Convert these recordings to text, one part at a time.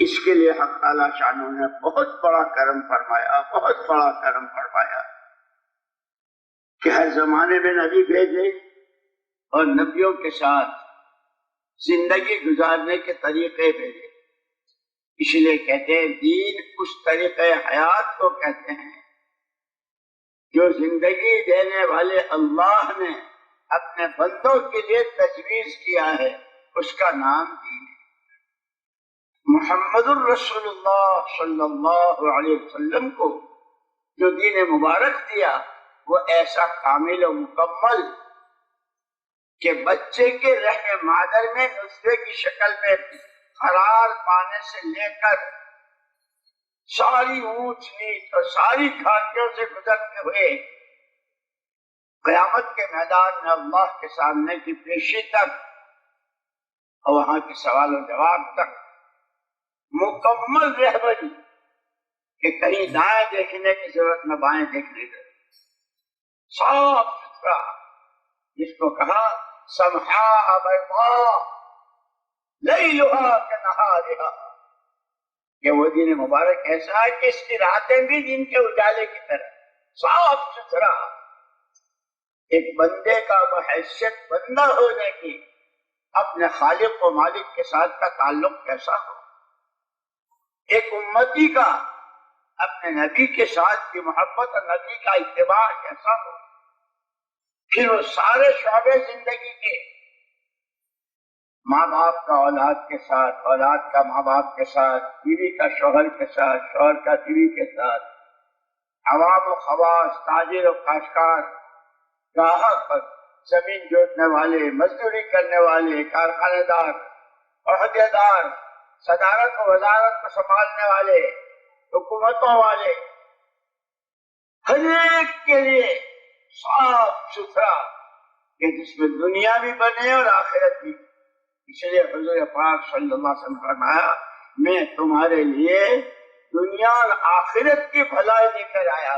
اس کے لیے حق تعالیٰ شانہ نے بہت بڑا کرم فرمایا، بہت بڑا کرم فرمایا کہ ہر زمانے میں نبی بھیجے اور نبیوں کے ساتھ زندگی گزارنے کے طریقے بھیجے۔ اس لیے کہتے ہیں دین اس طریقے حیات کو کہتے ہیں جو زندگی دینے والے اللہ نے اپنے بندوں کے لیے تجویز کیا ہے، اس کا نام دین ہے۔ محمد الرسول اللہ صلی اللہ علیہ وسلم کو جو دین مبارک دیا وہ ایسا کامل و مکمل کہ بچے کے رحم مادر میں نطفے کی شکل میں قرار پانے سے لے کر ساری اونچ نیچ اور ساری گھاٹیوں سے گزرتے ہوئے قیامت کے میدان میں اللہ کے سامنے کی پیشی تک اور وہاں کے سوال و جواب تک مکمل رہبری کہ کہیں دائیں دیکھنے کی ضرورت نہ بائیں دیکھنے کی، صاف ستھرا، جس کو کہا سمحاء بیضاء لیلھا کنہارھا، کہ وہ دین مبارک ایسا ہے کہ اس کی راتیں بھی دن کے اجالے کی طرح صاف ستھرا۔ ایک بندے کا بحیثیت بندہ ہونے کی اپنے خالق و مالک کے ساتھ کا تعلق کیسا ہو، ایک امتی کا اپنے نبی کے ساتھ کی محبت اور نبی کا اتباع کیسا ہو، پھر وہ سارے شعبے زندگی کے، ماں باپ کا اولاد کے ساتھ، اولاد کا ماں باپ کے ساتھ، بیوی کا شوہر کے ساتھ، شوہر کا بیوی کے ساتھ، عوام و خواص، تاجر و کاشتکار، گاہک اور زمین جوتنے والے، مزدوری کرنے والے، کارخانے دار، عہدے دار، صدارت و وزارت کو سنبھالنے والے، حکومتوں والے، ہر ایک کے لیے صاف ستھرا کہ جس میں دنیا بھی بنے اور آخرت بھی۔ اس لیے حضور پاک صلی اللہ علیہ وسلم فرمایا میں تمہارے لیے دنیا اور آخرت کی بھلائی لے کر آیا،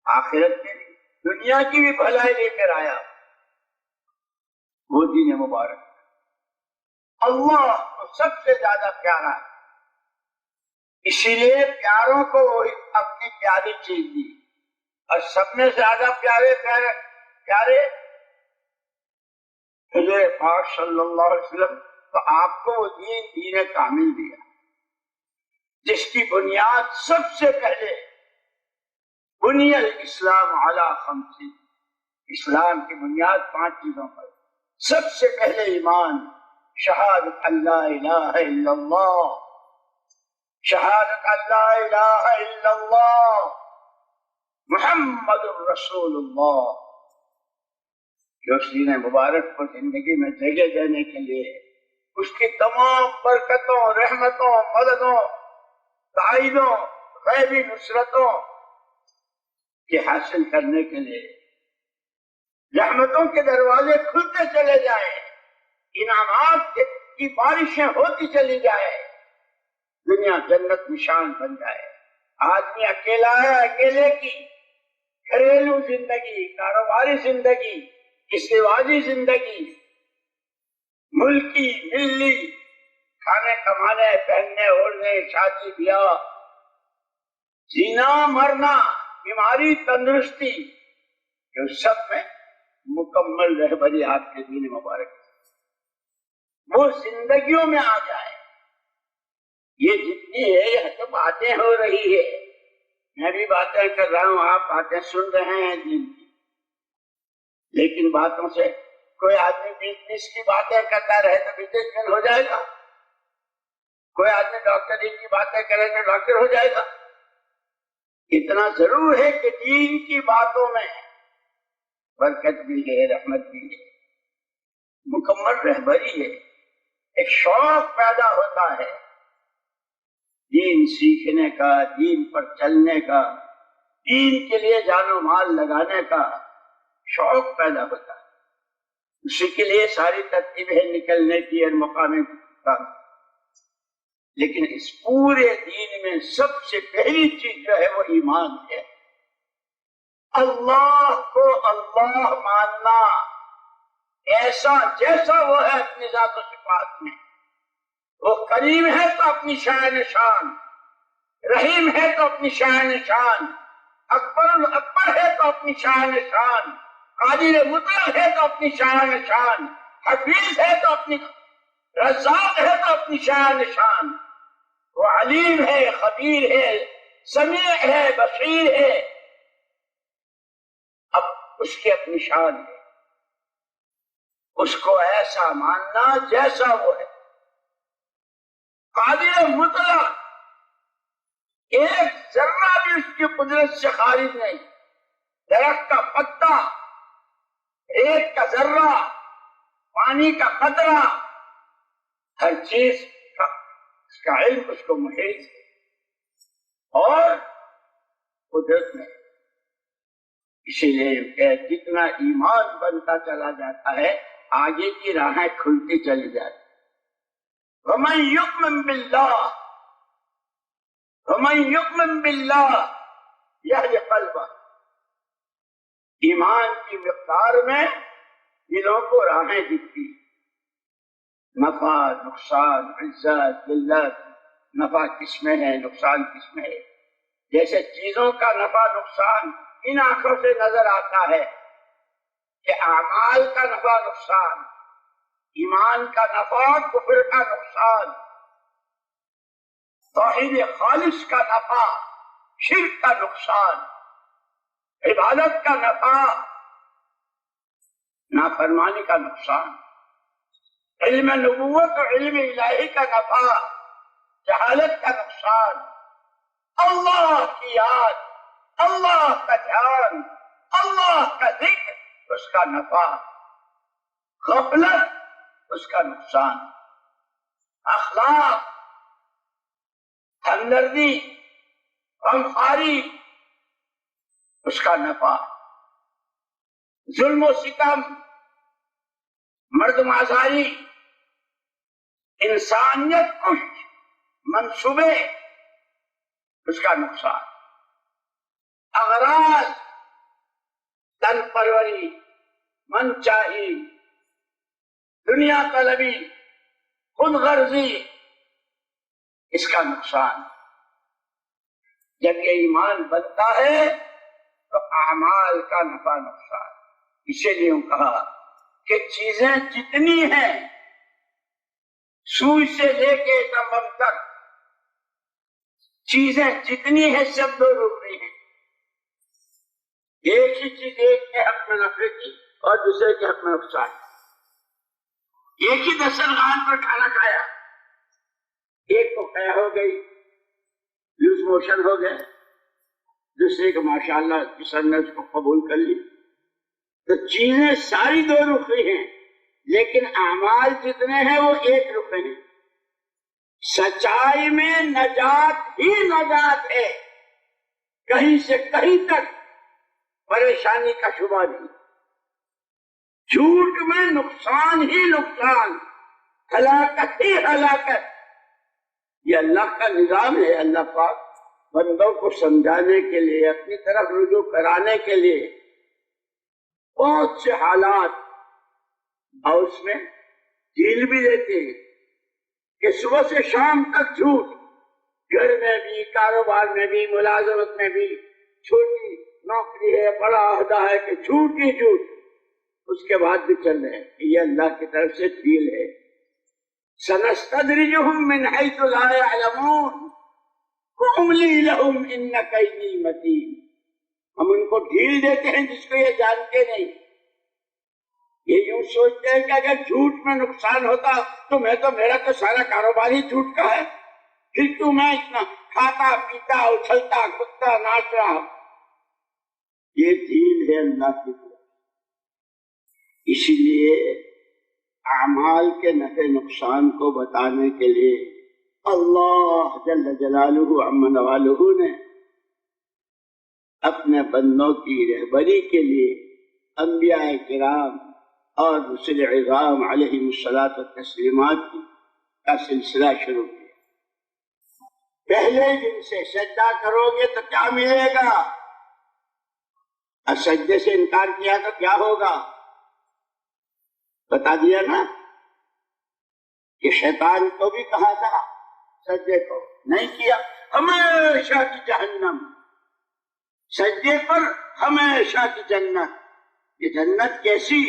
آخرت کی بھی دنیا کی بھی بھلائی لے کر آیا، وہ دین مبارک اللہ کو سب سے زیادہ پیارا ہے، اسی لیے پیاروں کو وہ اپنی پیاری چیز دی، اور سب میں زیادہ پیارے حضور پاک صلی اللہ علیہ وسلم، تو آپ کو وہ دین کامل دیا جس کی بنیاد سب سے پہلے بنی الاسلام علی خمس، اسلام کی بنیاد 5 چیزوں پر، سب سے پہلے ایمان، شہادت اللہ الہ الا اللہ، شہادت اللہ الہ الا اللہ محمد الرسول اللہ، جو اس دین مبارک کو زندگی میں جگہ دینے کے لیے اس کی تمام برکتوں، رحمتوں، مددوں، تائیدوں، غیبی نصرتوں کے حاصل کرنے کے لیے رحمتوں کے دروازے کھلتے چلے جائیں، انعامات کی بارشیں ہوتی چلی جائے، دنیا جنت نشان بن جائے۔ آدمی اکیلا ہے، اکیلے کی گھریلو زندگی، کاروباری زندگی، ازدواجی زندگی، ملکی ملی، کھانے کمانے، پہننے اوڑھنے، شادی بیاہ، جینا مرنا، بیماری تندرستی، جو سب میں مکمل رہبری آپ کے دین مبارک وہ زندگیوں میں آ جائے۔ یہ جتنی ہے یہ تو باتیں ہو رہی ہے، میں بھی باتیں کر رہا ہوں، آپ باتیں سن رہے ہیں دین کی، لیکن باتوں سے کوئی آدمی بزنس کی باتیں کرتا رہے تو بزنس مین ہو جائے گا، کوئی آدمی ڈاکٹری کی باتیں کرے تو ڈاکٹر ہو جائے گا۔ اتنا ضرور ہے کہ دین کی باتوں میں برکت بھی ہے، رحمت بھی ہے، مکمل رہبری ہے، ایک شوق پیدا ہوتا ہے دین سیکھنے کا، دین پر چلنے کا، دین کے لیے جان و مال لگانے کا شوق پیدا ہوتا ہے، اسی کے لیے ساری ترتیبیں نکلنے کی اور مقام کا۔ لیکن اس پورے دین میں سب سے پہلی چیز جو ہے وہ ایمان ہے، اللہ کو اللہ ماننا، ایسا جیسا وہ ہے اپنی ذات و صفات میں، وہ کریم ہے تو اپنی شان شان، رحیم ہے تو اپنی شان شان، اکبر الاکبر ہے تو اپنی شان شان، قادر مطلق ہے تو اپنی شان شان، حفیظ ہے تو اپنی، رزاق ہے تو اپنی شان شان، وہ علیم ہے، خبیر ہے، سمیع ہے، بصیر ہے، اب اس کی اپنی شان ہے، اس کو ایسا ماننا جیسا وہ ہے، قادر مطلق، ایک ذرہ بھی اس کی قدرت سے خارج نہیں، درخت کا پتا، ریت کا ذرہ، پانی کا قطرہ، ہر چیز کا اس کا علم اس کو محیط ہے اور قدرت میں۔ اسی لیے کہ جتنا ایمان بنتا چلا جاتا ہے آگے کی راہیں کھلتی چلی جاتی۔ وَمَن يُؤْمِن بِاللَّهِ وَمَن يُؤْمِن بِاللَّهِ يَهْدِ قَلْبَهُ، ایمان کی مقدار میں دلوں کو راہیں دکھتی، نفع نقصان، عزت ذلت، نفع کس میں ہے نقصان کس میں ہے، جیسے چیزوں کا نفع نقصان ان آنکھوں سے نظر آتا ہے کہ اعمال کا نفع نقصان، ایمان کا نفع، کفر کا نقصان، توحید خالص کا نفع، شرک کا نقصان، عبادت کا نفع، نافرمانی کا نقصان، علم نبوت اور علم الہی کا نفع، جہالت کا نقصان، اللہ کی یاد، اللہ کا دھیان، اللہ کا ذکر، اس کا نفع، غفلت اس کا نقصان، اخلاق، ہمدردی، غمخواری اس کا نفع، ظلم و ستم، مردم آزاری، انسانیت کش منصوبے اس کا نقصان، اغراض، تن پروری، من چاہی، دنیا طلبی، خود غرضی، اس کا نقصان۔ جب یہ ایمان بنتا ہے تو اعمال کا نفع نقصان۔ اسی لیے کہا کہ چیزیں جتنی ہیں سوئی سے لے کے تمام تک، چیزیں جتنی ہیں سب دو رخی ہیں، ایک ہی چیز ایک کے حق میں نفع کی اور دوسرے کے حق میں نقصان، ایک ہی دسترخوان پر کھانا کھایا، ایک کو قے ہو گئی، لوز موشن ہو گئے، دوسرے کو ماشاءاللہ جسم نے اس کو قبول کر لی، تو چیزیں ساری دو رخی ہیں لیکن اعمال جتنے ہیں وہ ایک رخ ہیں۔ سچائی میں نجات ہی نجات ہے، کہیں سے کہیں تک پریشانی کا شبہ نہیں، جھوٹ میں نقصان ہی نقصان، ہلاکت ہی ہلاکت۔ یہ اللہ کا نظام ہے، اللہ پاک بندوں کو سمجھانے کے لیے، اپنی طرف رجوع کرانے کے لیے بہت سے حالات اور اس میں ڈھیل بھی دیتے ہیں کہ صبح سے شام تک جھوٹ، گھر میں بھی، کاروبار میں بھی، ملازمت میں بھی، چھوٹی نوکری ہے، بڑا عہدہ ہے کہ جھوٹ ہی جھوٹ، اس کے بعد بھی چل رہے ہیں۔ یہ اللہ کی طرف سے ڈھیل ہے۔ سنستدرجهم من حيث لا يعلمون واملي لهم ان كيدي متين، ہم ان کو ڈھیل دیتے ہیں جس کو یہ جانتے نہیں۔ یہ یوں سوچتے ہیں کہ اگر جھوٹ میں نقصان ہوتا تو میرا تو سارا کاروبار ہی جھوٹ کا ہے، پھر کیوں میں اتنا کھاتا پیتا اچھلتا کودتا ناچ رہا ہوں۔ یہ ڈھیل ہے اللہ کی طرف۔ اسی لیے اعمال کے نفع نقصان کو بتانے کے لیے اللہ جل جلالہ عم نوالہ نے اپنے بندوں کی رہبری کے لیے انبیاء کرام اور رسل عظام علیہم الصلاۃ والتسلیمات کا سلسلہ شروع کیا۔ پہلے دن سے سجدہ کرو گے تو کیا ملے گا، اور سجدے سے انکار کیا تو کیا ہوگا، بتا دیا نا کہ شیطان کو بھی کہا تھا سجدے کو، نہیں کیا، ہمیشہ کی جہنم، سجدے پر ہمیشہ کی جنت۔ یہ جنت کیسی؟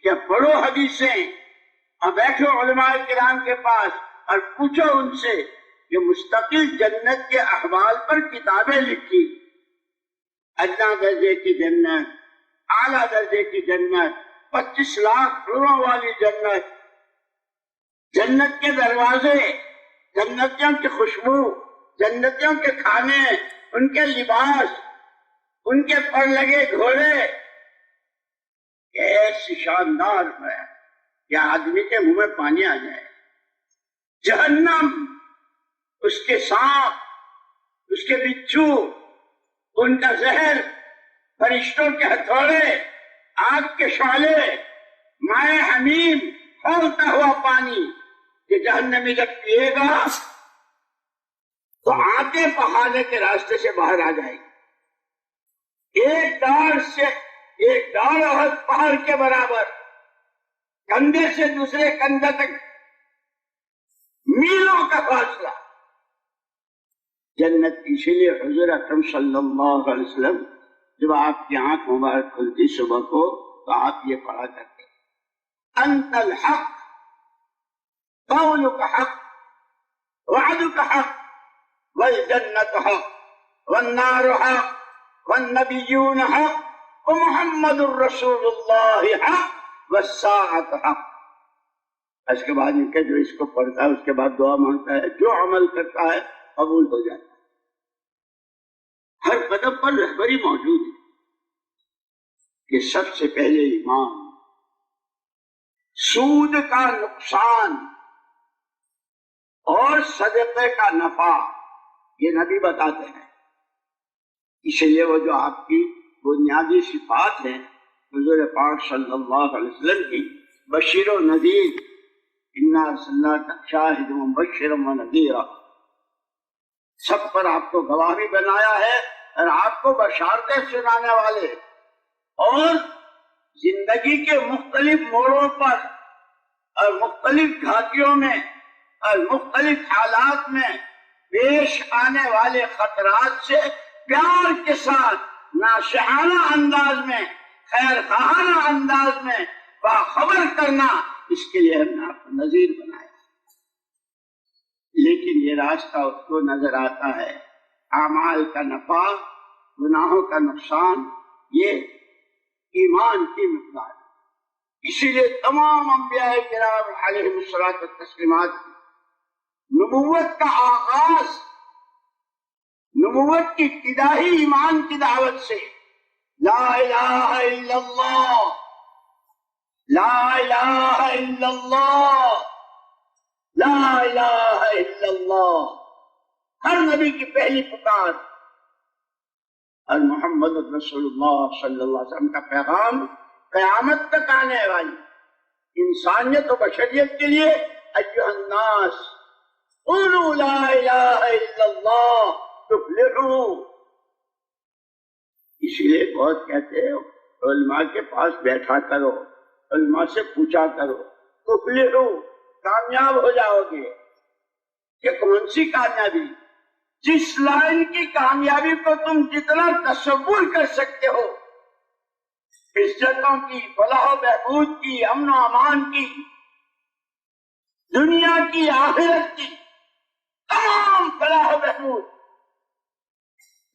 کہ پڑھو حدیثیں اور بیٹھو علماء کرام کے پاس اور پوچھو ان سے کہ مستقل جنت کے احوال پر کتابیں لکھی، ادنا درجے کی جنت، اعلیٰ درجے کی جنت، 25 لاکھ فلوروں والی جنت، جنت کے دروازے، جنتیوں کی خوشبو، جنتیوں کے کھانے، ان کے لباس، ان کے پر لگے گھوڑے، ایسی شاندار ہے کہ آدمی کے منہ میں پانی آ جائے۔ جہنم، اس کے سانپ، اس کے بچھو، ان کا زہر، فرشتوں کے ہتھوڑے، آگ کے شعلے، مائع حمیم، کھولتا ہوا پانی کہ جہنمی جب پیے گا تو آنکھیں پہاڑے کے راستے سے باہر آ جائے گی۔ ایک ڈاڑھ احد پہاڑ کے برابر، کندھے سے دوسرے کندھے تک میلوں کا فاصلہ۔ جنت اسی لیے حضور اکرم صلی اللہ علیہ وسلم جب آپ کی آنکھ مبارک کھلتی صبح کو تو آپ یہ پڑھا کرتے، انت الحق، قولک حق، وعدک حق، والجنت حق، والنار حق، والنبیون حق، ومحمد الرسول اللہ حق، والساعۃ حق۔ اس کے بعد ان کے جو اس کو پڑھتا ہے اس کے بعد دعا مانگتا ہے، جو عمل کرتا ہے قبول ہو جاتا ہے۔ ہر قدم پر رہبری موجود ہے کہ سب سے پہلے ایمان، سود کا نقصان اور صدقے کا نفع، یہ نبی بتاتے ہیں۔ اس لیے وہ جو آپ کی بنیادی صفات ہیں حضور پاک صلی اللہ علیہ وسلم کی، بشیر و نذیر، انا ارسلناک شاہدا ومبشرا ونذیرا، سب پر آپ کو گواہ بھی بنایا ہے اور آپ کو بشارتیں سنانے والے، اور زندگی کے مختلف موڑوں پر اور مختلف گھاٹیوں میں اور مختلف حالات میں پیش آنے والے خطرات سے پیار کے ساتھ ناشہانہ انداز میں، خیر خواہانہ انداز میں باخبر کرنا، اس کے لیے ہم نے آپ کو نذیر بنایا۔ لیکن یہ راستہ اس کو نظر آتا ہے، اعمال کا نفع، گناہوں کا نقصان، یہ ایمان کی مقدار۔ اسی لیے تمام انبیاء کرام علیہم الصلاۃ والتسلیمات نبوت کا آغاز، نبوت کی ابتدا ہی ایمان کی دعوت سے، لا الہ الا اللہ، لا الہ الا اللہ، لا الہ الا اللہ، ہر نبی کی پہلی پکار۔ اور محمد رسول اللہ صلی اللہ علیہ وسلم کا پیغام قیامت تک آنے والی انسانیت و بشریت کے لیے، ایھا الناس قولوا لا الہ الا اللہ تفلحوا۔ اس لیے بہت کہتے ہیں علماء کے پاس بیٹھا کرو، علماء سے پوچھا کرو، تفلحوا، کامیاب ہو جاؤ گے۔ یہ کون سی کامیابی؟ جس لائن کی کامیابی کو تم جتنا تصور کر سکتے ہو، عزتوں کی، فلاح و بہبود کی، امن و امان کی، دنیا کی، آخرت کی، تمام فلاح و بہبود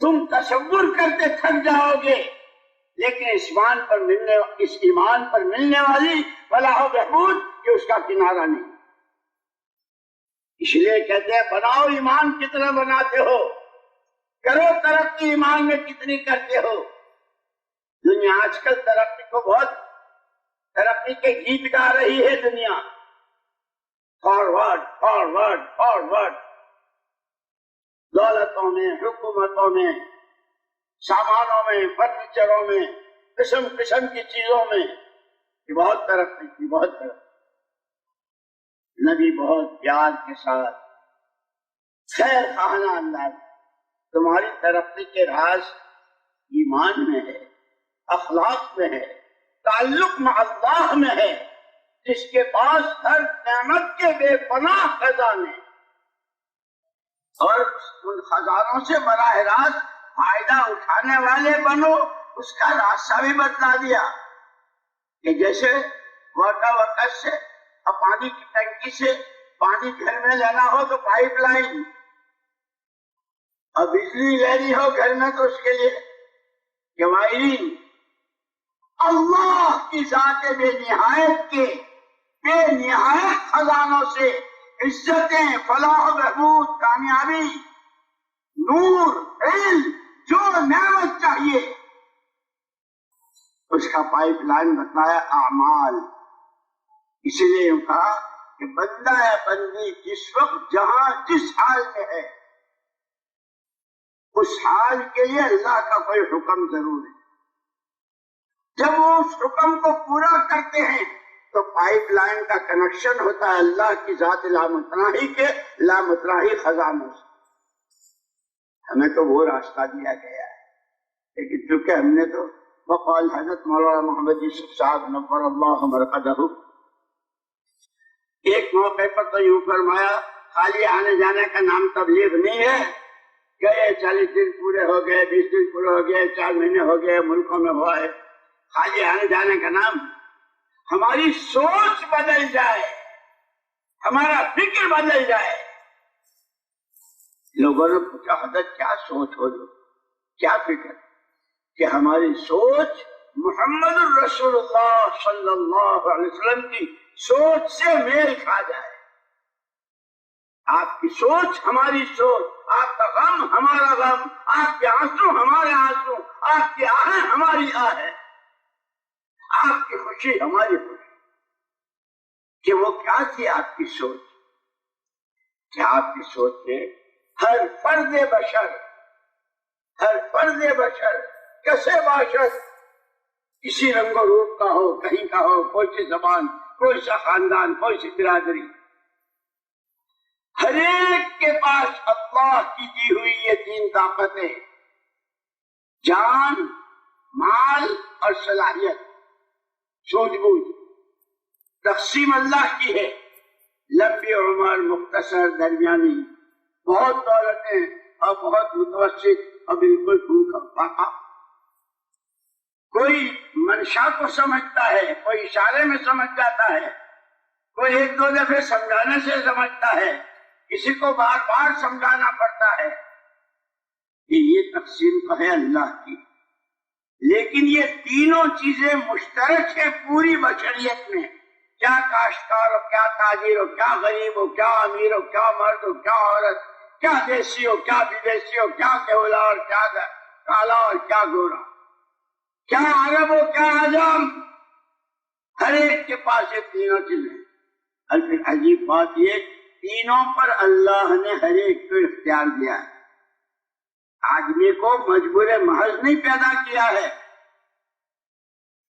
تم تصور کرتے تھک جاؤ گے، لیکن اس ایمان پر ملنے والی فلاح و بہبود کہ اس کا کنارہ نہیں۔ اس لیے کہتے ہیں بناؤ ایمان کتنا بناتے ہو، کرو ترقی ایمان میں کتنی کرتے ہو۔ دنیا آج کل ترقی کو بہت، ترقی کے گیت گا رہی ہے دنیا، فارورڈ فارورڈ فارورڈ، دولتوں میں، حکومتوں میں، سامانوں میں، فرنیچروں میں، قسم قسم کی چیزوں میں، یہ بہت ترقی کی، بہت ترقی۔ نبی بہت پیار کے ساتھ خیر خواہانہ انداز، تمہاری ترقی کے راز ایمان میں ہے، اخلاق میں ہے، تعلق مع اللہ میں ہے، جس کے پاس ہر نعمت کے بے پناہ خزانے، اور ان خزانوں سے براہ راست فائدہ اٹھانے والے بنو، اس کا راستہ بھی بتلا دیا کہ جیسے واٹر ورکس سے اور پانی کی ٹنکی سے پانی گھر میں لینا ہو تو پائپ لائن، اور بجلی لینی ہو گھر میں تو اس کے لیے کہ وائرنگ۔ اللہ کی ذات بے نہایت کے بے نہایت خزانوں سے عزتیں، فلاح و بہبود، کامیابی، نور، علم، جو نعمت چاہیے اس کا پائپ لائن بتایا، اعمال۔ اسی لیے کہا کہ بندہ ہے بندی جس وقت جہاں جس حال میں ہے، اس حال کے لیے اللہ کا کوئی حکم ضرور ہے۔ جب وہ اس حکم کو پورا کرتے ہیں تو پائپ لائن کا کنیکشن ہوتا ہے اللہ کی ذات لامتناہی کے لامتناہی خزانوں سے۔ ہمیں تو وہ راستہ دیا گیا ہے، لیکن چونکہ ہم نے تو بقول حضرت مولانا محمد یوسف صاحب نور اللہ مرقدہ ایک موقع پر تو یوں فرمایا، خالی آنے جانے کا نام تبلیغ نہیں ہے، گئے 40 دن پورے ہو گئے، 20 دن پورے ہو گئے، 4 مہینے ہو گئے، ملکوں میں ہوا ہے، خالی آنے جانے کا نام۔ ہماری سوچ بدل جائے، ہمارا فکر بدل جائے۔ لوگوں نے پوچھا حضرت کیا سوچ ہو، کیا فکر؟ کہ ہماری سوچ محمد الرسول اللہ صلی اللہ علیہ وسلم کی سوچ سے میل کھا جائے۔ آپ کی سوچ ہماری سوچ، آپ کا غم ہمارا غم، آپ کے آنسو ہمارے آنسو، آپ کی آہیں ہماری آہیں، آپ کی خوشی ہماری خوشی۔ کہ وہ کیا تھی آپ کی سوچ؟ کہ آپ کی سوچ ہے ہر فرد بشر کسے باشد، کسی رنگ و روپ کا ہو، کہیں کا ہو، کوئی سی زبان، کوئی سا خاندان، کوئی سی برادری، ہر ایک کے پاس اللہ کی دی ہوئی یہ 3 طاقتیں، جان، مال اور صلاحیت، سوجھ بوجھ۔ تقسیم اللہ کی ہے، لمبی عمر، مختصر، درمیانی، بہت دولتیں اور بہت متوسط اور بالکل بھوکا فاقہ۔ کوئی منشا کو سمجھتا ہے، کوئی اشارے میں سمجھ جاتا ہے، کوئی 1-2 دفعے سمجھانے سے سمجھتا ہے، کسی کو بار بار سمجھانا پڑتا ہے۔ کہ یہ تقسیم تو ہے اللہ کی، لیکن یہ تینوں چیزیں مشترک ہیں پوری بشریت میں، کیا کاشتکار ہو، کیا تاجر ہو، کیا غریب ہو، کیا امیر ہو، کیا مرد ہو، کیا عورت، کیا دیسی ہو، کیا بدیسی ہو، کیا کیولا اور کیا کالا اور کیا گورا، کیا عرب ہو، کیا عجم، ہر ایک کے پاس یہ تینوں چیزیں۔ اور پھر عجیب بات یہ، تینوں پر اللہ نے ہر ایک کو اختیار دیا ہے۔ آدمی کو مجبور محض نہیں پیدا کیا ہے،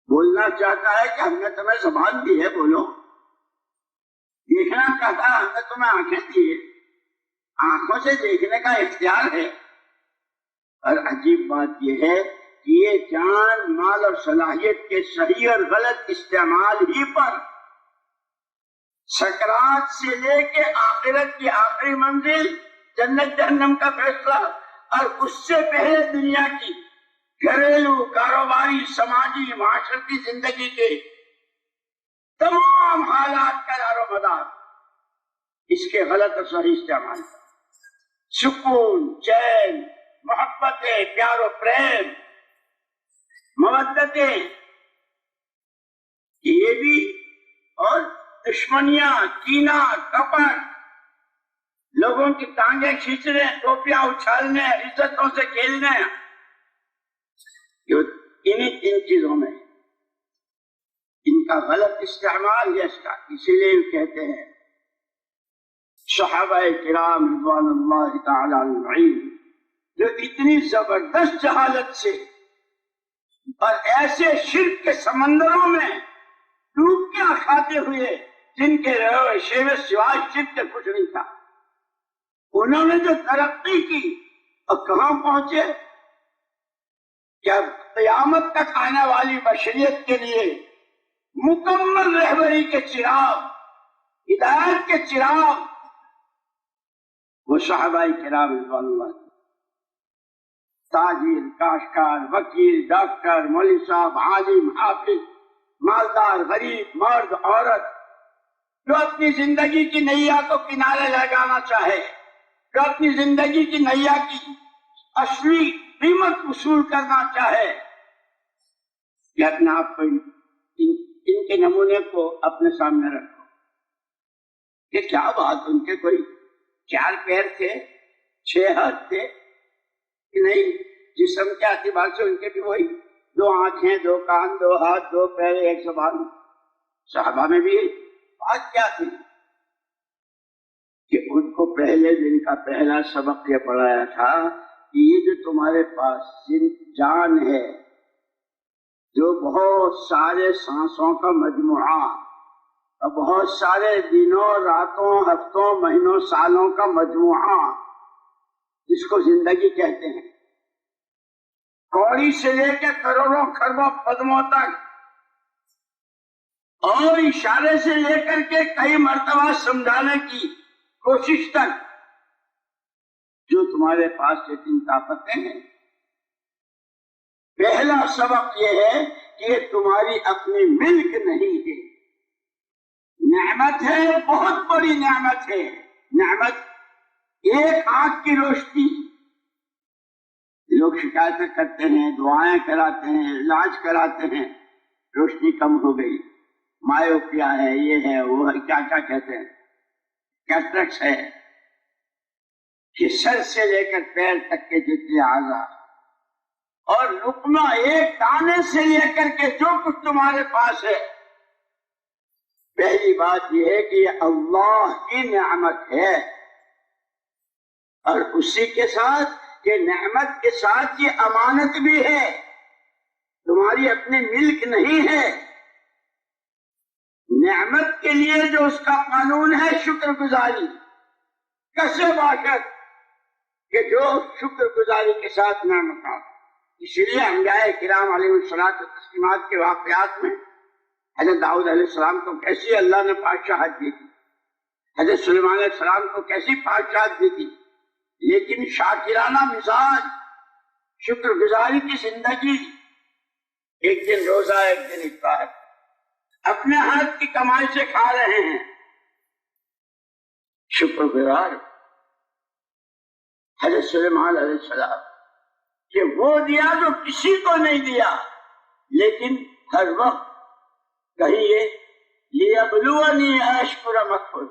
بولنا چاہتا ہے کہ ہم نے تمہیں زبان دی ہے، بولو۔ دیکھنا چاہتا ہے، ہم نے تمہیں آنکھیں دی ہے، آنکھوں سے دیکھنے کا اختیار ہے۔ اور عجیب بات یہ ہے کہ یہ جان، مال اور صلاحیت کے صحیح اور غلط استعمال ہی پر سکرات سے لے کے آخرت کی آخری منزل جنت جہنم کا فیصلہ، اور اس سے پہلے دنیا کی گھریلو، کاروباری، سماجی، معاشرتی زندگی کے تمام حالات کا دار و مدار اس کے غلط اور صحیح استعمال۔ سکون، چین، محبتیں، پیار و پریم، مودتیں، یہ بھی، اور دشمنیاں، کینہ، کپٹ، لوگوں کی ٹانگیں کھینچنے، ٹوپیاں اچھالنے، عزتوں سے کھیلنے، انہیں 3 چیزوں میں ان کا غلط استعمال ہے اس کا۔ اسی لیے کہتے ہیں صحابہ کرام رضوان اللہ تعالی علیہم جو اتنی زبردست جہالت سے اور ایسے شرک کے سمندروں میں ڈوبکیاں کھاتے ہوئے، جن کے روشے میں سوائے شرک کے کچھ نہیں تھا، انہوں نے جو ترقی کی اور کہاں پہنچے، کیا قیامت تک آنے والی بشریت کے لیے مکمل رہبری کے چراغ، ہدایت کے چراغ وہ صحابہ کرام رضوان اللہ، تاجر، کاشتکار، وکیل، ڈاکٹر، مولوی صاحب، عالم، حافظ، مالدار، غریب، مرد، عورت، جو اپنی زندگی کی نیا کو کنارے لگانا چاہے، جو اپنی زندگی کی نیا کی اصلی قیمت وصول کرنا چاہے، کہ اپنے آپ کو ان کے نمونے کو اپنے سامنے رکھو کہ کیا بات، ان کے کوئی 4 پیر تھے، 6 ہاتھ تھے کہ نہیں؟ جسم کے اعتبار سے ان کے بھی وہی 2 آنکھیں، 2 کان، 2 ہاتھ، 2 پیر، 1 زبان۔ صحابہ میں بھی بات کیا تھی کہ ان کو پہلے دن کا پہلا سبق یہ پڑھایا تھا کہ یہ جو تمہارے پاس جان ہے، جو بہت سارے سانسوں کا مجموعہ اور بہت سارے دنوں، راتوں، ہفتوں، مہینوں، سالوں کا مجموعہ، جس کو زندگی کہتے ہیں، کوڑی سے لے کے کروڑوں خربوں قدموں تک، اور اشارے سے لے کر کے کئی مرتبہ سمجھانے کی کوشش تک، جو تمہارے پاس یہ 3 طاقتیں ہیں، پہلا سبق یہ ہے کہ یہ تمہاری اپنی ملک نہیں ہے، نعمت ہے، بہت بڑی نعمت ہے۔ نعمت ایک آنکھ کی روشنی، لوگ شکایتیں کرتے ہیں، دعائیں کراتے ہیں، علاج کراتے ہیں، روشنی کم ہو گئی، مایوپیا ہے، یہ ہے، وہ ہے، کیا کیا کہتے ہیں، کیٹریکس ہے، کہ سر سے لے کر پیر تک کے جتنے اعضاء، اور لقمہ ایک دانے سے لے کر کے جو کچھ تمہارے پاس ہے، پہلی بات یہ ہے کہ یہ اللہ کی نعمت ہے، اور اسی کے ساتھ کہ نعمت کے ساتھ یہ امانت بھی ہے، تمہاری اپنی ملک نہیں ہے۔ نعمت کے لیے جو اس کا قانون ہے شکر گزاری، کیسے باشد کہ جو شکر گزاری کے ساتھ نعمت آتا۔ اس لیے انبیاء کرام علیہ الصلوۃ والتسلیمات کے واقعات میں حضرت داؤد علیہ السلام کو کیسی اللہ نے بادشاہت دی تھی، حضرت سلیمان علیہ السلام کو کیسی بادشاہت دی تھی، لیکن شاکرانہ مزاج، شکر گزاری کی زندگی، ایک دن روزہ، ایک دن افطار، اپنے ہاتھ کی کمائی سے کھا رہے ہیں، شکر گزار حضرت سلیمان علیہ السلام کہ وہ دیا جو کسی کو نہیں دیا، لیکن ہر وقت کہیے لِيَبْلُوَنِي أَشْكُرَ مَكْفُرَ،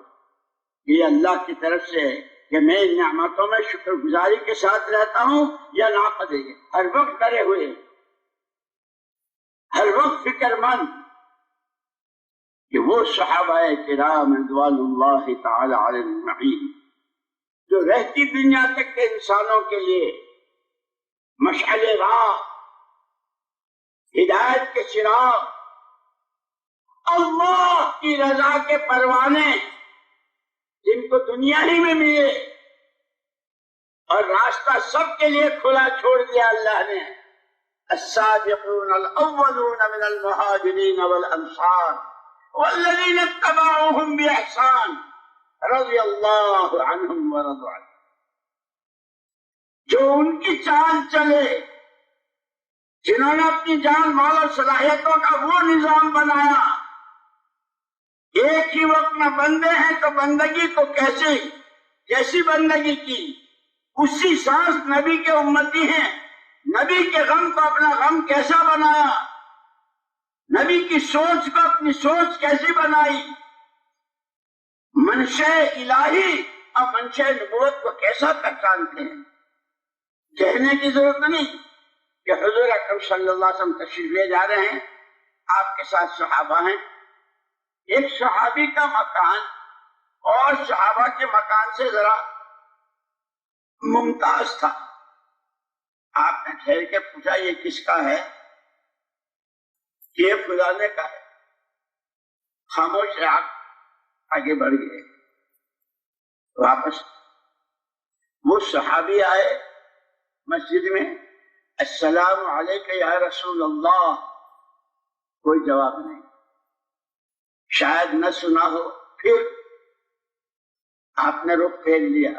یہ اللہ کی طرف سے کہ میں ان نعمتوں میں شکر گزاری کے ساتھ رہتا ہوں یا ناقدر، ہر وقت ڈرے ہوئے، ہر وقت فکر مند کہ وہ صحابہ کرام رضوان اللہ تعالی علیہ اجمعین جو رہتی دنیا تک کے انسانوں کے لیے مشعل راہ، ہدایت کے چراغ، اللہ کی رضا کے پروانے، جن کو دنیا ہی میں ملے اور راستہ سب کے لیے کھلا چھوڑ دیا اللہ نے۔ السابقون الاولون من المہاجرین والانصار والذین اتبعوهم بإحسان رضی اللہ عنہم ورضوا عنہ، جو ان کی چال چلے، جنہوں نے اپنی جان مال اور صلاحیتوں کا وہ نظام بنایا، ایک ہی وقت میں بندے ہیں تو بندگی کو کیسی بندگی کی، اسی سانس نبی کے امتی ہیں، نبی کے غم کو اپنا غم کیسا بنایا، نبی کی سوچ کو اپنی سوچ کیسی بنائی، منشأ الہی اور منشأ نبوت کو کیسا پہچانتے ہیں۔ کہنے کی ضرورت نہیں کہ حضور اکرم صلی اللہ علیہ وسلم تشریف لے جا رہے ہیں، آپ کے ساتھ صحابہ ہیں، ایک صحابی کا مکان اور صحابہ کے مکان سے ذرا ممتاز تھا۔ آپ نے ٹھہر کے پوچھا یہ کس کا ہے؟ یہ فلانے کا ہے۔ خاموش رہا، آگے بڑھ گئے، واپس وہ صحابی آئے مسجد میں، السلام علیکہ یا رسول اللہ، کوئی جواب نہیں، شاید نہ سنا ہو، پھر آپ نے رخ پھیر لیا،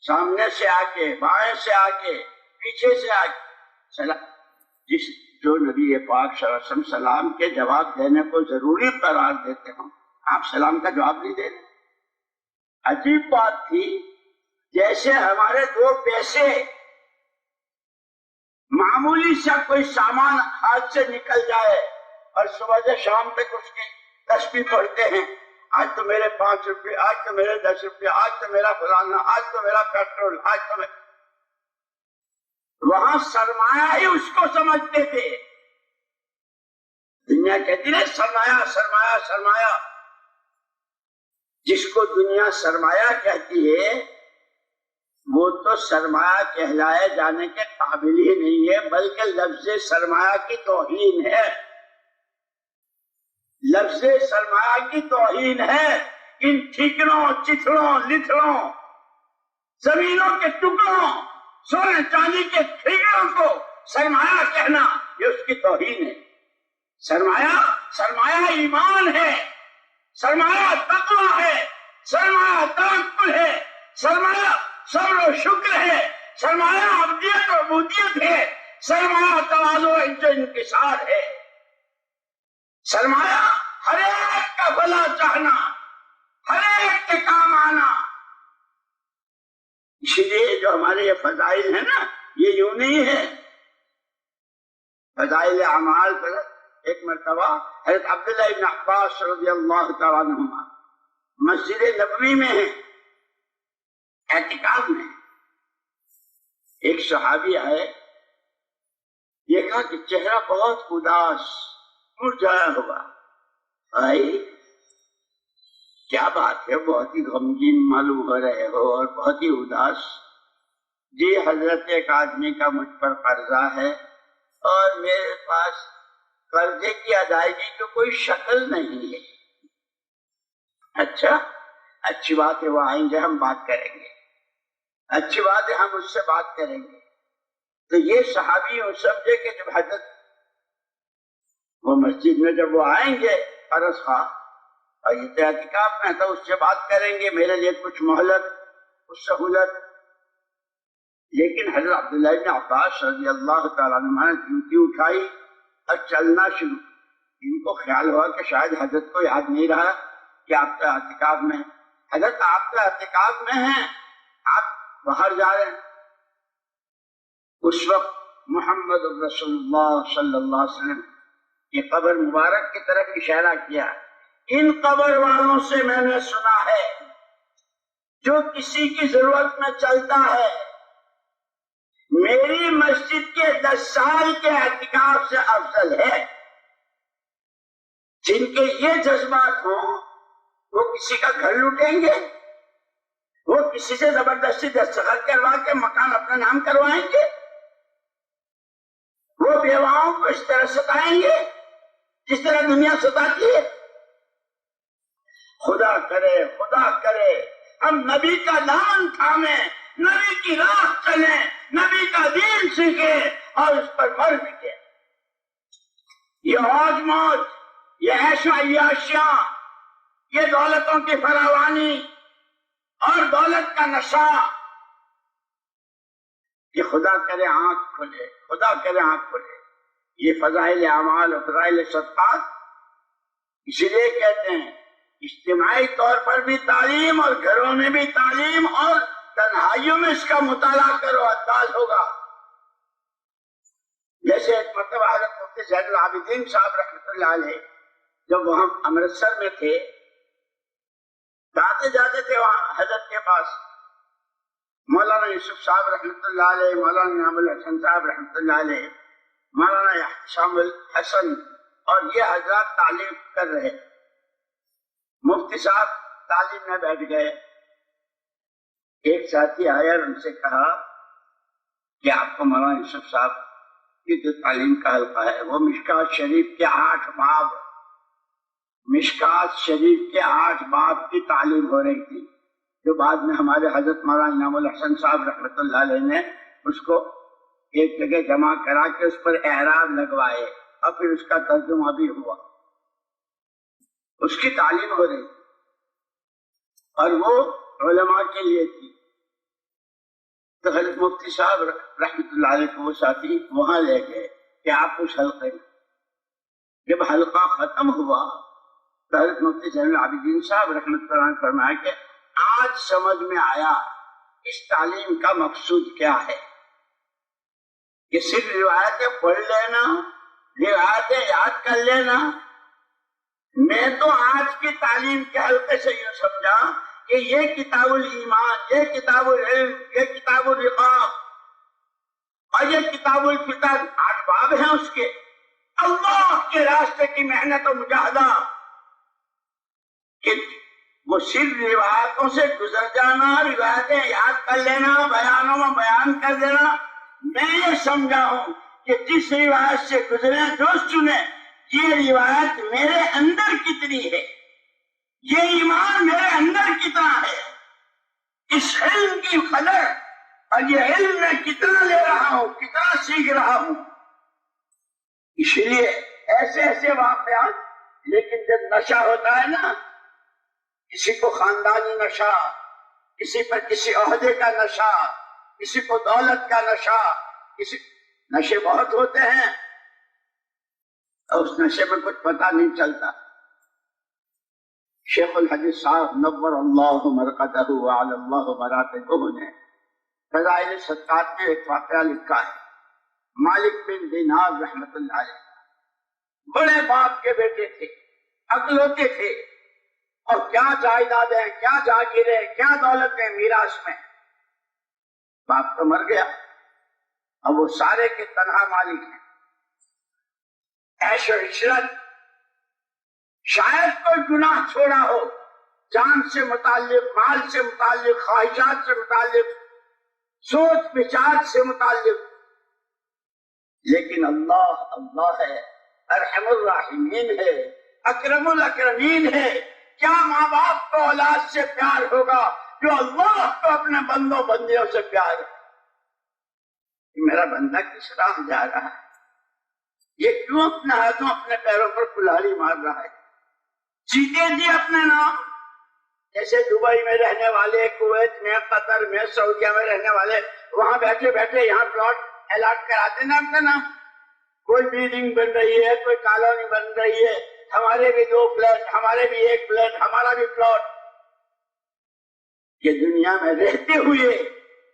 سامنے سے آ کے، بائیں سے آ کے، پیچھے سے آ کے سلام، جو نبی پاک صلی اللہ علیہ وسلم سلام کے جواب دینے کو ضروری قرار دیتے ہوں، آپ سلام کا جواب نہیں دے رہے۔ عجیب بات تھی، جیسے ہمارے دو پیسے، معمولی سا کوئی سامان ہاتھ سے نکل جائے اور صبح سے شام تک اس کی تسبیح پڑھتے ہیں، آج تو میرے 5 روپے، آج تو میرے 10 روپے، آج تو میرا فلانا، آج تو میرا پیٹرول، آج تو میں، وہاں سرمایہ ہی اس کو سمجھتے تھے۔ دنیا کہتی ہے سرمایہ سرمایہ سرمایہ، جس کو دنیا سرمایہ کہتی ہے وہ تو سرمایہ کہلائے جانے کے قابل ہی نہیں ہے، بلکہ لفظ سرمایہ کی توہین ہے، لفظ سرمایہ کی توہین ہے۔ ان ٹھیکروں، چتھڑوں، لتھڑوں، زمینوں کے ٹکڑوں، سونے چاندی کے ٹھیکروں کو سرمایہ کہنا، یہ اس کی توہین ہے۔ سرمایہ ایمان ہے، سرمایہ تقویٰ ہے، سرمایہ توکل ہے، سرمایہ صبر و شکر ہے، سرمایہ عبدیت و عبودیت ہے، سرمایہ تواضع و انکسار ہے، سرمایہ ہر ایک کا بھلا چاہنا، ہر ایک کے کام آنا۔ اس لیے جو ہمارے یہ فضائل ہیں نا، یہ یوں نہیں ہے۔ فضائل اعمال پر ایک مرتبہ حضرت عبداللہ ابن عباس رضی اللہ تعالیٰ عنہما مسجد نبوی میں ہیں، اعتکاف میں، ایک صحابی آئے، دیکھا کہ چہرہ بہت اداس، مرجھایا ہوا۔ آئی کیا بات ہے، بہت ہی غمگین معلوم ہو رہے ہو اور بہت ہی اداس۔ جی حضرت، ایک آدمی کا مجھ پر قرضہ ہے اور میرے پاس قرضے کی ادائیگی کی کوئی شکل نہیں ہے۔ اچھا، اچھی بات ہے، وہ آئیں گے، ہم بات کریں گے، اچھی بات ہے، ہم اس سے بات کریں گے۔ تو یہ صحابی یوں سمجھے کہ جب حضرت وہ مسجد میں جب وہ آئیں گے عرض خواہ اور یہ اعتکاف میں تو اس سے بات کریں گے، میرے لیے کچھ مہلت، کچھ سہولت۔ لیکن حضرت عبداللہ بن عباس رضی اللہ تعالیٰ عنہ نے جوتی اٹھائی اور چلنا شروع۔ ان کو خیال ہوا کہ شاید حضرت کو یاد نہیں رہا کہ آپ کا اعتکاف میں، حضرت آپ کا اعتکاف میں ہیں، آپ باہر جا رہے ہیں۔ اس وقت محمد رسول اللہ صلی اللہ علیہ وسلم کی قبر مبارک کی طرف اشارہ کیا۔ ان قبر والوں سے میں نے سنا ہے جو کسی کی ضرورت میں چلتا ہے، میری مسجد کے 10 سال کے اعتکاف سے افضل ہے۔ جن کے یہ جذبات ہوں وہ کسی کا گھر لوٹیں گے، وہ کسی سے زبردستی دستخط کروا کے مکان اپنا نام کروائیں گے، وہ بیواؤں کو اس طرح ستائیں گے جس طرح دنیا ستاتی ہے۔ خدا کرے ہم نبی کا دامن تھامیں، نبی کی راہ چلیں، نبی کا دین سیکھیں اور اس پر مر مٹیں۔ یہ موج موج، یہ عیش و عیاشیاں، یہ دولتوں کی فراوانی اور دولت کا نشہ، کہ خدا کرے آنکھ کھلے، خدا کرے آنکھ کھلے۔ یہ فضائل اعمال اور فضائل صدقات اس لیے کہتے ہیں اجتماعی طور پر بھی تعلیم اور گھروں میں بھی تعلیم اور تنہائیوں میں اس کا مطالعہ کرو، انداز ہوگا۔ جیسے ایک مرتبہ حضرت مفتی زید العابدین صاحب رحمۃ اللہ علیہ جب وہاں امرتسر میں تھے، جاتے تھے وہاں حضرت کے پاس، مولانا یوسف صاحب رحمۃ اللہ علیہ، مولانا انعام الحسن صاحب رحمۃ اللہ علیہ، مولانا احتشام الحسن، اور یہ حضرات تعلیم کر رہے۔ مفتی صاحب تعلیم میں بیٹھ گئے، ایک ساتھی آیا اور ان سے کہا کہ آپ کو مولانا یوسف صاحب کی جو تعلیم کا حلقہ ہے وہ مشکات شریف کے 8 باب، مشکات شریف کے 8 باب کی تعلیم ہو رہی تھی، جو بعد میں ہمارے حضرت مولانا انعام الحسن صاحب رحمۃ اللہ علیہ نے اس کو ایک جگہ جمع کرا کے اس پر اعراب لگوائے اور پھر اس کا ترجمہ بھی ہوا۔ اس کی تعلیم ہو رہی اور وہ علماء کے لیے تھی. تو حضرت مفتی صاحب رحمۃ اللہ علیہ کو وہ ساتھی وہاں لے گئے کہ آپ اس حلقے میں. جب حلقہ ختم ہوا تو حضرت مفتی زین العابدین صاحب رحمۃ اللہ علیہ فرمایا کہ آج سمجھ میں آیا اس تعلیم کا مقصود کیا ہے. کہ صرف روایتیں پڑھ لینا، روایتیں یاد کر لینا. میں تو آج کی تعلیم کے حلقے سے یوں سمجھا کہ یہ کتاب الایمان، یہ کتاب العلم، یہ کتاب الرقاق اور یہ کتاب الفتن 8 باب ہیں اس کے. اللہ کے راستے کی محنت و مجاہدہ کہ وہ صرف روایتوں سے گزر جانا، روایتیں یاد کر لینا، بیانوں میں بیان کر دینا. میں یہ سمجھا ہوں کہ جس روایت سے گزرے جو سنے، یہ روایت میرے اندر کتنی ہے، یہ ایمان میرے اندر کتنا ہے، اس علم کی قدر اور یہ علم میں کتنا لے رہا ہوں، کتنا سیکھ رہا ہوں. اس لیے ایسے ایسے واقعات. لیکن جب نشہ ہوتا ہے نا، کسی کو خاندانی نشہ، کسی پر کسی عہدے کا نشہ، کسی کو دولت کا نشہ، کسی نشے بہت ہوتے ہیں اور اس نشے میں کچھ پتہ نہیں چلتا. شیخ الحدیث صاحب نور اللہ مرقدہ وعلی اللہ مراتبہ نے فضائل صدقات میں ایک واقعہ لکھا ہے. مالک بن دینار رحمت اللہ علیہ بڑے باپ کے بیٹے تھے، اکلوتے تھے، اور کیا جائیدادیں، کیا جاگیریں، کیا دولتیں میراث میں. باپ تو مر گیا، اب وہ سارے کے تنہا مالک ہیں. عیش و عشرت، شاید کوئی گناہ چھوڑا ہو، جان سے متعلق، مال سے متعلق، خواہشات سے متعلق، سوچ بچار سے متعلق. لیکن اللہ اللہ ہے، ارحم الراحمین ہے، اکرم الاکرمین ہے. کیا ماں باپ کو اولاد سے پیار ہوگا جو اللہ کو اپنے بندوں بندیوں سے پیار ہے. میرا بندہ کس راہ جا رہا ہے، یہ کیوں اپنے ہاتھوں اپنے پیروں پر کلہاڑی مار رہا ہے. جیتے جی اپنے نام. جیسے دبئی میں رہنے والے، کویت میں، قطر میں، سعودیہ میں رہنے والے وہاں بیٹھے بیٹھے یہاں پلاٹ الاٹ کراتے نا اپنا نام. کوئی بلڈنگ بن رہی ہے، کوئی کالونی بن رہی ہے، ہمارے بھی 2 فلیٹ، ہمارے بھی 1 فلیٹ، ہمارا بھی پلاٹ. یہ دنیا میں رہتے ہوئے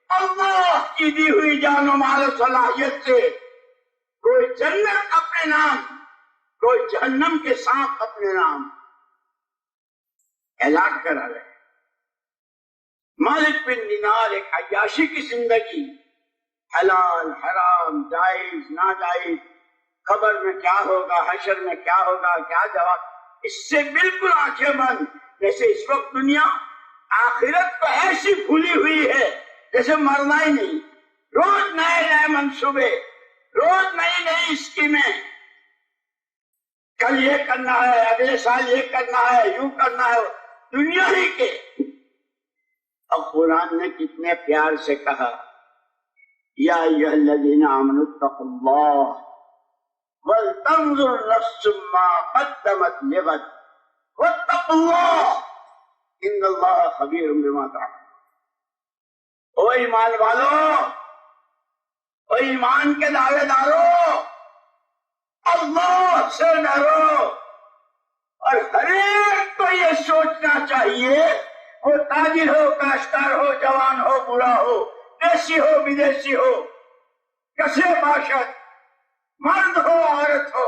اللہ کی دی ہوئی جان و مال و صلاحیت سے کوئی جنت اپنے نام، کوئی جہنم کے سانپ اپنے نام اعلان کرا رہے. مالک بن دینار ایک عیاشی کی زندگی، حلال حرام، جائز ناجائز، قبر میں کیا ہوگا، حشر میں کیا ہوگا، کیا جواب، اس سے بالکل آنکھیں بند. جیسے اس وقت دنیا آخرت کو ایسی بھولی ہوئی ہے جیسے مرنا ہی نہیں. روز نئے نئے منصوبے، روز نئی نئی اسکیمیں، کل یہ کرنا ہے، اگلے سال یہ کرنا ہے، یوں کرنا ہے، دنیا ہی کے. اور قرآن نے کتنے پیار سے کہا، یا ایھا الذین آمنوا اتقوا اللہ ولتنظر نفس ما قدمت لغد واتقوا اللہ ان اللہ خبیر بما تعملون. او ایمان والو، او ایمان کے دعوے دارو، اللہ سے ڈرو. اور ہر ایک کو یہ سوچنا چاہیے، وہ تاجر ہو، کاشتکار ہو، جوان ہو، بوڑھا ہو، دیسی ہو، بدیسی ہو، کسے باشد، مرد ہو، عورت ہو،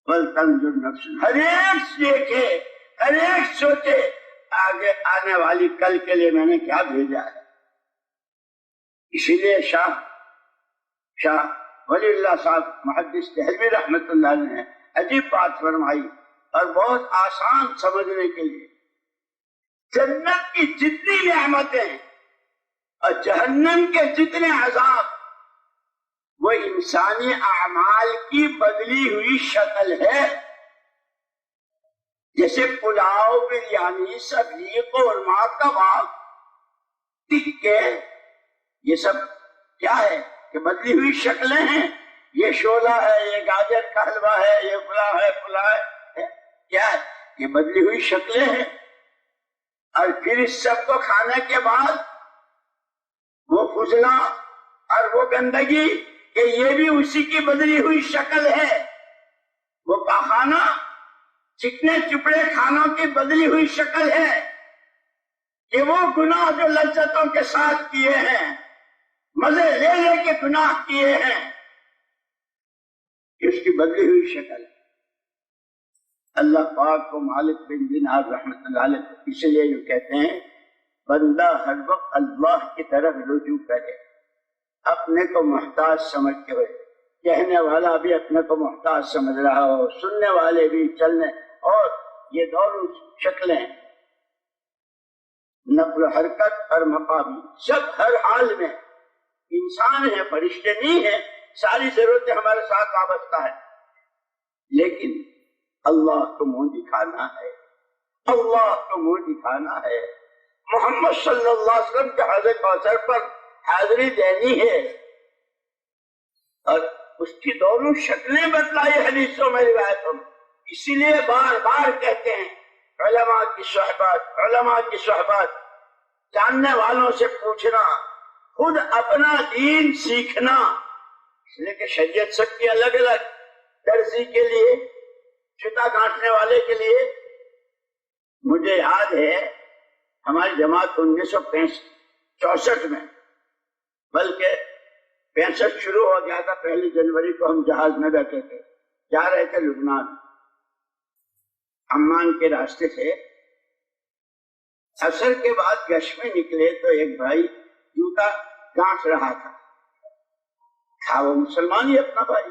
وَلْتَنْظُرْ نَفْسٌ، ہر ایک دیکھے، ہر ایک سوچے آگے آنے والی کل کے لیے میں نے کیا بھیجا ہے. اسی لیے شاہ ولی اللہ صاحب محدث دہلوی رحمت اللہ نے عجیب بات فرمائی اور بہت آسان سمجھنے کے لیے. جنت کی جتنی نعمتیں اور جہنم کے جتنے عذاب وہ انسانی اعمال کی بدلی ہوئی شکل ہے. جیسے پلاؤ، بریانی، سبزی، قورمہ، کباب، ٹکے، یہ سب کیا ہے کہ بدلی ہوئی شکلیں ہیں. یہ شولہ ہے، یہ گاجر کا حلوہ ہے، یہ فلاں ہے، فلاں ہے. کیا ہے؟ یہ بدلی ہوئی شکلیں ہیں. اور پھر اس سب کو کھانے کے بعد وہ فضلہ اور وہ گندگی کہ یہ بھی اسی کی بدلی ہوئی شکل ہے. وہ پاخانہ چکنے چپڑے کھانوں کی بدلی ہوئی شکل ہے کہ وہ گناہ جو لذتوں کے ساتھ کیے ہیں، مزے لے لے کے گناہ کیے ہیں، اس کی بدلی ہوئی شکل ہے. اللہ پاک کو مالک بن دینار رحمۃ اللہ علیہ اس لیے جو کہتے ہیں بندہ ہر وقت اللہ کی طرف رجوع کرے، اپنے کو محتاج سمجھ کے ہوئے، کہنے والا بھی اپنے کو محتاج سمجھ رہا ہو، سننے والے بھی، چلنے. اور یہ دونوں شکلیں نقل و حرکت اور مقامی سب ہر حال میں انسان ہیں، فرشتے نہیں ہیں، ساری ضرورتیں ہمارے ساتھ وابستہ ہیں، لیکن اللہ کو منہ دکھانا ہے، اللہ کو منہ دکھانا ہے، محمد صلی اللہ علیہ وسلم کے حوض کوثر پر حاضری دینی ہے. اور اس کی دونوں شکلیں بتلائی حدیثوں میں، روایتوں میں. اسی لیے بار بار کہتے ہیں علماء کی صحبت، علماء کی صحبت، جاننے والوں سے پوچھنا، خود اپنا دین سیکھنا. اس لیے کہ شریعت سب کی الگ الگ، درزی کے لیے، جوتا کاٹنے والے کے لیے. مجھے یاد ہے ہماری جماعت 1964 میں، بلکہ 65 شروع ہو گیا تھا. 1 جنوری کو ہم جہاز میں بیٹھے تھے، جا رہے تھے لبنان. عمان کے راستے سے عصر کے بعد گشت میں نکلے تو ایک بھائی جوتا گانٹ رہا تھا وہ مسلمان ہی اپنا بھائی.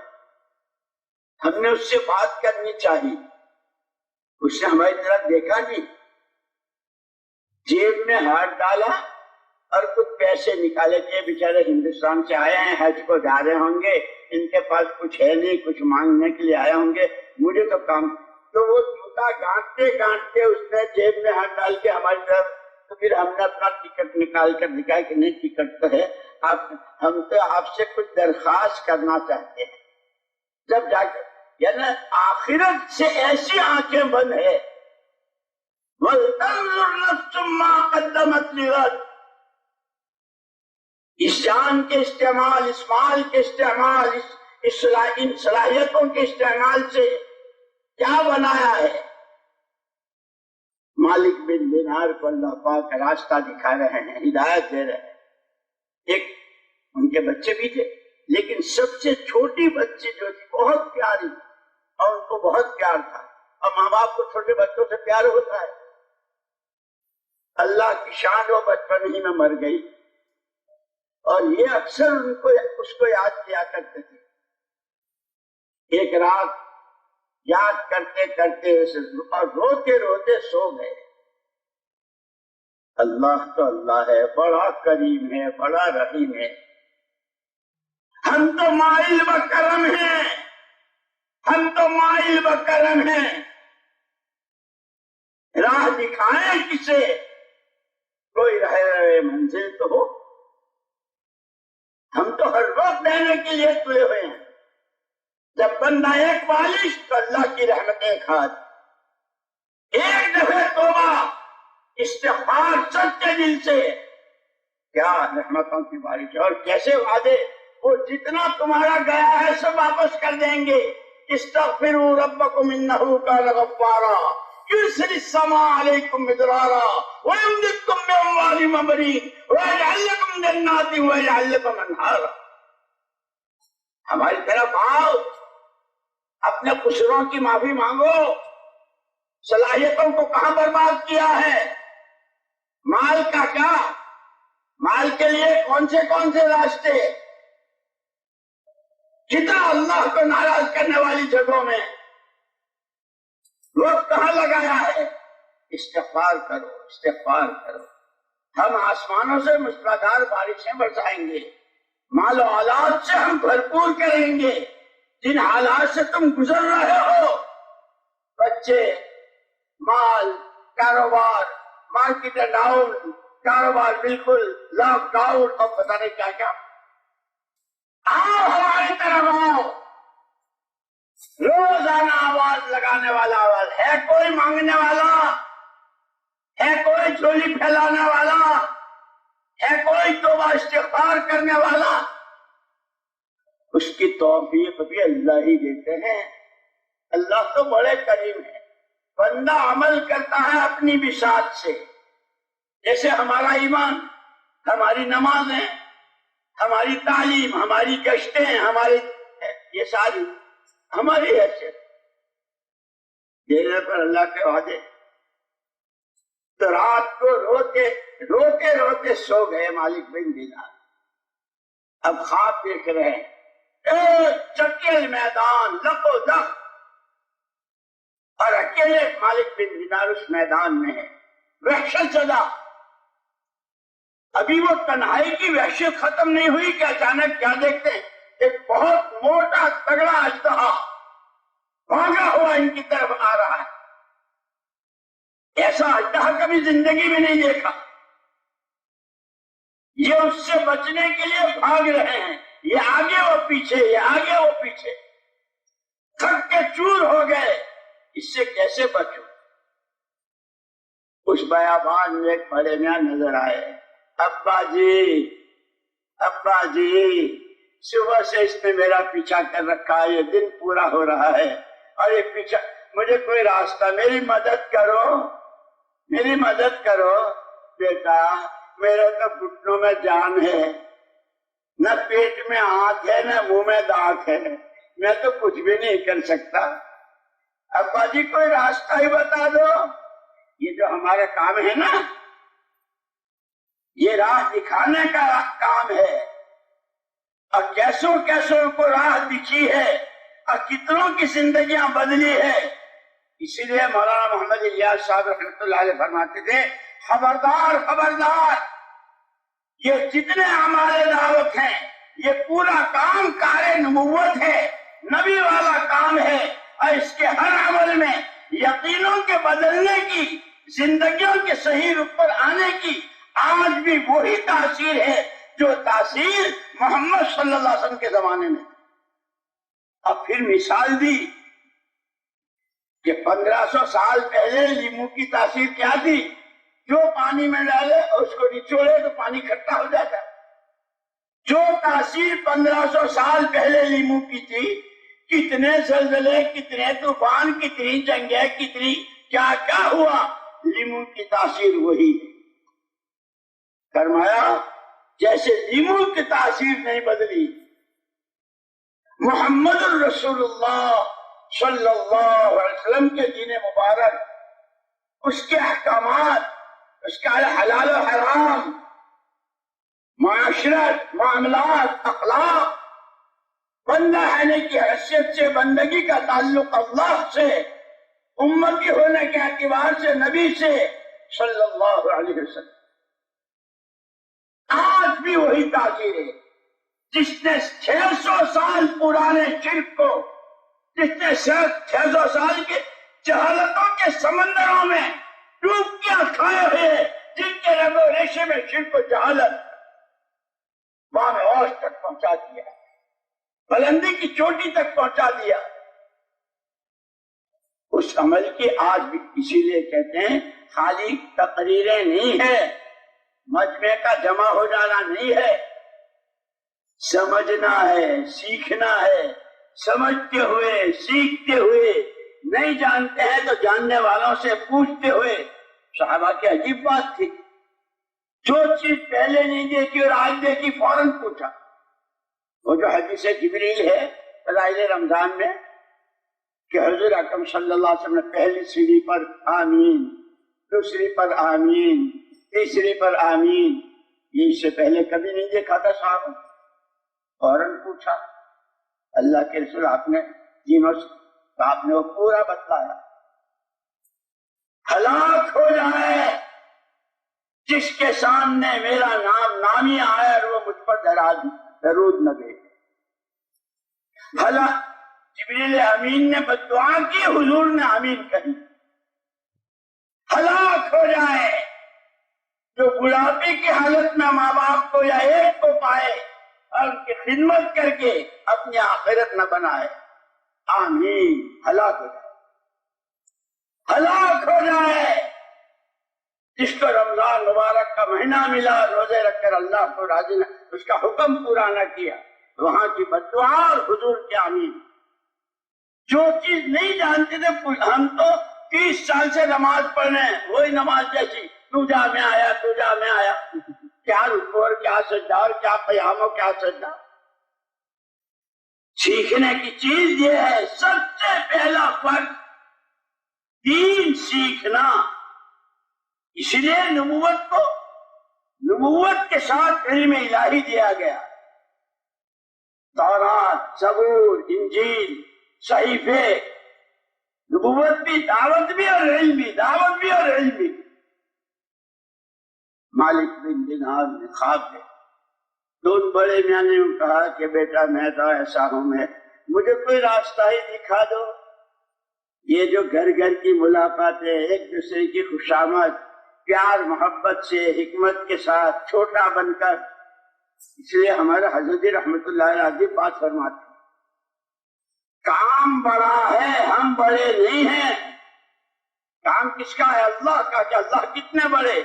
ہم نے اس سے بات کرنی چاہی، اس نے ہماری طرف دیکھا نہیں، جیب میں ہاتھ ڈالا اور کچھ پیسے نکالے کہ بیچارے ہندوستان سے آئے ہیں، حج کو جا رہے ہوں گے، ان کے پاس کچھ ہے نہیں، کچھ مانگنے کے لیے آئے ہوں گے، مجھے تو کام. تو وہ جوتا گانٹتے گانٹتے اس نے جیب میں ہاتھ ڈال کے ہماری طرف. تو پھر ہم نے اپنا ٹکٹ نکال کر دکھایا کہ نہیں ٹکٹ تو ہے، ہم تو آپ سے کچھ درخواست کرنا چاہتے ہیں. جب جا کے یعنی آخرت سے ایسی آنکھیں بند ہے. وَلْتَنْظُرْ نَفْسٌ مَّا قَدَّمَتْ لِغَدٍ. اس جان کے استعمال، اس مال کے استعمال، ان صلاحیتوں کے استعمال سے کیا بنایا ہے. مالک بن دینار کو اللہ پاک راستہ دکھا رہے ہیں، ہدایت دے رہے ہیں. ایک ان کے بچے بھی تھے، لیکن سب سے چھوٹی بچی جو تھی بہت پیاری اور ان کو بہت پیار تھا. اور ماں باپ کو چھوٹے بچوں سے پیار ہوتا ہے. اللہ کی شان وہ بچپن ہی میں مر گئی، اور یہ اکثر اس کو یاد کیا کرتے تھے. ایک رات یاد کرتے کرتے اور روتے روتے سو گئے. اللہ تو اللہ ہے، بڑا کریم ہے، بڑا رحیم ہے. ہم تو مائل و کرم ہیں، ہم تو مائل و کرم ہیں. راہ دکھائیں کسے، کوئی رہے منزل تو ہو. ہم تو ہر وقت دینے کے لیے تلے ہوئے ہیں. جب بندہ ایک بالش تو اللہ کی رحمت ایک ہاتھ. ایک دفعہ توبہ استغفار سچے دل سے، کیا رحمتوں کی بارش. اور کیسے وعدے، وہ جتنا تمہارا گیا ہے سب واپس کر دیں گے. استغفروا ربکم انہ کان غفارا یرسل السماء علیکم مدرارا ویمددکم باموال وبنین ویجعل لکم جنات ویجعل لکم انہارا. ہماری طرف آؤ، اپنے قصوروں کی معافی مانگو. صلاحیتوں کو کہاں برباد کیا ہے؟ مال کا کیا؟ مال کے لیے کون سے راستے؟ کتنا اللہ کو ناراض کرنے والی جگہوں میں لوگ کہاں لگایا ہے؟ استغفار کرو، استغفار کرو. ہم آسمانوں سے موسلادھار بارشیں برسائیں گے، مال و اولاد سے ہم بھرپور کریں گے. جن حالات سے تم گزر رہے ہو، بچے، مال، کاروبار، مارکیٹ ڈاؤن، کاروبار بالکل لاک ڈاؤن، اور پتہ نہیں کیا کیا. آؤ ہماری طرف آؤ. روزانہ آواز لگانے والا آواز ہے، کوئی مانگنے والا ہے، کوئی چولی پھیلانے والا ہے، کوئی توبہ استغفار کرنے والا، اس کی توفیق بھی اللہ ہی دیتے ہیں۔ اللہ تو بڑے کریم ہے، بندہ عمل کرتا ہے اپنی بساط سے، جیسے ہمارا ایمان، ہماری نمازیں، ہماری تعلیم، ہماری گشتیں، ہماری یہ ساری ہماری حیثیت دینے پر اللہ کے وعدے۔ تو رات کو روتے روتے روتے سو گئے مالک بن دینار۔ اب خواب دیکھ رہے ہیں، ایک چکیل میدان لکو دک، اور اکیلے مالک بن دینار اس میدان میں ہے، وحشت زدہ۔ ابھی وہ تنہائی کی وحشت ختم نہیں ہوئی کہ اچانک کیا دیکھتے ہیں، ایک بہت موٹا تگڑا اژدہا بھاگا ہوا ان کی طرف آ رہا ہے۔ ایسا اژدہا کبھی زندگی میں نہیں دیکھا۔ یہ اس سے بچنے کے لیے بھاگ رہے ہیں، یہ آگے وہ پیچھے، یہ آگے وہ پیچھے، تھک کے چور ہو گئے، اس سے کیسے بچو؟ اس بیابان میں ایک بڑے میاں نظر آئے، ابا جی، ابا جی، صبح سے اس نے میرا پیچھا کر رکھا ہے، یہ دن پورا ہو رہا ہے اور یہ پیچھا، مجھے کوئی راستہ، میری مدد کرو، میری مدد کرو۔ بیٹا میرے تو گھٹنوں میں جان ہے، نہ پیٹ میں ہاتھ ہے، نہ منہ میں دانت ہے، میں تو کچھ بھی نہیں کر سکتا، ابا جی کوئی راستہ ہی بتا دو۔ یہ جو ہمارا کام ہے نا، یہ راہ دکھانے کا کام ہے، اور کیسوں کیسوں کو راہ دکھی ہے اور کتنوں کی زندگیاں بدلی ہے۔ اسی لیے مولانا محمد الیاس صاحب رحمۃ اللہ علیہ فرماتے تھے، خبردار خبردار، یہ جتنے اعمال دعوت ہیں یہ پورا کام کار نبوت ہے، نبی والا کام ہے، اور اس کے ہر عمل میں یقینوں کے بدلنے کی، زندگیوں کے صحیح رخ پر آنے کی آج بھی وہی تاثیر ہے جو تاثیر محمد صلی اللہ علیہ وسلم کے زمانے میں۔ اب پھر مثال دی کہ 1500 سال پہلے لیمو کی تاثیر کیا تھی؟ جو پانی میں ڈالے اور اس کو نچوڑے تو پانی کھٹا ہو جاتا۔ جو تاثیر 1500 سال پہلے لیمو کی تھی، کتنے زلزلے، کتنے طوفان، کتنی جنگیں، کتنی کیا کیا ہوا، لیمو کی تاثیر وہی ہے۔ فرمایا جیسے لیمو کی تاثیر نہیں بدلی، محمد الرسول اللہ صلی اللہ علیہ وسلم کے دین مبارک، اس کے احکامات، اس کا حلال و حرام، معاشرت، معاملات، اخلاق، بندہ ہونے کی حیثیت سے، بندگی کا تعلق اللہ سے، امتی ہونے کے اعتبار سے نبی سے صلی اللہ علیہ وسلم، آج بھی وہی تاثیر ہے۔ جس نے 600 سال پرانے شرک کو، جس نے 600 سال کے جہالتوں کے سمندروں میں ڈوبکیاں کھائے ہوئے، جن کے رگ و ریشے میں شرک و جہالت وہاں میں اوج تک پہنچا دیا، بلندی کی چوٹی تک پہنچا دیا، اس عمل کی آج بھی، اسی لیے کہتے ہیں خالی تقریریں نہیں ہے، مجمع کا جمع ہو جانا نہیں ہے، سمجھنا ہے، سیکھنا ہے، سمجھتے ہوئے، سیکھتے ہوئے، نہیں جانتے ہیں تو جاننے والوں سے پوچھتے ہوئے۔ صحابہ کی عجیب بات تھی، جو چیز پہلے نہیں دیکھی اور آج دیکھی فوراً پوچھا۔ وہ جو حدیث جبریل ہے فضائل رمضان میں کہ حضور اکرم صلی اللہ علیہ وسلم نے پہلی سیڑھی پر آمین، دوسری پر آمین، تیسری پر آمین، یہ اس سے پہلے کبھی نہیں دیکھا تھا صحابہ، فوراً پوچھا۔ اللہ کے رسول آپ نے دینوں سے آپ نے وہ پورا بتلایا۔ ہلاک ہو جائے جس کے سامنے میرا نام نامی آیا اور وہ مجھ پر درود نہ دے۔ بھلا جبریل امین نے بددعا کی، حضور نے آمین کہی۔ ہلاک ہو جائے جو بڑھاپے کی حالت میں ماں باپ کو یا ایک کو پائے اور ان کی خدمت کر کے اپنی آخرت نہ بنائے۔ آمین، ہلاک ہو جائے، ہلاک ہو جائے۔ جس کو رمضان مبارک کا مہینہ ملا، روزے رکھ کر اللہ کو راضی نہ، اس کا حکم پورا نہ کیا، وہاں کی بددعا اور حضور کے آمین۔ جو چیز نہیں جانتے تھے، ہم تو 30 سال سے نماز پڑھ رہے ہیں، وہی نماز جیسی، تو جا میں آیا، تو جا میں آیا، کیا رکوع اور کیا سجدہ اور کیا قیام اور کیا سجدہ۔ سیکھنے کی چیز یہ ہے، سب سے پہلا فرض دین سیکھنا۔ اس لیے نبوت کے ساتھ علم الہی دیا گیا، تورات، زبور، انجیل، صحیفے، نبوت بھی، دعوت بھی اور علم بھی، دعوت بھی اور علم بھی۔ مالک بن دینار نے خواب دیکھا، دو بڑے میاں نے کہا کہ بیٹا میں تو ایسا ہوں، میں مجھے کوئی راستہ ہی دکھا دو۔ یہ جو گھر گھر کی ملاقاتیں، ایک دوسرے کی خوشامد، پیار محبت سے، حکمت کے ساتھ، چھوٹا بن کر، اس لیے ہمارے حضرت رحمت اللہ علیہ بات فرماتے ہیں، کام بڑا ہے، ہم بڑے نہیں ہیں۔ کام کس کا ہے؟ اللہ کا۔ کہ اللہ کتنے بڑے؟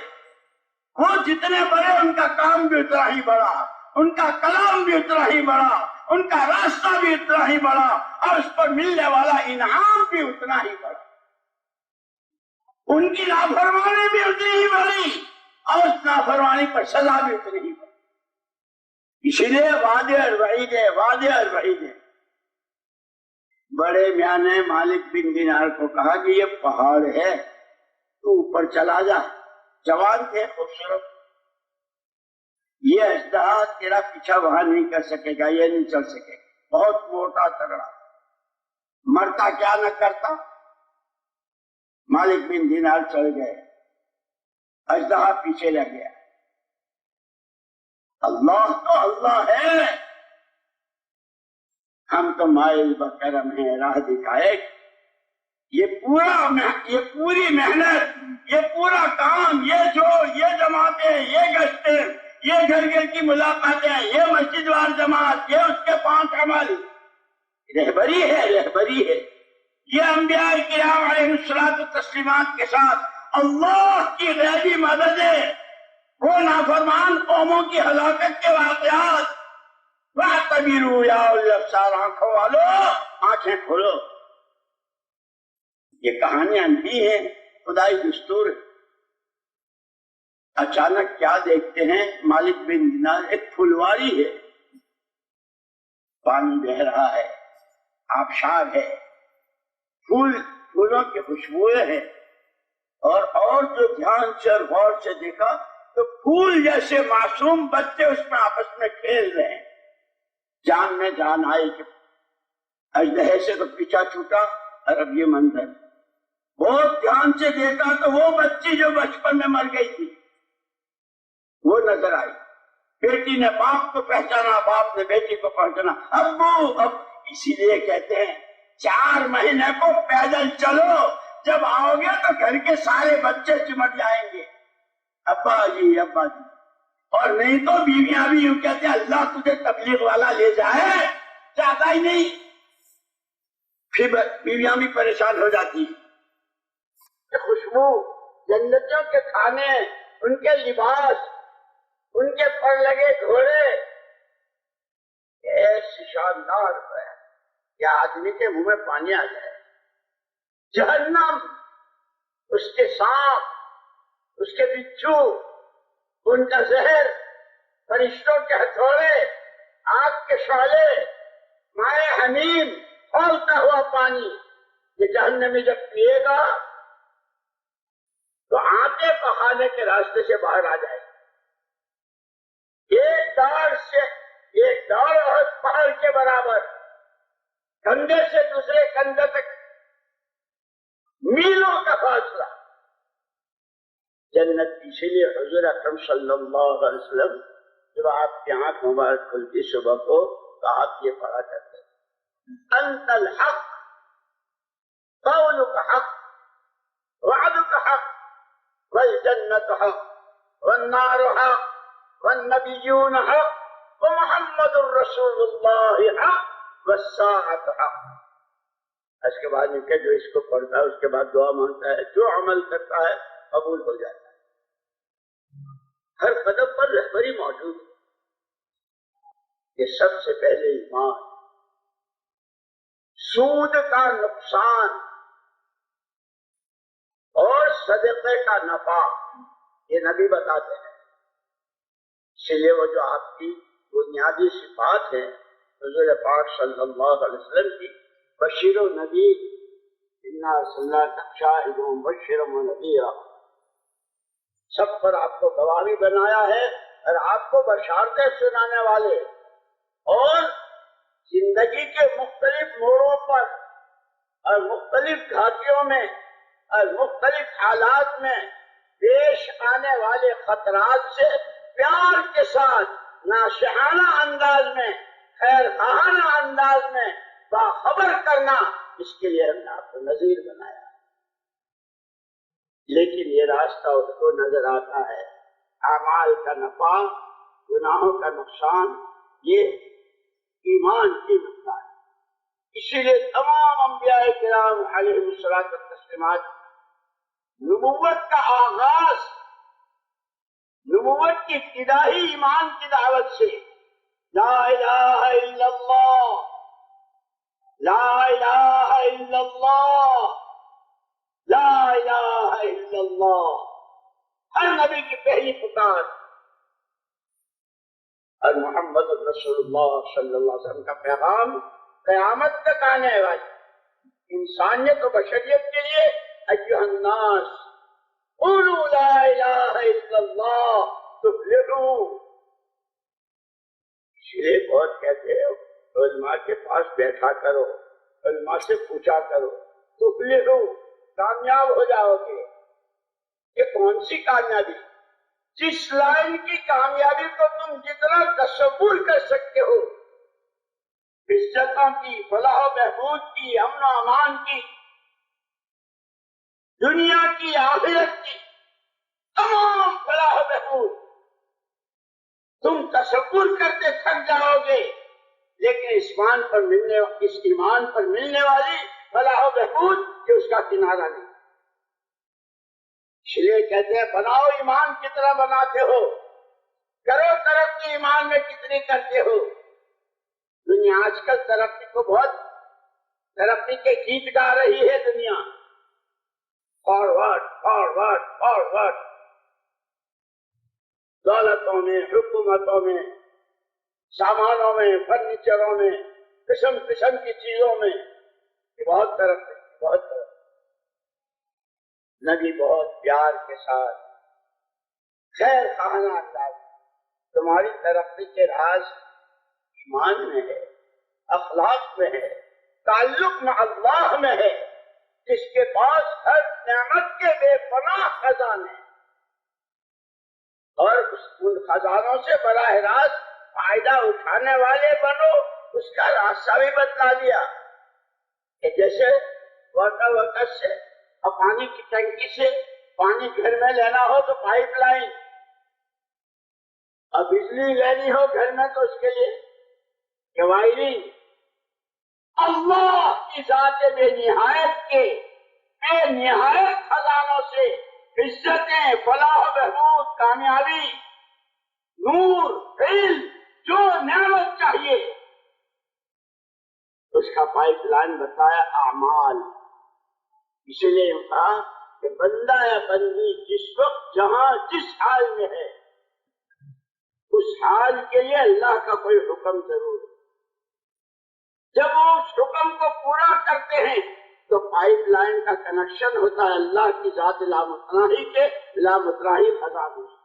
وہ جتنے بڑے، ان کا کام بھی اتنا ہی بڑا، ان کا کلام بھی اتنا ہی بڑا، ان کا راستہ بھی اتنا ہی بڑا، اور اس پر ملنے والا انعام بھی اتنا ہی بڑا۔ ان کی نافرمانی بھی اتنی ہی بڑی، اور اس نافرمانی پر سزا بھی اتنی ہی بڑی۔ اسی لیے وعدے اور وعید ہے، وعدے اور وعید ہے۔ بڑے میاں نے مالک بن دینار کو کہا کہ یہ پہاڑ ہے، تو اوپر چلا جا۔ جوان تھے، خوبصورت، یہ اژدہا تیرا پیچھا وہاں نہیں کر سکے گا، یہ نہیں چل سکے گا، بہت موٹا تگڑا، مرتا کیا نہ کرتا۔ مالک بن دینار چل گئے، اژدہا پیچھے رہ گیا۔ اللہ تو اللہ ہے، ہم تو مائل بکرم ہیں، راہ دکھائے۔ یہ پوری محنت، یہ پورا کام، یہ جماعتیں، یہ گشتیں، یہ گھر گھر کی ملاقاتیں، یہ مسجد وار جماعت، یہ اس کے 5 عمل، رہبری ہے، رہبری ہے۔ یہ انبیاء کرام علیہ الصلوۃ والتسلیمات کے ساتھ اللہ کی غیبی مدد ہے۔ وہ نافرمان قوموں کی ہلاکت کے واقعات، وَاعْتَبِرُوا يَا أُولِي الْأَبْصَارِ، آنکھوں والو آنکھیں کھولو۔ یہ کہانیاں نہیں ہیں، خدائی دستور ہے۔ اچانک کیا دیکھتے ہیں؟ مالک بن دینار، ایک پھلواری ہے، پانی بہ رہا ہے، آبشار ہے، پھولوں کی خوشبوئیں ہیں، اور جو دھیان سے اور غور سے دیکھا تو پھول جیسے معصوم بچے اس میں آپس میں کھیل رہے ہیں۔ جان میں جان آئی کہ اژدہے سے تو پیچھا چھوٹا، اور اب یہ منظر۔ بہت دھیان سے دیکھا تو وہ بچی جو بچپن میں مر گئی تھی وہ نظر آئی۔ بیٹی نے باپ کو پہچانا، باپ نے بیٹی کو پہچانا، ابو اب۔ اسی لیے کہتے ہیں 4 مہینے کو پیدل چلو، جب آؤ گے تو گھر کے سارے بچے چمٹ جائیں گے، ابا جی ابا جی۔ اور نہیں تو بیویاں بھی یوں کہتے ہیں، اللہ تجھے تبلیغ والا لے جائے، جاتا ہی نہیں۔ پھر بیویاں بھی پریشان ہو جاتی ہیں۔ خوشبو، جنتوں کے کھانے، ان کے لباس، ان کے پر لگے گھوڑے، ایسی شاندار ہے کہ آدمی کے منہ میں پانی آ جائے۔ جہنم، اس کے سانپ، اس کے بچھو، ان کا زہر، فرشتوں کے ہتھوڑے، آگ کے شعلے، مائع حمیم، کھولتا ہوا پانی، یہ جہنمی جب پیے گا تو آنتے پخانے کے راستے سے باہر آ جائے۔ ایک دار احد پہاڑ کے برابر، کندھے سے دوسرے کندھے تک میلوں کا فاصلہ۔ جنت اسی لیے حضور اکرم صلی اللہ علیہ وسلم جب آپ کی آنکھ مبارک کھلتی صبح کو تو آپ یہ پڑھا کرتے ہیں، انت الحق، قولک حق، وعدک حق، والجنت حق، والنار حق، والنبیون حق، ومحمد الرسول اللہ حق، والساعة حق۔ اس کے بعد کہ جو اس کو پڑھتا ہے اس کے بعد دعا مانگتا ہے، جو عمل کرتا ہے قبول ہو جاتا ہے۔ ہر قدم پر رہبری موجود ہے۔ یہ سب سے پہلے ایمان، سود کا نقصان اور صدقے کا نفع، یہ نبی بتاتے ہیں۔ اس لیے وہ جو آپ کی بنیادی صفات ہیں حضور پاک صلی اللہ علیہ وسلم کی، بشیر و نذیر، انا ارسلناک شاہدا ومبشرا ونذیرا، سب پر آپ کو گواہی بنایا ہے اور آپ کو بشارتیں سنانے والے، اور زندگی کے مختلف موڑوں پر اور مختلف گھاٹیوں میں اور مختلف حالات میں پیش آنے والے خطرات سے پیار کے ساتھ ناصحانہ انداز میں، خیر خواہانہ انداز میں باخبر کرنا، اس کے لیے ہم نے آپ کو نذیر بنایا۔ لیکن یہ راستہ اس کو نظر آتا ہے، اعمال کا نفع، گناہوں کا نقصان، یہ ایمان کی مقدار ہے۔ اسی لیے تمام انبیاء کرام علیہ الصلوۃ والتسلیمات، نبوت کا آغاز، نبوت کی ابتدا ہی ایمان کی دعوت سے، لا الہ الا اللہ، لا الہ الا اللہ، لا الہ الا اللہ، ہر نبی کی پہلی پکار۔ اور محمد رسول اللہ صلی اللہ علیہ وسلم کا پیغام قیامت تک آنے والی انسانیت و بشریت کے لیے، ایھا الناس قولوا لا الہ الا اللہ تفلحوا۔ اس لیے بہت کہتے ہو علماء کے پاس بیٹھا کرو، علماء سے پوچھا کرو، تفلحوا، کامیاب ہو جاؤ گے۔ یہ کون سی کامیابی؟ جس لائن کی کامیابی کو تم جتنا تصور کر سکتے ہو، عزتوں کی، فلاح و بہبود کی، امن و امان کی، دنیا کی، آخرت کی، تمام فلاح و بہبود تم تصور کرتے تھک جاؤ گے، لیکن اس ایمان پر ملنے والی فلاح و بہبود کہ اس کا کنارہ نہیں۔ اس لیے کہتے ہیں بناؤ ایمان کتنا بناتے ہو، کرو ترقی ایمان میں کتنی کرتے ہو۔ دنیا آج کل ترقی کو بہت ترقی کے گیت گا رہی ہے دنیا، فارورڈ فارورڈ فارورڈ، دولتوں میں، حکومتوں میں، سامانوں میں، فرنیچروں میں، قسم قسم کی چیزوں میں، بہت ترقی، بہت ترقی۔ نبی بہت پیار کے ساتھ خیر خواہانہ انداز، تمہاری ترقی کے راز ایمان میں ہے، اخلاق میں ہے، تعلق مع اللہ میں ہے، جس کے پاس ہر نعمت کے بے پناہ خزانے ہیں، اور ان خزانوں سے براہ راست فائدہ اٹھانے والے بنو۔ اس کا راستہ بھی بتلا دیا کہ جیسے واٹر ورکس سے اور پانی کی ٹنکی سے پانی گھر میں لینا ہو تو پائپ لائن، اور بجلی لینی ہو گھر میں تو اس کے لیے وائرنگ۔ اللہ کی ذات بے نہایت کے بے نہایت خزانوں سے عزتیں، فلاح و بہبود، کامیابی، نور، علم، جو نعمت چاہیے اس کا پائپ لائن بتایا، اعمال۔ اسی لیے کہا کہ بندہ یا بندی جس وقت جہاں جس حال میں ہے، اس حال کے لیے اللہ کا کوئی حکم ضرور ہے۔ جب وہ اس حکم کو پورا کرتے ہیں تو پائپ لائن کا کنیکشن ہوتا ہے اللہ کی ذات لامتناہی کے لامتناہی خزانے سے۔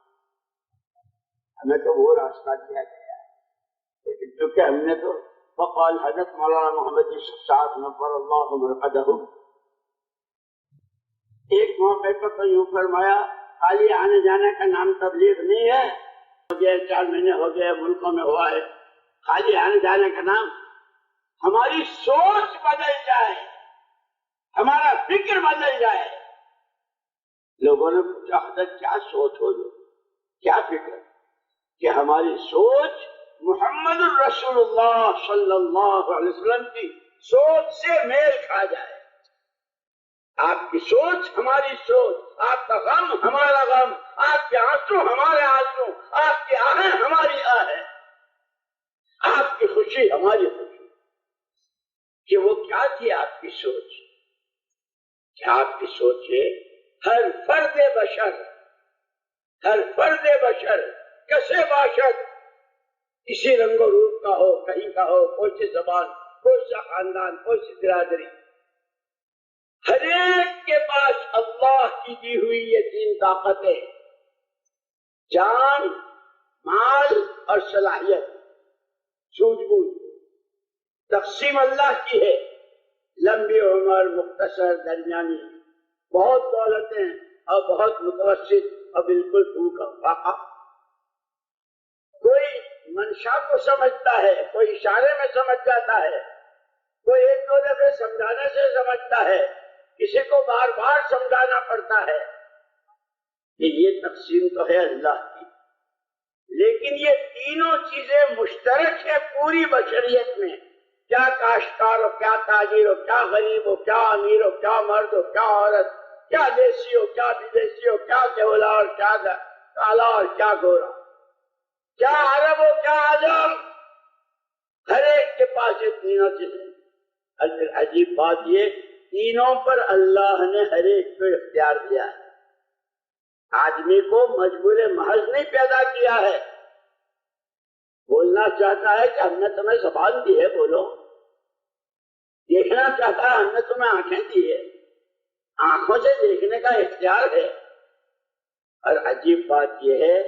ہمیں تو وہ راستہ دیا گیا ہے، لیکن چونکہ ہم نے تو فقال حضرت مولانا محمد یوسف صاحب نفر اللہ مرقدہ ایک موقع پر تو یوں فرمایا، خالی آنے جانے کا نام تبلیغ نہیں ہے، ہو گیا 4 مہینے ہو گئے ملکوں میں ہوا ہے، خالی آنے جانے کا نام ہماری سوچ بدل جائے، ہمارا فکر بدل جائے۔ لوگوں نے پوچھا حضرت کیا سوچ ہو جو کیا فکر؟ کہ ہماری سوچ محمد الرسول اللہ صلی اللہ علیہ وسلم کی سوچ سے میل کھا جائے. آپ کی سوچ ہماری سوچ، آپ کا غم ہمارا غم، آپ کے آنسو ہمارے آنسو، آپ کی آہیں ہماری آہیں، آپ کی خوشی ہماری خوشی. کہ وہ کیا تھی آپ کی سوچ؟ کہ آپ کی سوچ ہے ہر فرد بشر کسے باشد، کسی رنگ و روپ کا ہو، کہیں کا ہو، کوئی سی زبان، کوئی سا خاندان، کوئی سی برادری، ہر ایک کے پاس اللہ کی دی ہوئی یہ تین طاقتیں، جان، مال اور صلاحیت، سوجھ بوجھ. تقسیم اللہ کی ہے، لمبی عمر، مختصر، درمیانی، بہت دولتیں اور بہت متوسط اور بالکل بھوکا فاقہ. کوئی منشا کو سمجھتا ہے، کوئی اشارے میں سمجھ جاتا ہے، کوئی ایک دو دفعے سمجھانے سے سمجھتا ہے، کسی کو بار بار سمجھانا پڑتا ہے. کہ یہ تقسیم تو ہے اللہ کی، لیکن یہ تینوں چیزیں مشترک ہے پوری بشریت میں. کیا کاشتکار ہو، کیا تاجر ہو، کیا غریب ہو، کیا امیر ہو، کیا مرد ہو، کیا عورت، کیا دیسی ہو، کیا بدیسی ہو، کیا دیولا اور کیا کالا اور کیا گورا، کیا عرب ہو، کیا عجم، ہر ایک کے پاس یہ تینوں چیزیں. اور عجیب بات یہ، تینوں پر اللہ نے ہر ایک کو اختیار دیا ہے. آدمی کو مجبور محض نہیں پیدا کیا ہے. بولنا چاہتا ہے کہ ہم نے تمہیں زبان دی ہے، بولو. دیکھنا چاہتا ہے، ہم نے تمہیں آنکھیں دی ہے، آنکھوں سے دیکھنے کا اختیار ہے. اور عجیب بات یہ ہے،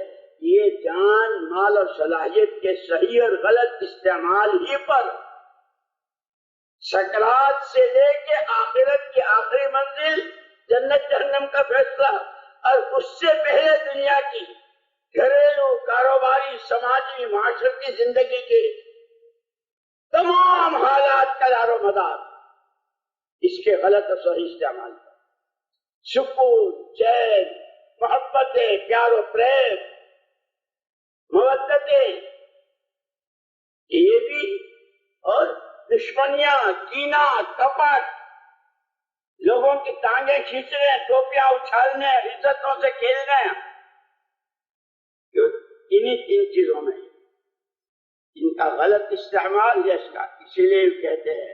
یہ جان، مال اور صلاحیت کے صحیح اور غلط استعمال ہی پر سکرات سے لے کے آخرت کی آخری منزل جنت جہنم کا فیصلہ، اور اس سے پہلے دنیا کی گھریلو، کاروباری، سماجی، معاشرتی زندگی کے تمام حالات کا دار و مدار اس کے غلط اور صحیح استعمال پر. سکون، چین، محبتیں، پیار و پریم، مودتیں، یہ بھی، اور دشمنیاں، کینہ، کپٹ، لوگوں کی ٹانگیں کھینچنے، ٹوپیاں اچھالنے، عزتوں سے کھیلنے، انہی تین چیزوں میں ان کا غلط استعمال ہے. اس کا اسی لیے کہتے ہیں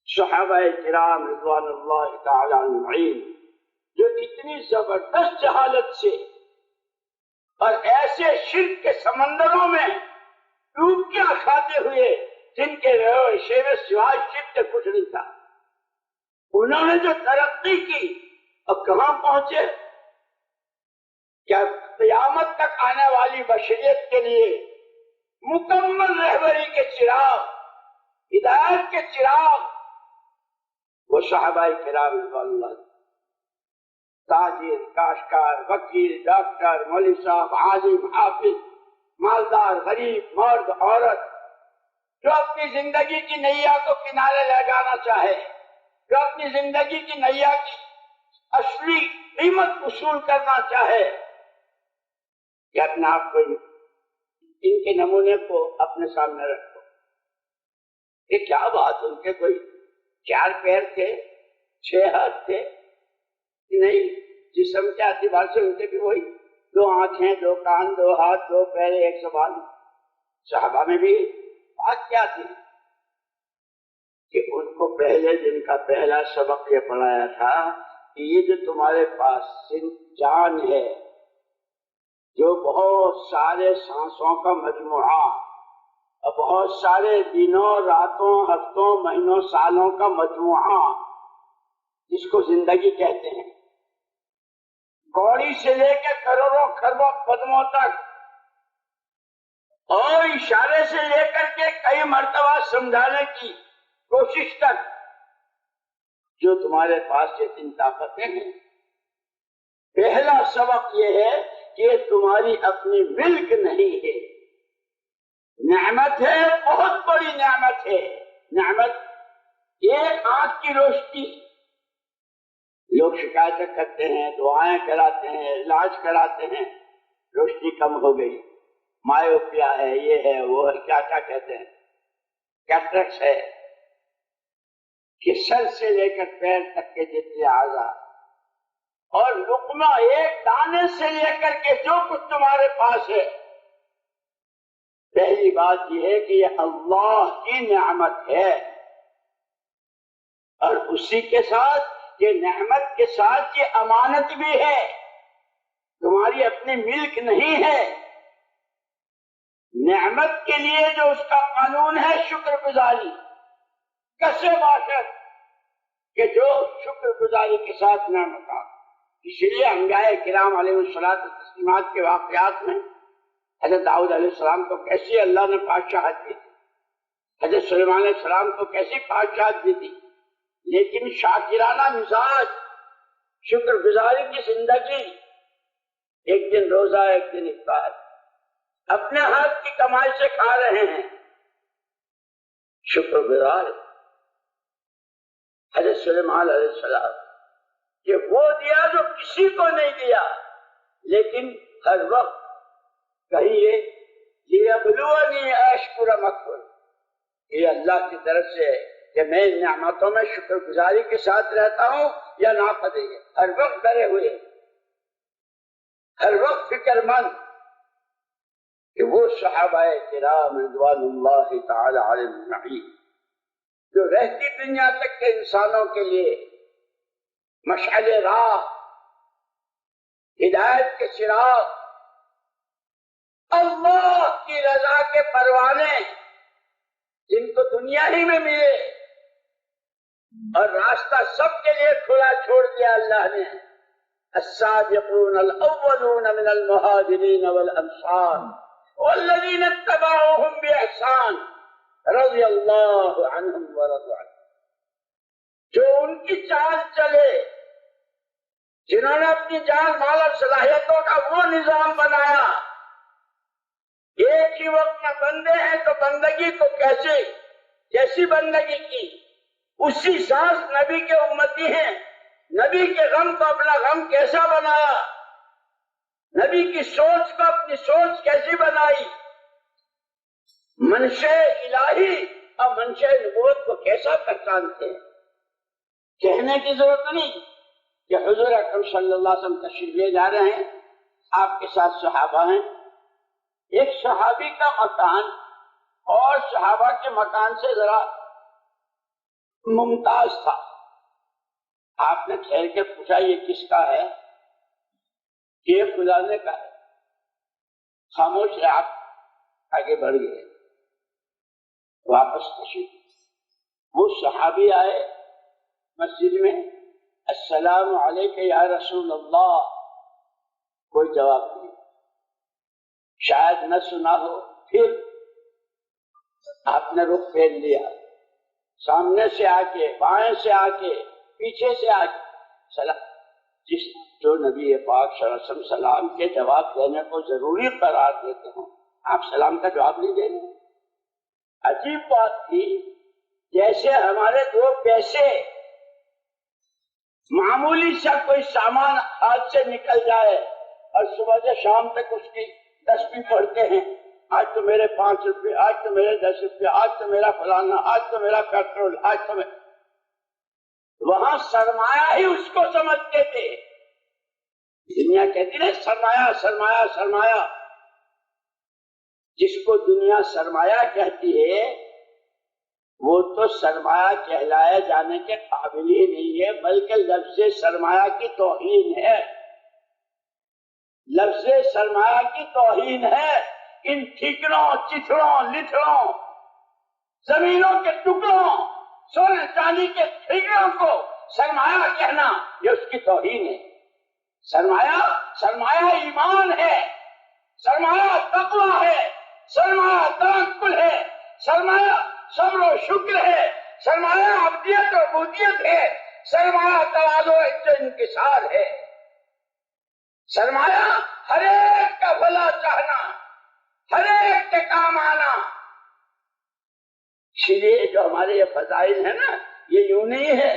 صحابہ کرام رضوان اللہ تعالی عنہم جو اتنی زبردست جہالت سے اور ایسے شرک کے سمندروں میں ڈوبکیاں کھاتے ہوئے، جن کے روشے میں سوائے شرک کے کچھ نہیں تھا، انہوں نے جو ترقی کی اور کہاں پہنچے، کیا قیامت تک آنے والی بشریت کے لیے مکمل رہبری کے چراغ، ہدایت کے چراغ وہ صحابہ کرام رضوان اللہ، تاجر، کاشتکار، وکیل، ڈاکٹر، مولوی صاحب، عالم، حافظ، مالدار، غریب، مرد، عورت، جو اپنی زندگی کی نیا کو کنارے لے جانا چاہے، جو اپنی زندگی کی نیا کی اصلی قیمت وصول کرنا چاہے، کہ اپنے آپ کو ان کے نمونے کو اپنے سامنے رکھو. یہ کیا بات، ان کے کوئی 4 پیر تھے، 6 ہاتھ تھے؟ نہیں، جسم کے اعتبار سے ان کے بھی وہی 2 آنکھیں، 2 کان، 2 ہاتھ، 2 پیر، 1 زبان. صحابہ میں بھی بات کیا تھی کہ ان کو پہلے دن کا پہلا سبق یہ پڑھایا تھا کہ یہ جو تمہارے پاس جان ہے، جو بہت سارے سانسوں کا مجموعہ اور بہت سارے دنوں، راتوں، ہفتوں، مہینوں، سالوں کا مجموعہ، جس کو زندگی کہتے ہیں، کوڑی سے لے کے کروڑوں خربوں قدموں تک، اور اشارے سے لے کر کے کئی مرتبہ سمجھانے کی کوشش تک، جو تمہارے پاس یہ 3 طاقتیں ہیں، پہلا سبق یہ ہے کہ یہ تمہاری اپنی ملک نہیں ہے، نعمت ہے، بہت بڑی نعمت ہے. نعمت ایک آنکھ کی روشنی. لوگ شکایتیں کرتے ہیں، دعائیں کراتے ہیں، علاج کراتے ہیں، روشنی کم ہو گئی، مایوپیا ہے، یہ ہے، وہ ہے، کیا کیا کہتے ہیں، کیٹریکس ہے، کہ سر سے لے کر پیر تک کے جتنے اعضاء اور لقمہ ایک دانے سے لے کر کے جو کچھ تمہارے پاس ہے، پہلی بات یہ ہے کہ یہ اللہ کی نعمت ہے، اور اسی کے ساتھ یہ نعمت کے ساتھ یہ امانت بھی ہے، تمہاری اپنی ملک نہیں ہے۔ نعمت کے لیے جو اس کا قانون ہے شکر گزاری، کسے باشد کہ جو شکر گزاری کے ساتھ نعمت آ۔ اس لیے انبیاء کرام علیہ الصلوۃ والتسلیمات کے واقعات میں حضرت داؤد علیہ السلام کو کیسی اللہ نے بادشاہت دی تھی، حضرت سلیمان علیہ السلام کو کیسی بادشاہت دی تھی، لیکن شاکرانہ مزاج، شکر گزاری کی زندگی، ایک دن روزہ ایک دن افطار، اپنے ہاتھ کی کمائی سے کھا رہے ہیں، شکر گزار حضرت سلیمان علیہ السلام کہ وہ دیا جو کسی کو نہیں دیا، لیکن ہر وقت کہیے لیبلونی اشکر مکفر، یہ اللہ کی طرف سے کہ میں نعمتوں میں شکر گزاری کے ساتھ رہتا ہوں یا ناقدری، ہر وقت ڈرے ہوئے، ہر وقت فکر مند کہ وہ صحابہ کرام رضوان اللہ تعالی علیہم اجمعین جو رہتی دنیا تک کے انسانوں کے لیے مشعل راہ، ہدایت کے چراغ، اللہ کی رضا کے پروانے، جن کو دنیا ہی میں ملے اور راستہ سب کے لیے کھلا چھوڑ دیا اللہ نے۔ السابقون الاولون من المہاجرین والانصار والذین اتبعوهم بإحسان رضی اللہ عنہم ورضوا عنہ، جو ان کی چال چلے، جنہوں نے اپنی جان مال اور صلاحیتوں کا وہ نظام بنایا، ایک ہی وقت میں بندے ہیں تو بندگی کو جیسی بندگی کی، اسی سانس نبی کے امتی ہیں، نبی کے غم کو اپنا غم کیسا بنایا، نبی کی سوچ کو اپنی سوچ کیسی بنائی، منشأ الہی اور منشأ نبوت کو کیسا پہچانتے ہیں۔ کہنے کی ضرورت نہیں کہ حضور اکرم صلی اللہ علیہ وسلم تشریف لے جا رہے ہیں، آپ کے ساتھ صحابہ ہیں، ایک صحابی کا مکان اور صحابہ کے مکان سے ذرا ممتاز تھا۔ آپ نے ٹھہر کے پوچھا یہ کس کا ہے؟ یہ فلانے کا ہے۔ خاموش ہے، آپ آگے بڑھ گئے، واپس تشریف۔ وہ صحابی آئے مسجد میں، السلام علیکم یا رسول اللہ، کوئی جواب نہیں، شاید نہ سنا ہو۔ پھر آپ نے رخ پھیر لیا، سامنے سے آ کے، بائیں سے آ کے، پیچھے سے آ کے سلام، جو نبی پاک صلی اللہ علیہ وسلم سلام کے جواب دینے کو ضروری قرار دیتے ہوں، آپ سلام کا جواب نہیں دیں گے۔ عجیب بات تھی، جیسے ہمارے دو پیسے، معمولی سا کوئی سامان ہاتھ سے نکل جائے اور صبح سے شام تک اس کی تسبیح پڑھتے ہیں، آج تو میرے 5 روپے، آج تو میرے 10 روپے، آج تو میرا فلانا، آج تو میرا پیٹرول، آج تو وہاں سرمایہ ہی اس کو سمجھتے تھے۔ دنیا کہتی ہے سرمایہ سرمایہ سرمایہ، جس کو دنیا سرمایہ کہتی ہے وہ تو سرمایہ کہلائے جانے کے قابل ہی نہیں ہے، بلکہ لفظ سرمایہ کی توہین ہے، لفظ سرمایہ کی توہین ہے۔ ان ٹھیکروں، چتھڑوں، لتھڑوں، زمینوں کے ٹکڑوں، سونے چاندی کے ٹھیکروں کو سرمایہ کہنا یہ اس کی توہین ہے۔ سرمایہ ایمان ہے، سرمایہ تقویٰ ہے، سرمایہ توکل ہے، سرمایہ صبر و شکر ہے، سرمایہ عبدیت و عبودیت ہے، سرمایہ تواضع و انکسار ہے، سرمایہ ہر ایک کا بھلا چاہنا، ہر ایک کے کام آنا۔ اس لیے جو ہمارے یہ فضائل ہیں نا، یہ یوں نہیں ہے۔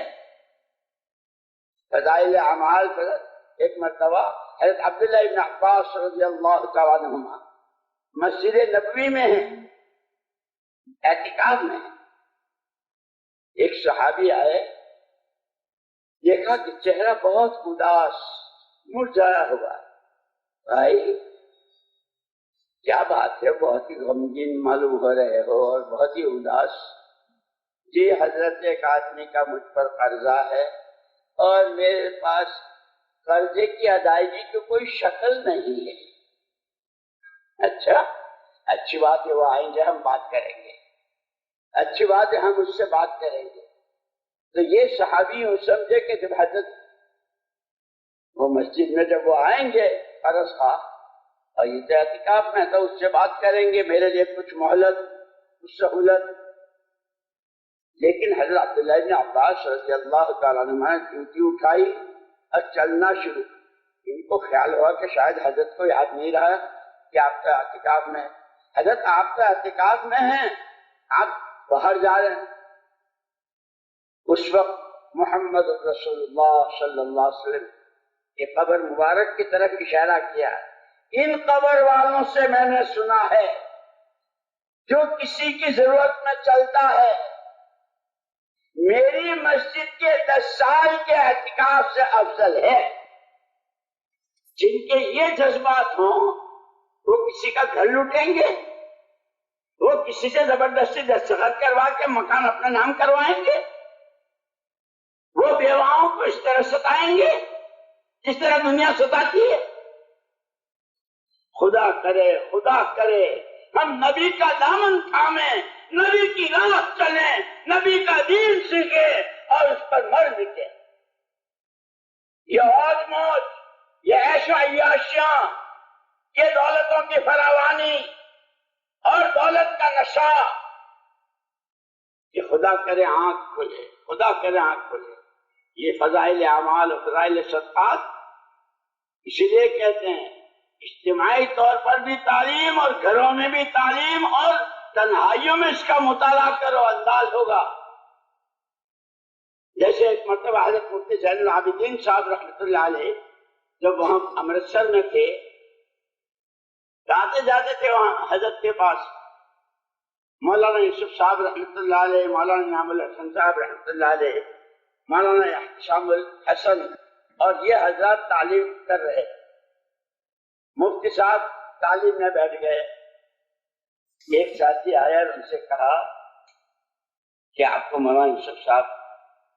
فضائل اعمال، ایک مرتبہ حضرت عبداللہ ابن عباس رضی اللہ تعالیٰ عنہما مسجد نبوی میں ہیں، اعتکاف میں ہیں، ایک صحابی آئے، دیکھا کہ چہرہ بہت اداس مرجھایا ہوا ہے۔ بھائی کیا بات ہے، بہت ہی غمگین معلوم ہو رہے ہو اور بہت ہی اداس۔ جی حضرت، ایک آدمی کا مجھ پر قرضہ ہے اور میرے پاس قرضے کی ادائیگی کی کوئی شکل نہیں ہے۔ اچھا، اچھی بات ہے، وہ آئیں گے، ہم بات کریں گے، اچھی بات ہے، ہم اس سے بات کریں گے۔ تو یہ صحابی یوں سمجھے کہ جب حضرت وہ مسجد میں جب وہ آئیں گے قرض خواہ اور یہ اعتکاف میں، تو اس سے بات کریں گے، میرے لیے کچھ مہلت، کچھ سہولت۔ لیکن حضرت عبداللہ بن عباس رضی اللہ تعالیٰ عنہ نے جوتی اٹھائی اور چلنا شروع۔ ان کو خیال ہوا کہ شاید حضرت کو یاد نہیں رہا کہ آپ کا اعتکاف میں، حضرت آپ کا اعتکاف میں ہیں، آپ باہر جا رہے ہیں۔ اس وقت محمد رسول اللہ صلی اللہ علیہ وسلم کی قبر مبارک کی طرف اشارہ کیا۔ ان قبر والوں سے میں نے سنا ہے جو کسی کی ضرورت میں چلتا ہے میری مسجد کے 10 سال کے اعتکاف سے افضل ہے۔ جن کے یہ جذبات ہوں وہ کسی کا گھر لوٹیں گے، وہ کسی سے زبردستی دستخط کروا کے مکان اپنا نام کروائیں گے، وہ بیواؤں کو اس طرح ستائیں گے جس طرح دنیا ستاتی ہے۔ خدا کرے، خدا کرے ہم نبی کا دامن تھامیں، نبی کی راہ چلیں، نبی کا دین سیکھیں اور اس پر مر مٹیں۔ یہ عوج موج، یہ عیش و عیاشیاں، یہ دولتوں کی فراوانی اور دولت کا نشہ، کہ خدا کرے آنکھ کھلے، خدا کرے آنکھ کھلے۔ یہ فضائل اعمال و فضائل صدقات اسی لیے کہتے ہیں اجتماعی طور پر بھی تعلیم اور گھروں میں بھی تعلیم اور تنہائیوں میں اس کا مطالعہ کرو، انداز ہوگا۔ جیسے ایک مرتبہ حضرت مفتی زین العابدین صاحب رحمۃ اللہ علیہ جب وہاں امرتسر میں تھے، جاتے جاتے تھے وہاں حضرت کے پاس مولانا یوسف صاحب رحمۃ اللہ علیہ، مولانا انعام الحسن صاحب رحمۃ اللہ علیہ، مولانا احتشام الحسن، اور یہ حضرات تعلیم کر رہے۔ مفتی صاحب تعلیم میں بیٹھ گئے۔ ایک ساتھی آیا اور ان سے کہا کہ آپ کو مولانا یوسف صاحب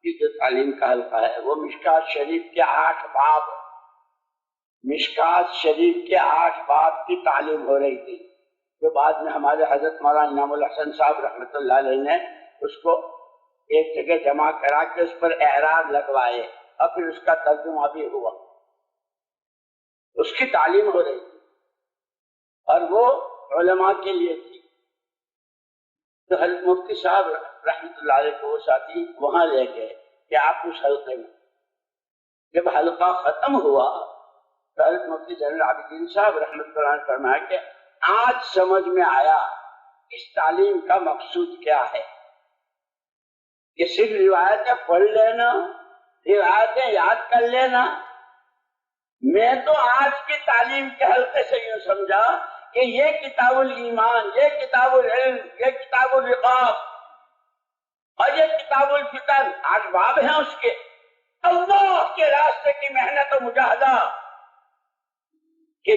کی جو تعلیم کا حلقہ ہے وہ مشکات شریف کے 8 باب، مشکات شریف کے 8 باب کی تعلیم ہو رہی تھی، جو بعد میں ہمارے حضرت مولانا انعام الحسن صاحب رحمۃ اللہ علیہ نے اس کو ایک جگہ جمع کرا کے اس پر اعراب لگوائے اور پھر اس کا ترجمہ بھی ہوا۔ اس کی تعلیم ہو رہی تھی اور وہ علماء کے لیے تھی۔ تو حضرت مفتی صاحب رحمۃ اللہ علیہ کو وہ ساتھی وہاں لے گئے کہ آپ اس حلقے میں، جب حلقہ ختم ہوا تو حضرت مفتی زین العابدین صاحب رحمۃ اللہ علیہ نے فرمایا کہ آج سمجھ میں آیا اس تعلیم کا مقصود کیا ہے، کہ صرف روایتیں پڑھ لینا، روایتیں یاد کر لینا۔ میں تو آج کی تعلیم کے حلقے سے یوں سمجھا کہ یہ کتاب الایمان، یہ کتاب العلم، یہ کتاب الرقاق اور یہ کتاب الفتن، 8 باب ہیں اس کے، اللہ کے راستے کی محنت و مجاہدہ، کہ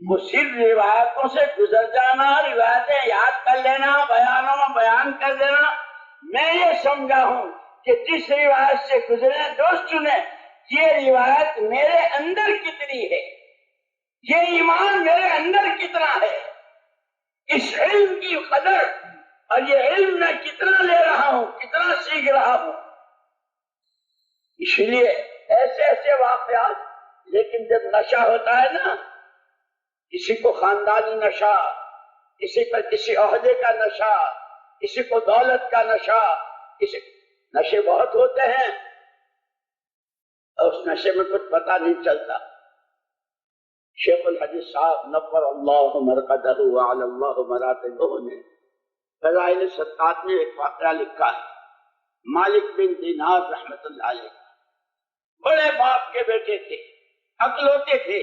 وہ صرف روایتوں سے گزر جانا، روایتیں یاد کر لینا، بیانوں میں بیان کر دینا۔ میں یہ سمجھا ہوں کہ جس روایت سے گزرے دوست چنے، یہ روایت میرے اندر کتنی ہے، یہ ایمان میرے اندر کتنا ہے، اس علم کی قدر اور یہ علم میں کتنا لے رہا ہوں، کتنا سیکھ رہا ہوں۔ اس لیے ایسے ایسے واقعات، لیکن جب نشہ ہوتا ہے نا، کسی کو خاندانی نشہ، کسی پر کسی عہدے کا نشہ، کسی کو دولت کا نشہ، کسی نشے بہت ہوتے ہیں اور اس نشے میں کچھ پتہ نہیں چلتا۔ شیخ الحدیث صاحب نور اللہ مرقدہ وعلی اللہ مراتبہ نے فضائل صدقات میں ایک واقعہ لکھا ہے۔ مالک بن دینار رحمۃ اللہ علیہ بڑے باپ کے بیٹے تھے، اکلوتے تھے،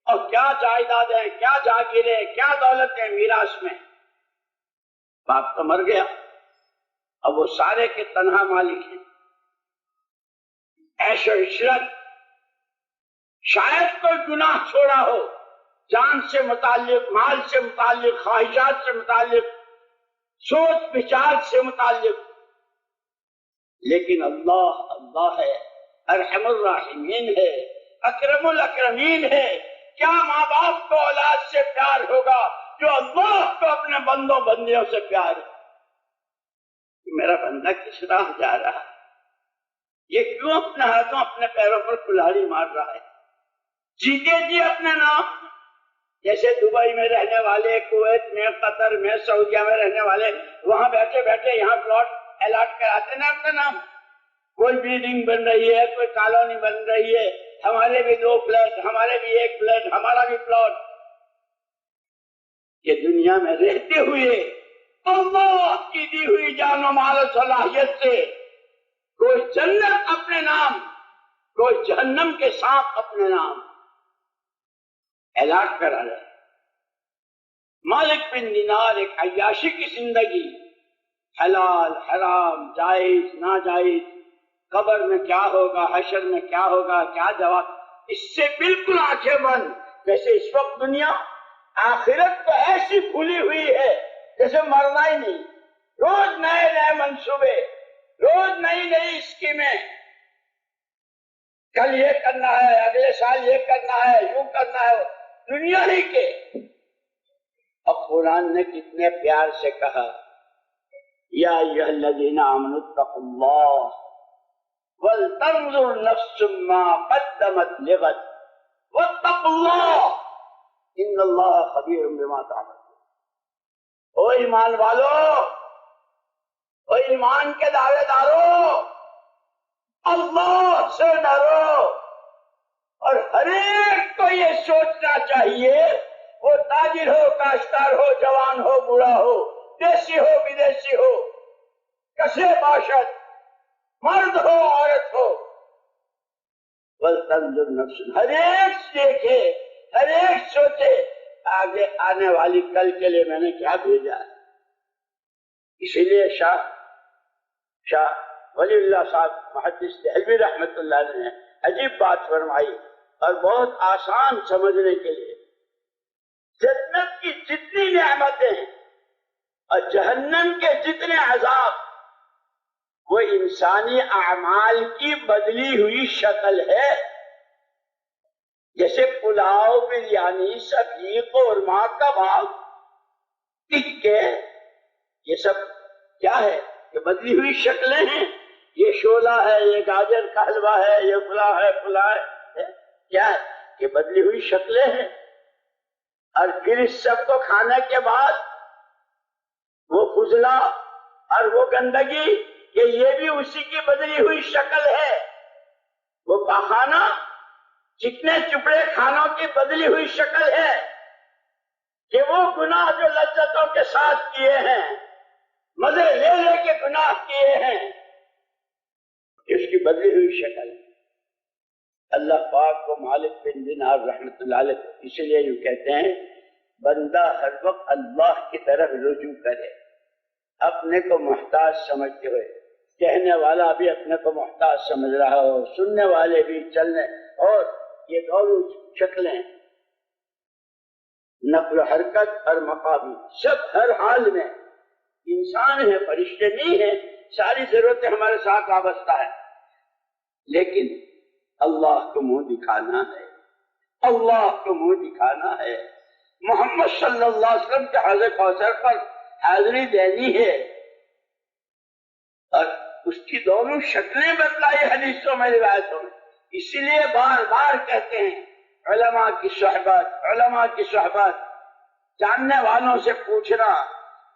اور کیا جائیدادیں، کیا جاگیریں، کیا دولتیں میراث میں۔ باپ تو مر گیا، اب وہ سارے کے تنہا مالک ہیں. عیش و عشرت، شاید کوئی گناہ چھوڑا ہو، جان سے متعلق، مال سے متعلق، خواہشات سے متعلق، سوچ بچار سے متعلق، لیکن اللہ ہے، ارحم الراحمین ہے، اکرم الاکرمین ہے. کیا ماں باپ کو اولاد سے پیار ہوگا جو اللہ کو اپنے بندوں بندیوں سے پیار ہے؟ میرا بندہ کس راہ جا رہا ہے؟ یہ کیوں اپنے ہاتھوں اپنے پیروں پر کلاڑی مار رہا ہے؟ جیتے جی اپنے نام. جیسے دبئی میں رہنے والے، کویت میں، قطر میں، سعودیہ میں رہنے والے وہاں بیٹھے بیٹھے یہاں پلاٹ الاٹ کراتے نا اپنے نام. کوئی بلڈنگ بن رہی ہے، کوئی کالونی بن رہی ہے، ہمارے بھی 2 فلیٹ، ہمارے بھی 1 فلیٹ، ہمارا بھی پلاٹ. یہ دنیا میں رہتے ہوئے اللہ کی دی ہوئی جان و مال و صلاحیت سے کوئی جنت اپنے نام، کوئی جہنم کے سانپ اپنے نام الاٹ کرا رہے. مالک بن دینار ایک عیاشی کی زندگی، حلال حرام، جائز ناجائز، قبر میں کیا ہوگا، حشر میں کیا ہوگا، کیا جواب، اس سے بالکل آنکھیں بند. جیسے اس وقت دنیا آخرت کو ایسی کھلی ہوئی ہے جیسے مرنا ہی نہیں. روز نئے نئے منصوبے، روز نئی نئی اسکیمیں، کل یہ کرنا ہے، اگلے سال یہ کرنا ہے، یوں کرنا ہے، دنیا ہی کے. اب قرآن نے کتنے پیار سے کہا، یا ایھا الذین آمنوا اتقوا اللہ ولتنظر نفس ما قدمت لغد واتقوا اللہ ان اللہ خبیر بما تعملون. او ایمان والو، او ایمان کے دعوے دارو، اللہ سے ڈرو. اور ہر ایک کو یہ سوچنا چاہیے، وہ تاجر ہو، کاشتکار ہو، جوان ہو، بوڑھا ہو، دیسی ہو، بدیسی ہو، کسے باشد، مرد ہو، عورت ہو، وَلْتَنْظُرْ نَفْسٌ، ہر ایک دیکھے، ہر ایک سوچے آگے آنے والی کل کے لیے میں نے کیا بھیجا ہے. اسی لیے شاہ ولی اللہ صاحب محدث دہلوی رحمت اللہ علیہ نے عجیب بات فرمائی اور بہت آسان سمجھنے کے لیے. جنت کی جتنی نعمتیں اور جہنم کے جتنے عذاب وہ انسانی اعمال کی بدلی ہوئی شکل ہے. جیسے پلاؤ، بریانی، سبزی، قورمہ، کباب، ٹکے، یہ سب کیا ہے؟ یہ بدلی ہوئی شکلیں ہیں. یہ شولا ہے، یہ گاجر کا حلوہ ہے، یہ پلاؤ ہے، پلاؤ ہے، کیا ہے؟ یہ بدلی ہوئی شکلیں ہیں. اور پھر اس سب کو کھانے کے بعد وہ فضلہ اور وہ گندگی، یہ بھی اسی کی بدلی ہوئی شکل ہے. وہ پاخانہ، چکنے چپڑے کھانوں کی بدلی ہوئی شکل ہے کہ وہ گناہ جو لذتوں کے ساتھ کیے ہیں، مزے لے لے کے گناہ کیے ہیں، اس کی بدلی ہوئی شکل ہے. اللہ پاک کو مالک بن دینار رحمت اللہ علیہ اس لیے یوں کہتے ہیں، بندہ ہر وقت اللہ کی طرف رجوع کرے، اپنے کو محتاج سمجھتے ہوئے. کہنے والا بھی اپنے کو محتاج سمجھ رہا ہو، سننے والے بھی، چلنے، اور یہ دونوں شکلیں، نقل و حرکت اور مقامی، سب ہر حال میں انسان ہیں، فرشتے نہیں ہیں، ساری ضرورتیں ہمارے ساتھ وابستہ ہیں. لیکن اللہ کو منہ دکھانا ہے، اللہ کو منہ دکھانا ہے، محمد صلی اللہ علیہ وسلم کے حوض کوثر پر حاضری دینی ہے. اور اس کی دونوں شکلیں بتلائی حدیثوں میں، روایتوں میں. اسی لیے بار بار کہتے ہیں علماء کی صحبت، علماء کی صحبت، جاننے والوں سے پوچھنا،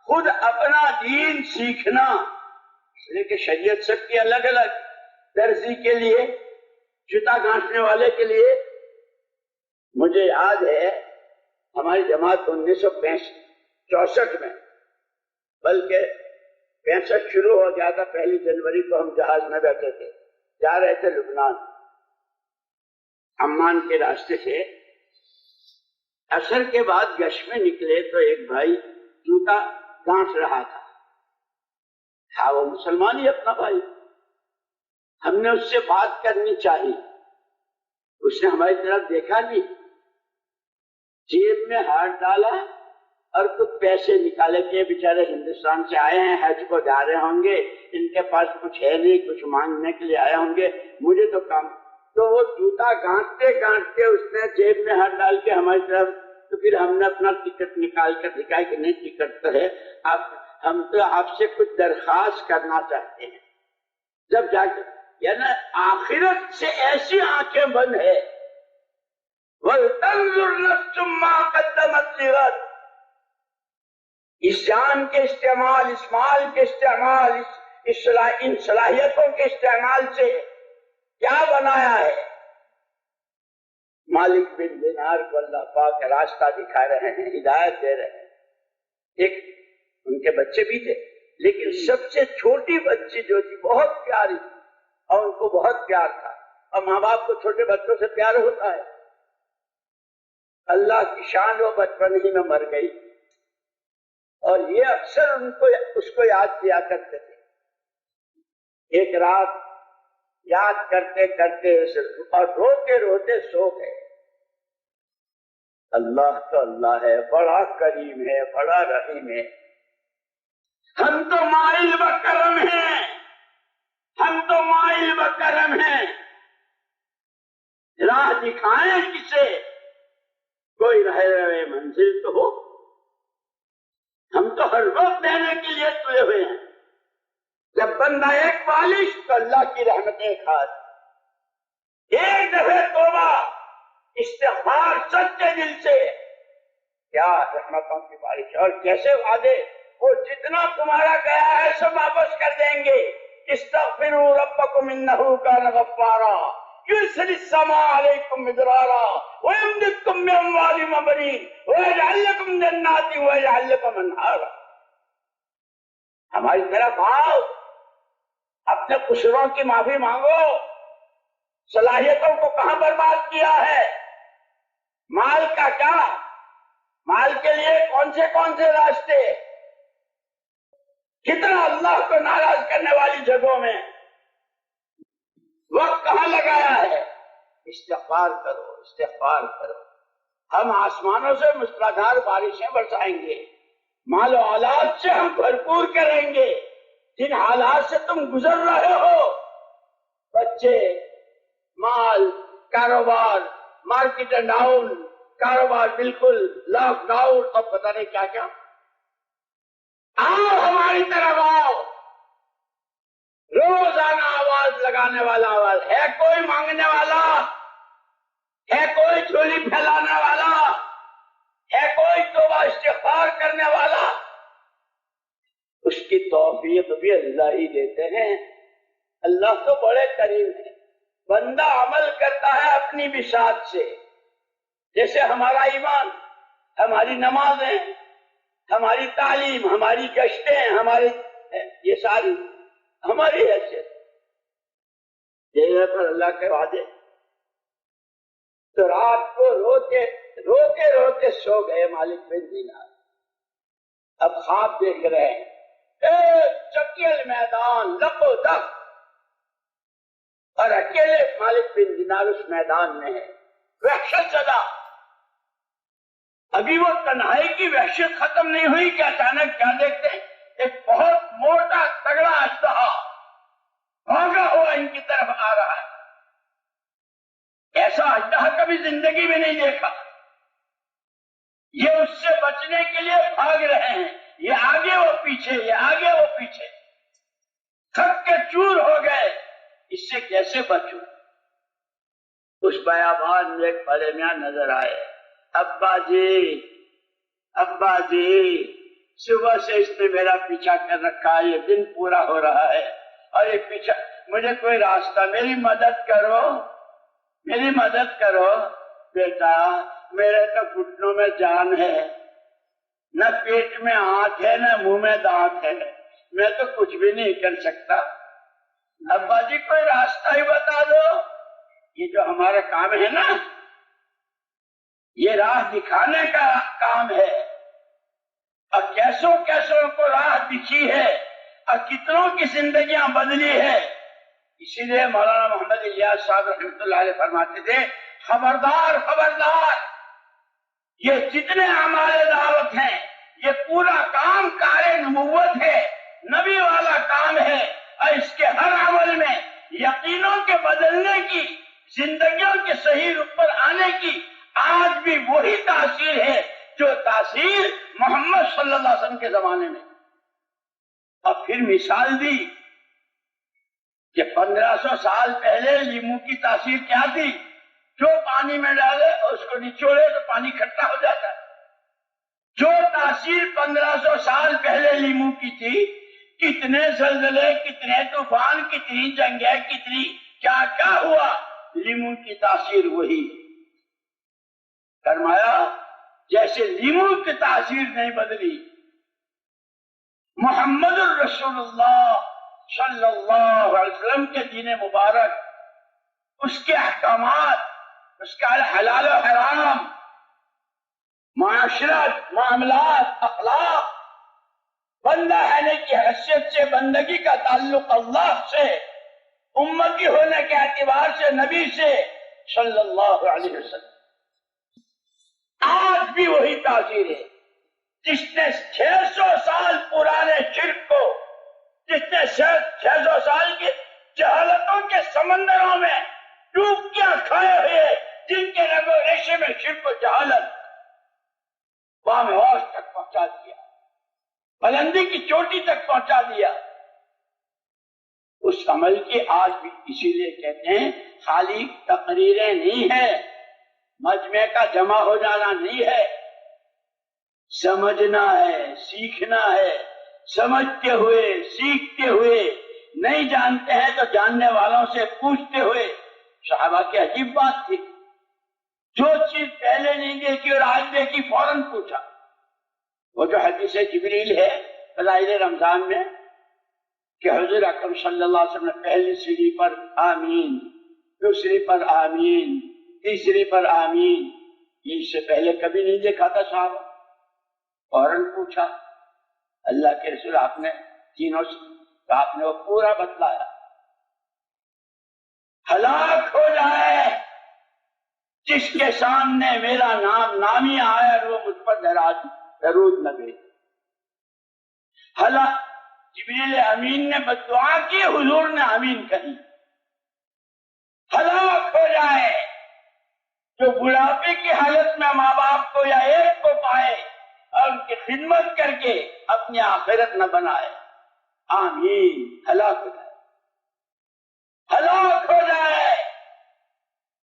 خود اپنا دین سیکھنا. اس لیے کہ شریعت سب کی الگ الگ، درزی کے لیے، جوتا گانٹنے والے کے لیے. مجھے یاد ہے ہماری جماعت 1964 میں، بلکہ 65 شروع ہو گیا تھا، 1 جنوری کو ہم جہاز میں بیٹھے تھے، جا رہے تھے لبنان. عمان کے راستے سے عصر کے بعد گشت میں نکلے تو ایک بھائی جوتا گانٹ رہا تھا. تھا وہ مسلمان ہی اپنا بھائی، ہم نے اس سے بات کرنی چاہی، اس نے ہماری طرف دیکھا نہیں، جیب میں ہاتھ ڈالا اور کچھ پیسے نکالے کہ بیچارے ہندوستان سے آئے ہیں، حج کو جا رہے ہوں گے، ان کے پاس کچھ ہے نہیں، کچھ مانگنے کے لیے آئے ہوں گے، مجھے تو کام۔ تو وہ جوتا گانٹتے گانٹتے اس نے جیب میں ہاتھ ڈال کے ہماری طرف، تو پھر ہم نے اپنا ٹکٹ نکال کر دکھایا کہ نہیں ٹکٹ تو ہے، ہم تو آپ سے کچھ درخواست کرنا چاہتے ہیں۔ جب جا کے یعنی آخرت سے ایسی آنکھیں بند ہے، وَلْتَنْظُرْ نَفْسٌ مَّا قَدَّمَتْ لِغَدٍ، اس جان کے استعمال، اس مال کے استعمال، ان صلاحیتوں کے استعمال سے کیا بنایا ہے۔ مالک بن دینار کو اللہ پاک راستہ دکھا رہے ہیں، ہدایت دے رہے ہیں۔ ایک ان کے بچے بھی تھے، لیکن سب سے چھوٹی بچی جو تھی بہت پیاری تھی اور ان کو بہت پیار تھا، اور ماں باپ کو چھوٹے بچوں سے پیار ہوتا ہے۔ اللہ کی شان وہ بچپن ہی میں مر گئی، اور یہ اکثر اس کو یاد کیا کرتے تھے۔ ایک رات یاد کرتے کرتے اور روتے روتے سو گئے۔ اللہ تو اللہ ہے، بڑا کریم ہے، بڑا رحیم ہے، ہم تو مائل و کرم ہیں، ہم تو مائل و کرم ہیں، راہ دکھائیں کسے، کوئی رہے منزل تو ہو، ہم تو ہر وقت دینے کے لیے تلے ہوئے ہیں۔ جب بندہ ایک بالش تو اللہ کی رحمتیں کھاتی، ایک دفعہ توبہ استغفار سچے دل سے، کیا رحمتوں کی بارش، اور کیسے وعدے، وہ جتنا تمہارا گیا ہے سب واپس کر دیں گے۔ استغفروا ربکم انہ کان غفارا یرسل السماء علیکم مدرارا ویمددکم باموال وبنین ویجعل لکم جنات ویجعل لکم انہارا۔ ہماری طرف آؤ، اپنے قصوروں کی معافی مانگو، صلاحیتوں کو کہاں برباد کیا ہے، مال کا کیا، مال کے لیے کون سے راستے، کتنا اللہ کو ناراض کرنے والی جگہوں میں وقت کہاں لگایا ہے۔ استغفار کرو، استغفار کرو، ہم آسمانوں سے موسلادھار بارشیں برسائیں گے، مال و اولاد سے ہم بھرپور کریں گے۔ جن حالات سے تم گزر رہے ہو، بچے، مال، کاروبار، مارکیٹ ڈاؤن، کاروبار بالکل لاک ڈاؤن، اور پتہ نہیں کیا کیا، آؤ ہماری طرف آؤ، روزانہ آواز لگانے والا آواز ہے، کوئی مانگنے والا ہے، کوئی جھولی پھیلانے والا ہے، کوئی توبہ استغفار کرنے والا، اس کی توفیق بھی اللہ ہی دیتے ہیں۔ اللہ تو بڑے کریم ہے، بندہ عمل کرتا ہے اپنی بساط سے، جیسے ہمارا ایمان، ہماری نمازیں، ہماری تعلیم، ہماری گشتیں، ہماری یہ ساری ہماری حیثیت، یہ پر اللہ کے وعدے۔ تو رات کو روتے روتے سو گئے مالک بن دینار، اب خواب دیکھ رہے ہیں، چکیل میدان لپو دک، اور اکیلے مالک بن دینار اس میدان میں ہے، وحشت زدہ۔ ابھی وہ تنہائی کی وحشت ختم نہیں ہوئی کہ اچانک کیا دیکھتے ہیں، ایک بہت موٹا تگڑا اژدہا بھاگا ہوا ان کی طرف آ رہا ہے۔ ایسا اژدہا کبھی زندگی میں نہیں دیکھا، یہ اس سے بچنے کے لیے بھاگ رہے ہیں، یہ آگے وہ پیچھے، یہ آگے وہ پیچھے، تھک کے چور ہو گئے، اس سے کیسے بچوں۔ اس بیابان میں ایک بڑے میاں نظر آئے، ابا جی صبح سے اس نے میرا پیچھا کر رکھا ہے، یہ دن پورا ہو رہا ہے، اور یہ پیچھا، مجھے کوئی راستہ، میری مدد کرو بیٹا، میرے تو گھٹنوں میں جان ہے، نہ پیٹ میں آنکھ ہے، نہ منہ میں دانت ہے، میں تو کچھ بھی نہیں کر سکتا، ابا جی کوئی راستہ ہی بتا دو۔ یہ جو ہمارا کام ہے نا، یہ راہ دکھانے کا کام ہے، اور کیسوں کو راہ دکھی ہے، اور کتنوں کی زندگیاں بدلی ہے. اسی لیے مولانا محمد الیاس صاحب رحمۃ اللہ علیہ فرماتے تھے خبردار خبردار، یہ جتنے اعمال دعوت ہیں یہ پورا کام کار نبوت ہے، نبی والا کام ہے، اور اس کے ہر عمل میں یقینوں کے بدلنے کی، زندگیوں کے صحیح رخ پر آنے کی آج بھی وہی تاثیر ہے جو تاثیر محمد صلی اللہ علیہ وسلم کے زمانے میں. اور پھر مثال دی کہ 1500 سال پہلے لیمو کی تاثیر کیا تھی؟ جو پانی میں ڈالے اور اس کو نچوڑے تو پانی کھٹا ہو جاتا ہے. جو تاثیر 1500 سال پہلے لیمو کی تھی، کتنے زلزلے، کتنے طوفان، کتنی جنگیں، کتنی کیا کیا ہوا، لیمو کی تاثیر وہی. فرمایا جیسے لیمو کی تاثیر نہیں بدلی، محمد الرسول اللہ صلی اللہ علیہ وسلم کے دین مبارک، اس کے احکامات، اس کا حلال و حرام، معاشرت، معاملات، اخلاق، بندہ ہونے کی حیثیت سے، بندگی کا تعلق اللہ سے، امتی ہونے کے اعتبار سے نبی سے صلی اللہ علیہ وسلم، آج بھی وہی تاثیر ہے. جس نے 600 سال پرانے شرک کو، جس نے 600 سال کی جہالتوں کے سمندروں میں ڈوبکیاں کھائے ہوئے، جن کے رگ و ریشے میں شرک و جہالت وہاں ہوش تک پہنچا دیا، بلندی کی چوٹی تک پہنچا دیا، اس عمل کی آج بھی. اسی لیے کہتے ہیں خالی تقریریں نہیں ہے، مجمع کا جمع ہو جانا نہیں ہے، سمجھنا ہے، سیکھنا ہے، سمجھتے ہوئے، سیکھتے ہوئے، نہیں جانتے ہیں تو جاننے والوں سے پوچھتے ہوئے. صحابہ کی عجیب بات تھی، جو چیز پہلے نہیں دیکھی اور آج دیکھی فوراً پوچھا. وہ جو حدیث جبریل ہے فضائل رمضان میں کہ حضور اکرم صلی اللہ علیہ وسلم نے پہلی سیڑھی پر آمین، دوسری پر آمین، تیسری پر آمین، یہ اس سے پہلے کبھی نہیں دیکھا تھا. صحابہ فوراً پوچھا اللہ کے رسول آپ نے تینوں سے، آپ نے وہ پورا بتلایا. ہلاک ہو جائے جس کے سامنے میرا نام نامی آیا اور وہ مجھ پر درود نہ بھیجے. جبریل امین نے بددعا کی، حضور نے آمین کہی. ہلاک ہو جائے جو بڑھاپے کی حالت میں ماں باپ کو یا ایک کو پائے اور ان کی خدمت کر کے اپنی آخرت نہ بنائے. آمین. ہلاک ہو جائے. ہلاک ہو جائے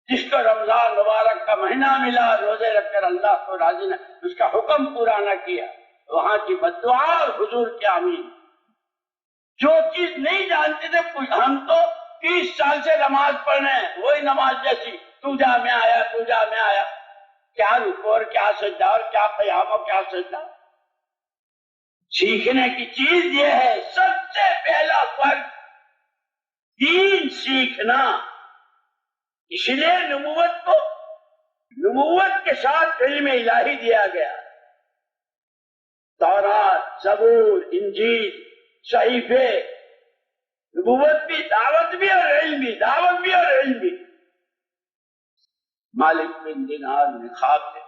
جس کو رمضان مبارک کا مہینہ ملا، روزے رکھ کر اللہ کو راضی نہ، اس کا حکم پورا نہ کیا، وہاں کی بددعا اور حضور کی آمین. جو چیز نہیں جانتے تھے، ہم تو 30 سال سے نماز پڑھنے ہیں، وہی نماز جیسی، تو جا میں آیا، تو جا میں آیا، کیا رکوع اور کیا سجدہ اور کیا قیام اور کیا سجدہ. سیکھنے کی چیز یہ ہے، سب سے پہلا فرق دین سیکھنا. اس لیے نبوت کے ساتھ علم الہی دیا گیا. تورات، زبور، انجیل، صحیفے، نبوت بھی، دعوت بھی اور علم بھی، دعوت بھی اور علم بھی. مالک بن دینار نے خواب میں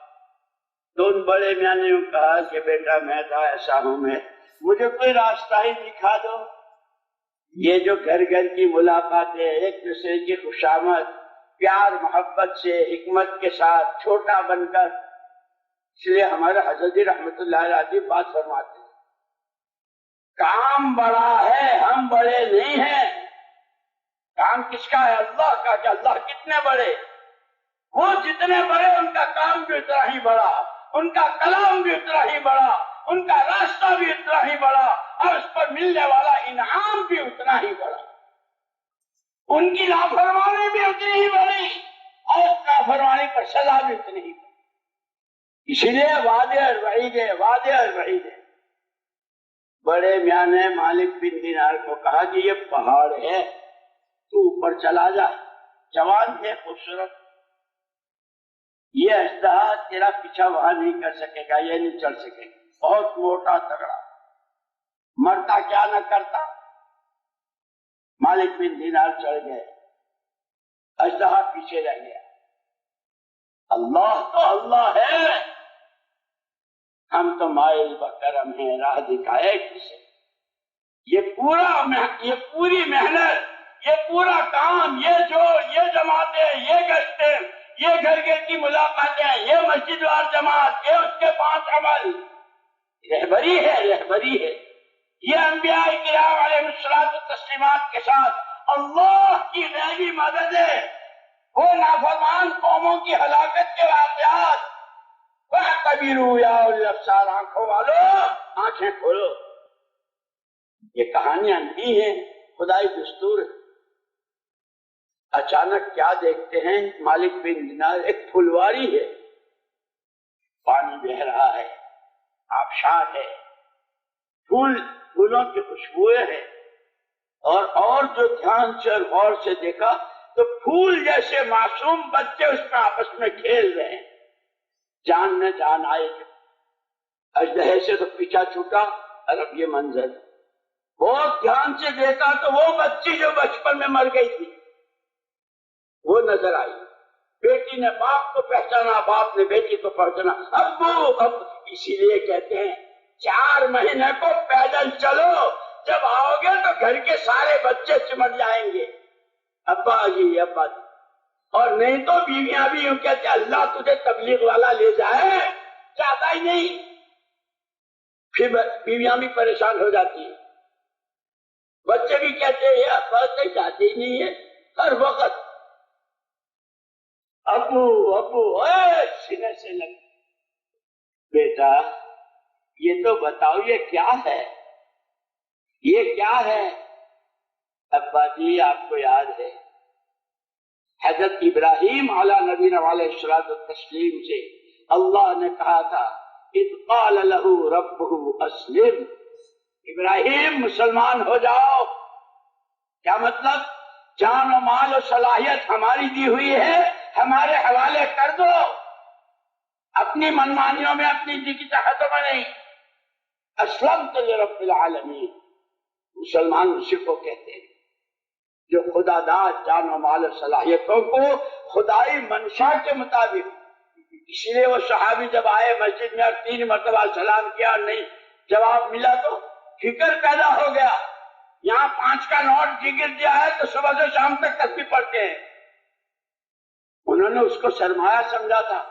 تو ان بڑے میاں نے کہا کہ بیٹا میں تو ایسا ہوں، میں مجھے کوئی راستہ ہی دکھا دو. یہ جو گھر گھر کی ملاقاتیں، ایک دوسرے کی خوشامد، پیار محبت سے، حکمت کے ساتھ، چھوٹا بن کر. اس لیے ہمارے حضرت رحمت اللہ علیہ بات فرماتے ہیں کام بڑا ہے، ہم بڑے نہیں ہیں. کام کس کا ہے؟ اللہ کا. کہ اللہ کتنے بڑے، وہ جتنے بڑے ان کا کام بھی اتنا ہی بڑا، ان کا کلام بھی اتنا ہی بڑا، ان کا راستہ بھی اتنا ہی بڑا، اور اس پر ملنے والا انعام بھی اتنا ہی بڑا. ان کی نافرمانی بھی اتنی ہی بڑی اور نافرمانی پر سزا بھی اتنی ہی بڑی. اسی لیے وعدے اور وعید ہے، وعدے اور وعید ہے. بڑے میاں نے مالک بن دینار کو کہا کہ یہ پہاڑ ہے، تو اوپر چلا جا. جوان ہے، خوبصورت، یہ اژدہا تیرا پیچھا وہاں نہیں کر سکے گا، یہ نہیں چل سکے گا، بہت موٹا تگڑا. مرتا کیا نہ کرتا، مالک بن دینار چڑھ گئے، اژدہا پیچھے رہ گیا۔ اللہ تو اللہ ہے، ہم تو مائل بکرم ہیں، راہ دکھائے کسے۔ یہ پوری محنت، یہ پورا کام، یہ جماعتیں، یہ گشتیں، یہ گھر گھر کی ملاقاتیں، یہ مسجد وار جماعت، یہ اس کے 5 عمل، رہبری ہے۔ یہ انبیاء کرام علیہ السلام کے ساتھ اللہ کی غیبی مدد ہے۔ وہ نافرمان قوموں کی ہلاکت کے واقعات، وَاعْتَبِرُوا يَا أُولِي الْأَبْصَارِ، آنکھوں والو آنکھیں کھولو، یہ کہانیاں نہیں ہیں، خدائی دستور ہے۔ اچانک کیا دیکھتے ہیں؟ مالک بن دینار، ایک پھلواری ہے، پانی بہ رہا ہے، آبشار ہے، پھولوں کی خوشبوئیں ہیں، اور جو دھیان سے اور غور سے دیکھا تو پھول جیسے معصوم بچے اس میں آپس میں کھیل رہے ہیں۔ جان نہ جان آئے، اژدہے سے تو پیچھا چھوٹا، اور اب یہ منظر بہت دھیان سے دیکھا تو وہ بچی جو بچپن میں مر گئی تھی وہ نظر آئی۔ بیٹی نے باپ کو پہچانا، باپ نے بیٹی کو پہچانا، ابو اب اسی لیے کہتے ہیں 4 مہینے کو پیدل چلو، جب آؤ گے تو گھر کے سارے بچے سمٹ جائیں گے، ابا جی ابا جی۔ اور نہیں تو بیویاں بھی یوں کہتے ہیں اللہ تجھے تبلیغ والا لے جائے، چاہتا ہی نہیں، پھر بیویاں بھی پریشان ہو جاتی ہیں، بچے بھی کہتے ہیں یہ ابا سے چاہتے ہی نہیں ہے، ہر وقت ابو ابو سینے سے لگ۔ بیٹا یہ تو بتاؤ یہ کیا ہے، یہ کیا ہے؟ ابا جی آپ کو یاد ہے حضرت ابراہیم علیہ نبینا علیہ الصلوۃ والتسلیم سے اللہ نے کہا تھا اذ قال له ربه اسلم، ابراہیم مسلمان ہو جاؤ۔ کیا مطلب؟ جان و مال و صلاحیت ہماری دی ہوئی ہے، ہمارے حوالے کر دو، اپنی منمانیوں میں، اپنی جی کی چاہتوں میں نہیں۔ اسلمت لرب العالمین، مسلمان اسی کو کہتے ہیں جو خدا داد جان و مال و صلاحیتوں کو خدائی منشا کے مطابق۔ اسی لیے وہ صحابی جب آئے مسجد میں اور 3 مرتبہ سلام کیا اور نہیں جواب ملا تو فکر پیدا ہو گیا، یہاں 5 کا نوٹ گر دیا ہے تو صبح سے شام تک تسبیح پڑھتے ہیں۔ انہوں نے اس کو سرمایہ سمجھا تھا۔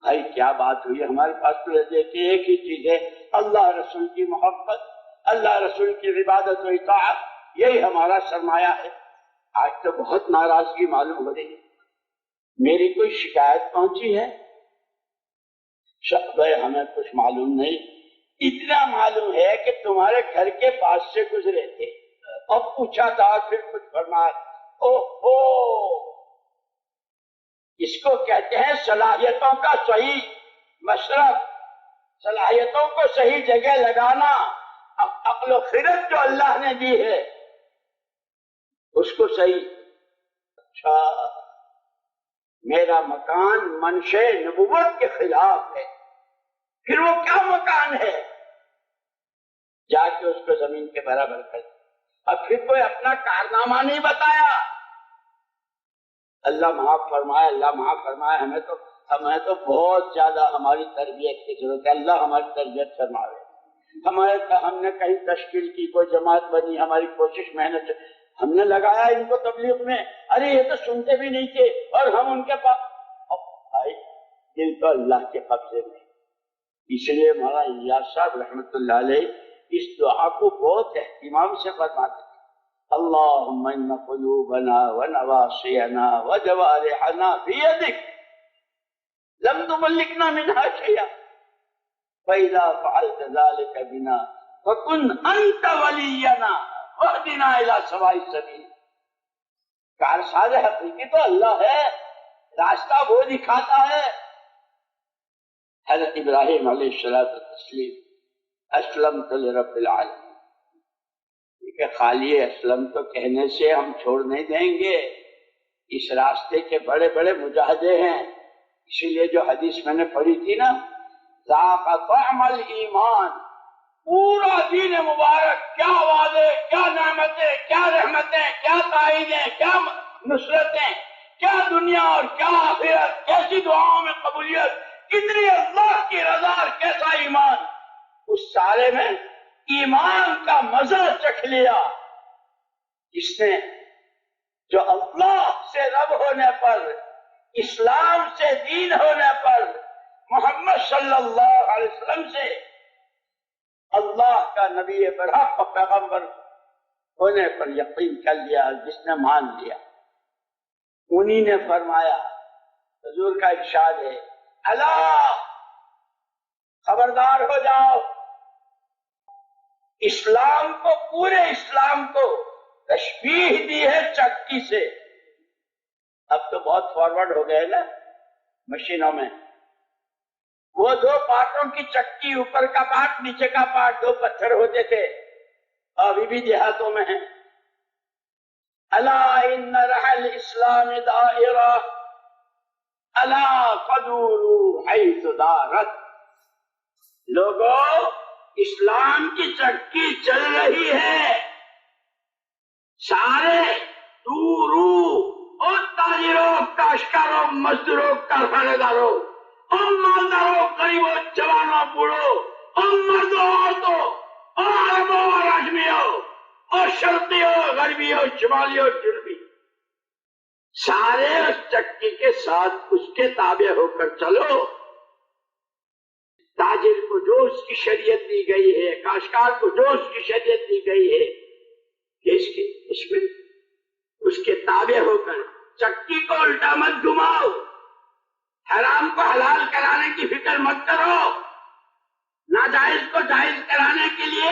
بھائی کیا بات ہوئی، ہمارے پاس تو دیکھیں ایک ہی چیز ہے، اللہ رسول کی محبت، اللہ رسول کی عبادت و اطاعت، یہی ہمارا سرمایہ ہے۔ آج تو بہت ناراضگی معلوم ہو رہی ہے۔ میری کوئی شکایت پہنچی ہے؟ بھائی ہمیں کچھ معلوم نہیں، اتنا معلوم ہے کہ تمہارے گھر کے پاس سے گزرے تھے اور پوچھا تھا، پھر کچھ فرمایا۔ اوہو، اس کو کہتے ہیں صلاحیتوں کا صحیح مصرف، صلاحیتوں کو صحیح جگہ لگانا، عقل و خرد جو اللہ نے دی ہے اس کو صحیح۔ اچھا میرا مکان منشے نبوت کے خلاف ہے، پھر وہ کیا مکان ہے؟ جا کے اس کو زمین کے برابر کر، اب پھر کوئی اپنا کارنامہ نہیں بتایا۔ اللہ معاف فرمائے، اللہ معاف فرمائے، ہمیں تو بہت زیادہ ہماری تربیت کی ضرورت ہے، اللہ ہماری تربیت فرمائے۔ ہم نے کہیں تشکیل کی، کوئی جماعت بنی، ہماری کوشش محنت ہم نے لگایا ان کو تبلیغ میں، ارے یہ تو سنتے بھی نہیں تھے اور ہم ان کے پاس، بھائی دل تو اللہ کے قبضے میں۔ اس لیے مولانا الیاس صاحب رحمۃ اللہ علیہ اس دعا کو بہت اہتمام سے فرماتے تھے، اللہم ان قلوبنا ونواصینا وجوارحنا بیدک لم تملکنا منها شیئا فإذا فعلت ذلك بنا فكن انت ولینا واہدنا الی سواء السبیل۔ کارساز حقیقی تو اللہ ہے، راستہ وہ دکھاتا ہے۔ حضرت ابراہیم علیہ السلام اسلمت لرب العالمین، کہ خالی اسلم تو کہنے سے ہم چھوڑ نہیں دیں گے، اس راستے کے بڑے بڑے مجاہدے ہیں۔ اسی لیے جو حدیث میں نے پڑھی تھی نا، ذاق طعم الایمان، پورا برکتیں، کیا رحمتیں، کیا تائیدیں، کیا نصرتیں، کیا دنیا اور کیا آخرت، کیسی دعاؤں میں قبولیت، کتنی اللہ کی رضا اور کیسا ایمان. اس سارے میں ایمان کا مزہ چکھ لیا جس نے جو اللہ سے رب ہونے پر، اسلام سے دین ہونے پر، محمد صلی اللہ علیہ وسلم سے اللہ کا نبی برحق پیغمبر ہونے پر یقین کر لیا، جس نے مان لیا، انہی نے فرمایا، حضور کا ارشاد ہے، الا خبردار ہو جاؤ، اسلام کو، پورے اسلام کو تشبیہ دی ہے چکی سے. اب تو بہت فارورڈ ہو گئے نا مشینوں میں. وہ دو پارٹوں کی چکی، اوپر کا پارٹ نیچے کا پارٹ، دو پتھر ہوتے تھے، ابھی بھی دیہاتوں میں ہیں. الا ان رحل اسلام دائرہ الا فدوروا حیث دارت. لوگوں، اسلام کی چکی چل رہی ہے، سارے دورو اور تاجروں، کاشتکاروں، مزدوروں، کارخانے داروں اور مالداروں، غریبوں، جوانوں، بوڑھوں اور مردوں، عورتوں اور عربوں اور اجمیوں اور شرقیوں، غربیوں، شمالیوں، جنوبی، سارے اس چکی کے ساتھ اس کے تابع ہو کر چلو. تاجر کو جو اس کی شریعت دی گئی ہے، کاشتکار کو جو اس کی شریعت دی گئی ہے، اس میں اس کے تابع ہو کر چکی کو الٹا مت گھماؤ، حرام کو حلال کرانے کی فکر مت کرو، ناجائز کو جائز کرانے کے لیے.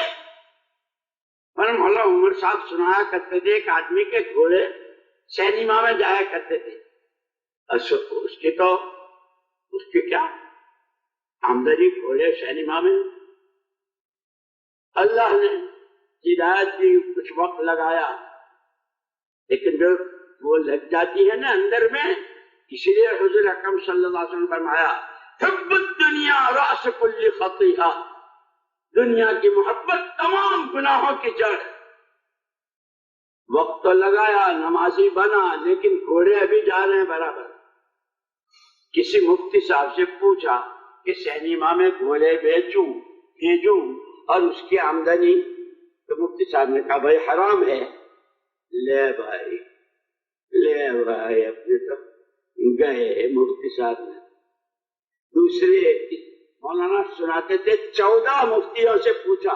پر مولا عمر صاحب سنایا کرتے تھے، ایک آدمی کے گھوڑے سینما میں جایا کرتے تھے. اس کی کیا آمدنی گھوڑے سینما میں. اللہ نے ہدایت کی، کچھ وقت لگایا، لیکن جو وہ لگ جاتی ہے نا اندر میں، اسی لیے حضور اکرم صلی اللہ علیہ وسلم نے فرمایا، حب الدنیا رأس کل خطیئہ، دنیا کی محبت تمام گناہوں کی جڑ. وقت تو لگایا، نمازی بنا، لیکن گھوڑے ابھی جا رہے ہیں برابر. کسی مفتی صاحب سے پوچھا کہ سینما میں گھوڑے بھیجوں اور اس کی آمدنی، تو مفتی صاحب نے کہا بھائی حرام ہے. لے بھائی اپنے تو گئے مفتی صاحب نے. دوسرے مولانا سناتے تھے 14 مفتیوں سے پوچھا،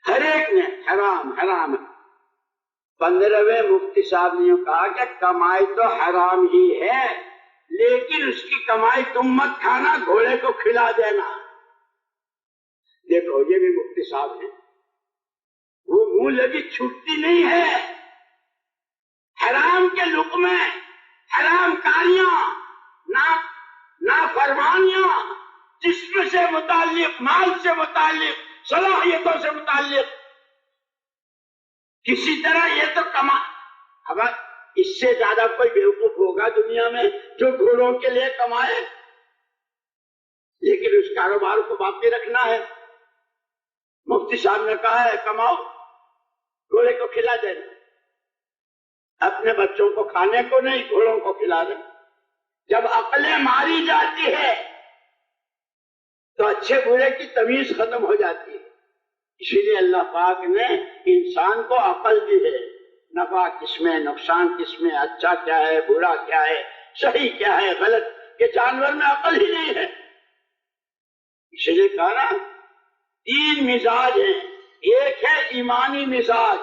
ہر ایک نے حرام حرام. 15ویں مفتی صاحب نے کہا کہ کمائی تو حرام ہی ہے، لیکن اس کی کمائی تم مت کھانا، گھوڑے کو کھلا دینا. دیکھو یہ بھی مفتی صاحب ہیں، وہ منہ لگی چھٹتی نہیں ہے. حرام کے لقمے، حرام کاریاں، نافرمانیاں، جسم سے متعلق، مال سے متعلق، صلاحیتوں سے متعلق، کسی طرح یہ تو اب اس سے زیادہ کوئی بیوقوف ہوگا دنیا میں جو گھوڑوں کے لیے کمائے، لیکن اس کاروبار کو باقی رکھنا ہے. مفتی صاحب نے کہا ہے کماؤ، گھوڑے کو کھلا دینا، اپنے بچوں کو کھانے کو نہیں، گھوڑوں کو کھلا دیں. جب عقلیں ماری جاتی ہے تو اچھے برے کی تمیز ختم ہو جاتی ہے. اسی لیے اللہ پاک نے انسان کو عقل دی ہے، نفع کس میں، نقصان کس میں، اچھا کیا ہے، برا کیا ہے، صحیح کیا ہے، غلط. کہ جانور میں عقل ہی نہیں ہے. اسی لیے کہا نا 3 مزاج ہیں، ایک ہے ایمانی مزاج،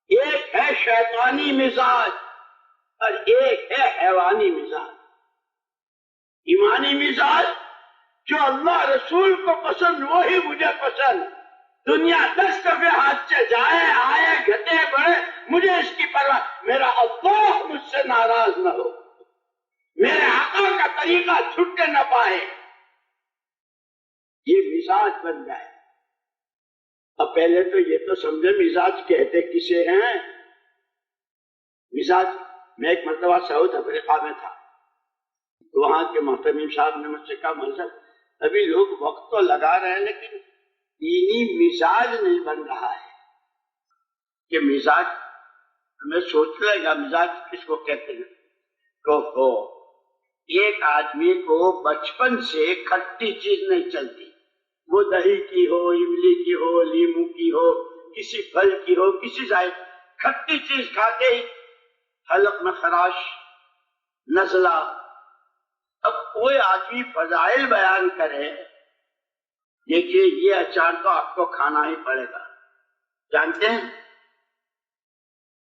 ایک ہے شیطانی مزاج اور ایک ہے حیوانی مزاج. ایمانی مزاج جو اللہ رسول کو پسند وہی مجھے پسند، دنیا 10 دفعے ہاتھ سے جائے آئے گھٹے بڑھے مجھے اس کی پرواہ، میرا اللہ مجھ سے ناراض نہ ہو، میرے آقا کا طریقہ چھٹے نہ پائے، یہ مزاج بن جائے. اب پہلے تو یہ تو سمجھے مزاج کہتے کسے ہیں. مزاج، میں ایک مرتبہ سعود افریقہ میں تھا، تو وہاں کے محتمیم صاحب نے مجھ سے کہا مولوی ابھی لوگ وقت تو لگا رہے ہیں لیکن دینی مزاج نہیں بن رہا ہے. کہ مزاج، میں سوچ لے گا مزاج کس کو کہتے ہیں، تو ایک آدمی کو بچپن سے کھٹی چیز نہیں چلتی، وہ دہی کی ہو، املی کی ہو، لیمو کی ہو، کسی پھل کی ہو، کسی ذائقے، کھٹی چیز کھاتے ہی حلق میں خراش، نزلہ۔ اب کوئی آدمی فضائل بیان کرے، دیکھیے یہ اچار تو آپ کو کھانا ہی پڑے گا، جانتے ہیں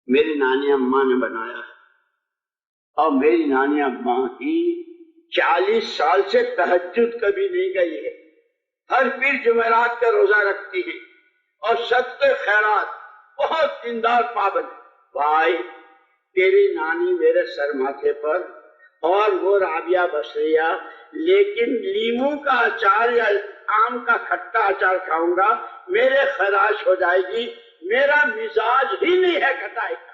میری نانی اماں نے بنایا ہے، اور میری نانی اماں کی 40 سال سے تہجد کبھی نہیں گئی ہے، ہر پیر جمعرات کا روزہ رکھتی ہے، اور صدقے خیرات بہت دیندار پابند۔ بھائی تیری نانی میرے سر ماتھے پر، اور وہ رابعہ بصریہ، لیکن لیمو کا اچار یا آم کا کھٹا اچار کھاؤں گا میرے خراش ہو جائے گی، میرا مزاج ہی نہیں ہے کھٹائی کا۔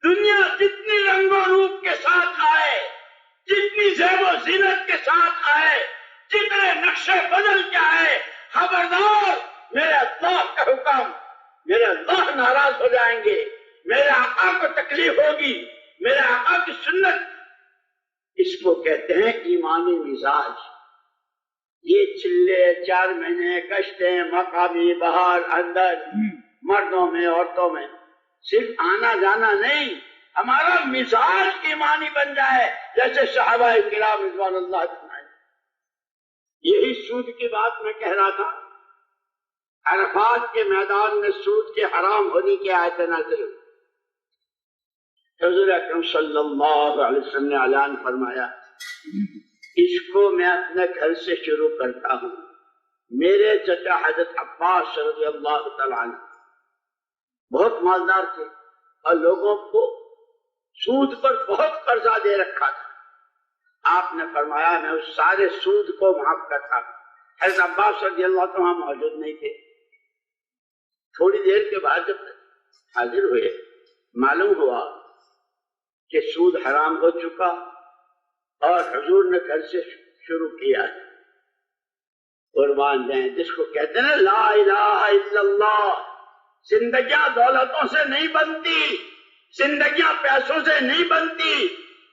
دنیا جتنی رنگ و روپ کے ساتھ آئے، جتنی زیب و زینت کے ساتھ آئے، جتنے نقشے بدل کے آئے، خبردار میرے اللہ کا حکم، میرے اللہ ناراض ہو جائیں گے، میرے آقا کو تکلیف ہوگی، میرے آقا کی سنت۔ اس کو کہتے ہیں ایمانی مزاج۔ یہ چلے 4 مہینے کشتیں مقامی باہر اندر، مردوں میں عورتوں میں، صرف آنا جانا نہیں، ہمارا مزاج ایمانی بن جائے جیسے صحابہ کرام رضوان اللہ اجمعین۔ یہی سود کی بات میں کہہ رہا تھا، عرفات کے میدان میں سود کے حرام ہونے کی آیت نازل ہوئی، حضور اکرم صلی اللہ علیہ وسلم نے اعلان فرمایا اس کو میں اپنے گھر سے شروع کرتا ہوں۔ میرے چچا حضرت عباس رضی اللہ تعالیٰ عنہ بہت مالدار تھے، اور لوگوں کو سود پر بہت قرضہ دے رکھا تھا۔ آپ نے فرمایا میں اس سارے سود کو معاف کرتا ہوں۔ حضرت عباس رضی اللہ عنہ موجود نہیں تھے، تھوڑی دیر کے بعد جب حاضر ہوئے معلوم ہوا کہ سود حرام ہو چکا، اور حضور نے گھر سے شروع کیا ہے۔ قربان جائیں، جس کو کہتے ہیں نا لا الہ الا اللہ، زندگیاں دولتوں سے نہیں بنتی، زندگیاں پیسوں سے نہیں بنتی،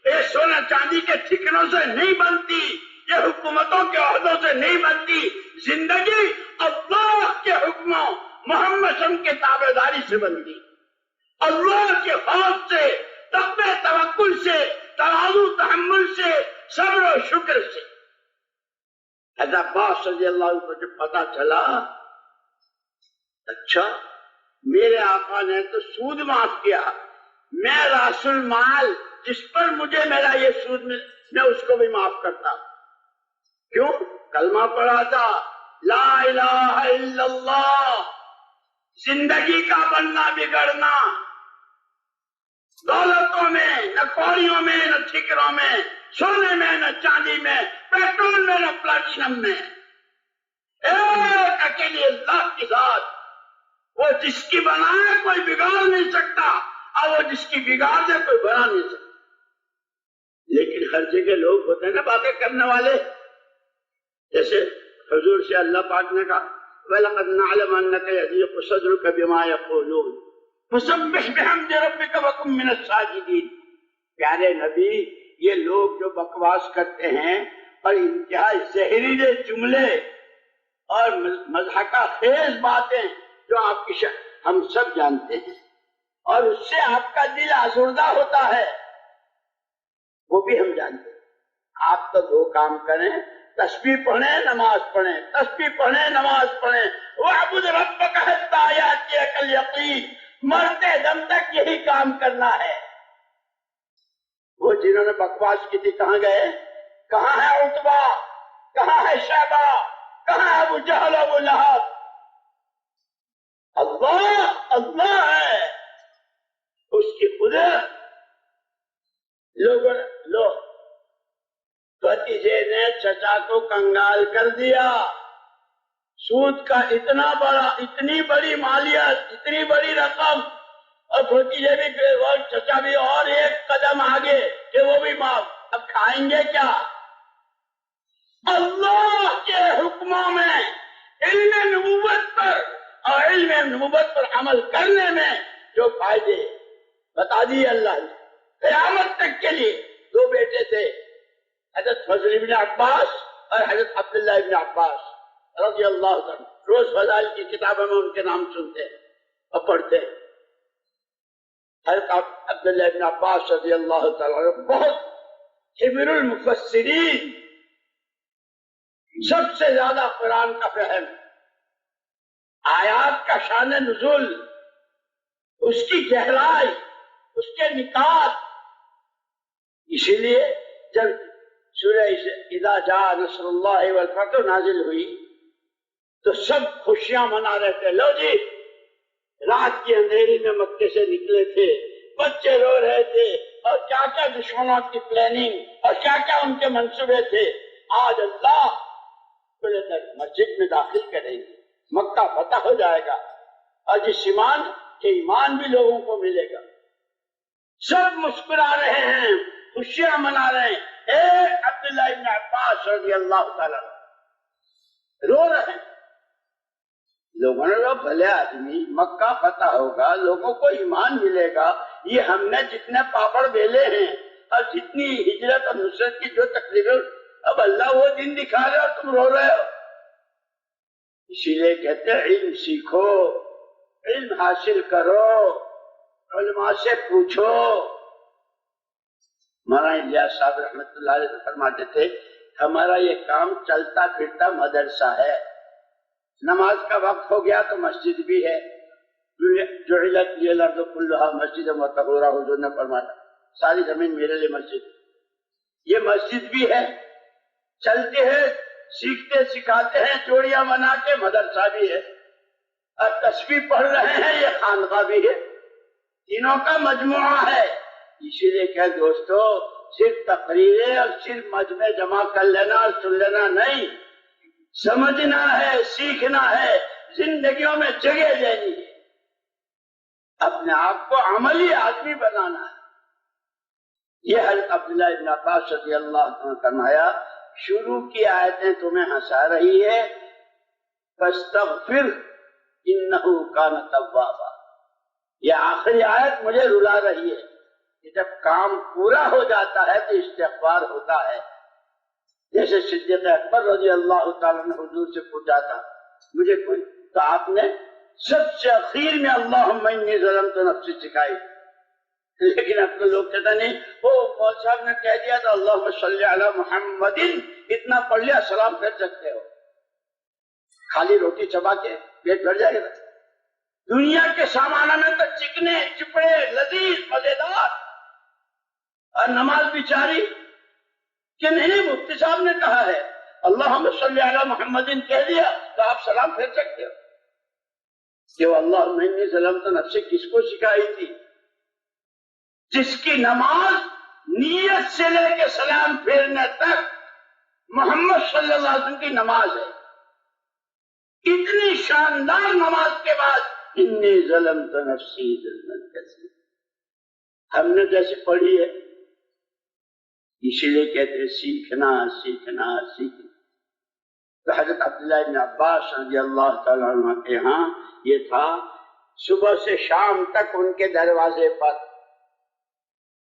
یہ سونا چاندی کے ٹھکروں سے نہیں بنتی، یہ حکومتوں کے عہدوں سے نہیں بنتی، زندگی اللہ کے حکموں، محمد صلی اللہ علیہ وسلم کے تابعداری سے بنتی، اللہ کے خوف سے، تقوی توکل سے، تواضع تحمل سے، صبر و شکر سے۔ حضرت عباس رضی اللہ عنہ کو جب پتا چلا، اچھا میرے آقا نے تو سود معاف کیا، میں راس المال جس پر مجھے میرا یہ سود میں اس کو بھی معاف کرتا ہوں۔ کیوں؟ کلمہ پڑھا تھا لا الہ الا اللہ۔ زندگی کا بننا بگڑنا دولتوں میں، نہ کوڑیوں میں، نہ ٹھکروں میں، سونے میں، نہ چاندی میں، پیٹرول میں، نہ پلاٹینم میں، ایک اکیلی اللہ کی ذات، وہ جس کی بنائے کوئی بگاڑ نہیں سکتا، اور وہ جس کی بگاڑ دے کوئی بنا نہیں سکتا۔ لیکن ہر جگہ لوگ ہوتے ہیں نا باتیں کرنے والے، جیسے حضور سے اللہ پاک نے کہا وَلَقَدْ نَعْلَمَ أَنَّكَ يَضِيقُ صَدْرُكَ بِمَا يَقُولُونَ فَسَبِّحْ بِحَمْدِ رَبِّكَ وَكُن مِّنَ السَّاجِدِينَ۔ پیارے نبی، یہ لوگ جو بکواس کرتے ہیں اور انتہائی زہریلے جملے اور مضحکہ خیز باتیں جو آپ کی ہم سب جانتے ہیں، اور اس سے آپ کا دل آزردہ ہوتا ہے، وہ بھی ہم جانتے ہیں۔ آپ تو 2 کام کریں، تسبیح پڑھیں نماز پڑھیں، تسبیح پڑھیں نماز پڑھیں، وَاعْبُدْ رَبَّكَ حَتَّىٰ يَأْتِيَكَ الْيَقِينُ، مرتے دم تک یہی کام کرنا ہے۔ وہ جنہوں نے بکواس کی تھی کہاں گئے؟ کہاں ہے عتبہ؟ کہاں ہے شیبہ؟ کہاں ہے ابو جہل ابو لہب؟ اللہ اللہ ہے، اس کی قدرت۔ لوگ بھتیجے نے چچا کو کنگال کر دیا، سود کا اتنی بڑی مالیت، اتنی بڑی رقم، اور بھتیجے بھی اور چچا بھی اور ایک قدم آگے کہ وہ بھی معاف۔ اب کھائیں گے کیا؟ اللہ کے حکموں میں علم نبوت پر اور علم نبوت پر عمل کرنے میں جو فائدے بتا دیے اللہ نے قیامت تک کے لیے. دو بیٹے تھے، حضرت فضل ابن عباس اور حضرت عبداللہ ابن عباس رضی اللہ عنہ. روز فضائل کی کتابوں میں ان کے نام سنتے ہیں اور پڑھتے ہیں. حضرت عبداللہ ابن عباس رضی اللہ تعالیٰ عنہ بہت حبر المفسرین، سب سے زیادہ قرآن کا فہم، آیات کا شان نزول، اس کی گہرائی، اس کے نکات. اسی لیے جب سورہ اذا جاء نصر اللہ والفتح نازل ہوئی تو سب خوشیاں منا رہے تھے. لو جی، رات کی اندھیری میں مکے سے نکلے تھے، بچے رو رہے تھے، اور کیا کیا دشمنوں کی پلاننگ اور کیا کیا ان کے منصوبے تھے. آج اللہ مسجد میں داخل کریں گے، مکہ فتح ہو جائے گا، اور جس ایمان کے ایمان بھی لوگوں کو ملے گا. سب مسکرا رہے ہیں، خوشیاں منا رہے ہیں. ایک عبداللہ ابن عباس رضی اللہ تعالیٰ رو رہے ہیں. لوگوں نے کہا بھلے آدمی، مکہ فتح ہوگا، لوگوں کو ایمان ملے گا، یہ ہم نے جتنے پاپڑ بیلے ہیں اور جتنی ہجرت اور نصرت کی جو تقریباً، اب اللہ وہ دن دکھا رہے اور تم رو رہے ہو. اسی لیے کہتے ہیں علم سیکھو، علم حاصل کرو، علماء سے پوچھو. مولانا الیاس صاحب رحمۃ اللہ علیہ فرماتے تھے ہمارا یہ کام چلتا پھرتا مدرسہ ہے. نماز کا وقت ہو گیا تو مسجد بھی ہے. جعلت لی الارض کلھا مسجدا وطہورا، حضور نے فرمایا ساری زمین میرے لیے مسجد. یہ مسجد بھی ہے، چلتے ہیں، سیکھتے سکھاتے ہیں، چوڑیاں بنا کے مدرسہ بھی ہے، اور تسبیح پڑھ رہے ہیں، یہ خانقاہ بھی ہے. تینوں کا مجموعہ ہے. اسی لیے کہ دوستو، صرف تقریریں اور صرف مجمع جمع کر لینا اور سن لینا نہیں، سمجھنا ہے، سیکھنا ہے، زندگیوں میں جگہ دینی ہے، اپنے آپ کو عملی آدمی بنانا ہے. یہ حضرت عبداللہ ابن عباس رضی اللہ عنہ نے فرمایا شروع کی آیتیں تمہیں ہنسا رہی ہے، فاستغفر انہ کان توابا. یہ آخری آیت مجھے رلا رہی ہے کہ جب کام پورا ہو جاتا ہے تو استغفار ہوتا ہے. جیسے صدیق اکبر رضی اللہ تعالیٰ نے حضور سے پوچھا تھا مجھے کوئی، تو آپ نے سب سے اخیر میں اللہم انی ظلمت نفسی سکھائی. لیکن اب تو لوگ کہتا نہیں، وہ مولوی صاحب نے کہہ دیا تو اللہم صلی علی محمد، اتنا پڑھ لیا سلام پھر سکتے ہو. خالی روٹی چبا کے پیٹ بھر جائے گا. دنیا کے سامانوں میں تو چکنے چپڑے لذیذ مزیدار، اور نماز بیچاری کہ نہیں. مفتی صاحب نے کہا ہے اللہم صلی علی محمد کہہ دیا تو آپ سلام پھیر سکتے ہو. کہ وہ اللہم انی ظلمت نفسی کس کو سکھائی تھی؟ جس کی نماز نیت سے لے کے سلام پھیرنے تک محمد صلی اللہ علیہ وسلم کی نماز ہے. اتنی شاندار نماز کے بعد انی ظلمت نفسی ظلما کثیرا ہم نے جیسے پڑھی ہے. اسی لیے کہتے ہیں سیکھنا سیکھنا سیکھنا. تو حضرت عبداللہ بن عباس رضی اللہ تعالیٰ عنہ کے ہاں یہ تھا، صبح سے شام تک ان کے دروازے پر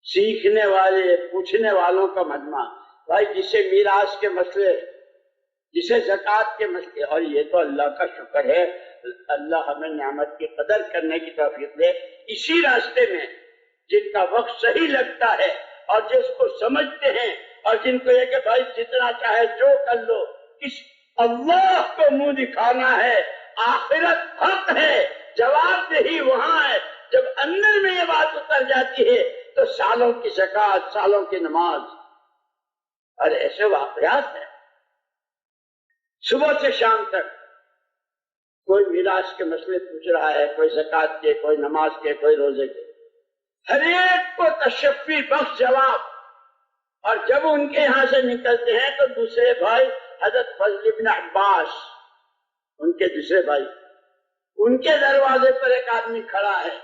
سیکھنے والے پوچھنے والوں کا مجمع. بھائی جسے میراث کے مسئلے، جسے زکوٰۃ کے مسئلے، اور یہ تو اللہ کا شکر ہے، اللہ ہمیں نعمت کی قدر کرنے کی توفیق دے. اسی راستے میں جن کا وقت صحیح لگتا ہے اور جس کو سمجھتے ہیں، اور جن کو یہ کہ بھائی جتنا چاہے جو کر لو، اس اللہ کو منہ دکھانا ہے، آخرت حق ہے، جواب دہی وہاں ہے. جب اندر میں یہ بات اتر جاتی ہے تو سالوں کی زکوٰۃ، سالوں کی نماز، اور ایسے واقعات ہیں. صبح سے شام تک کوئی میراث کے مسئلے پوچھ رہا ہے، کوئی زکوٰۃ کے، کوئی نماز کے، کوئی روزے کے، ہر ایک کو تشفی بخش جواب. اور جب ان کے یہاں سے نکلتے ہیں تو دوسرے بھائی حضرت فضل ابن عباس، ان کے دوسرے بھائی، ان کے دروازے پر ایک آدمی کھڑا ہے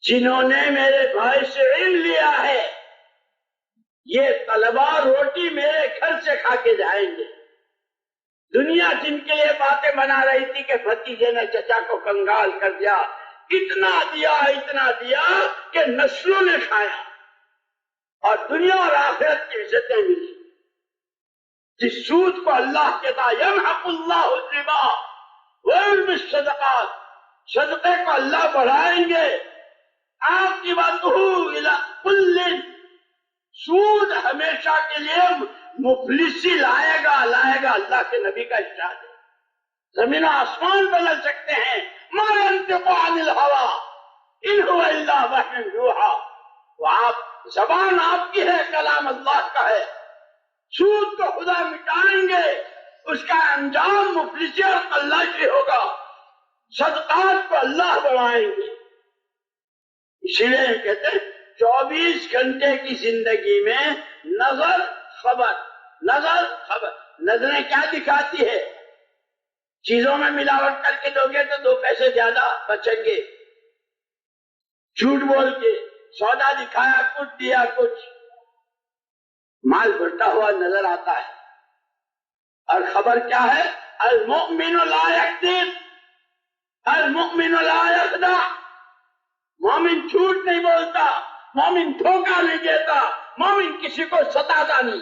جنہوں نے میرے بھائی سے علم لیا ہے، یہ طلبہ روٹی میرے گھر سے کھا کے جائیں گے. دنیا جن کے لیے باتیں بنا رہی تھی کہ بھتیجے نے چچا کو کنگال کر دیا، اتنا دیا کہ نسلوں نے کھایا اور دنیا اور آخرت کی عزتیں ملی۔ جس سود کو اللہ کہتا یمحق اللہ الربا ویربی الصدقات، صدقے کو اللہ بڑھائیں گے، عاقبتہ الی کل، سود ہمیشہ کے لیے مفلسی لائے گا اللہ کے نبی کا ارشاد ہے۔ زمین و آسمان بدل سکتے ہیں، ما ينطق عن الهوى ان هو الا وحی یوحی، زبان آپ کی ہے، کلام اللہ کا ہے۔ سود کو خدا مٹائیں گے، اس کا انجام مفلسی اور قلاشی ہوگا، صدقات کو اللہ بڑھائیں گے۔ اسی لیے کہتے ہیں 24 گھنٹے کی زندگی میں نظر خبر، نظریں کیا دکھاتی ہے؟ چیزوں میں ملاوٹ کر کے دو گے تو 2 پیسے زیادہ بچیں گے، جھوٹ بول کے سودا دکھایا کچھ دیا کچھ، مال بڑھتا ہوا نظر آتا ہے۔ اور خبر کیا ہے؟ المؤمن لا یکذب، المؤمن لا یخدع، مومن جھوٹ نہیں بولتا، مومن دھوکہ نہیں دیتا، مومن کسی کو ستاتا نہیں۔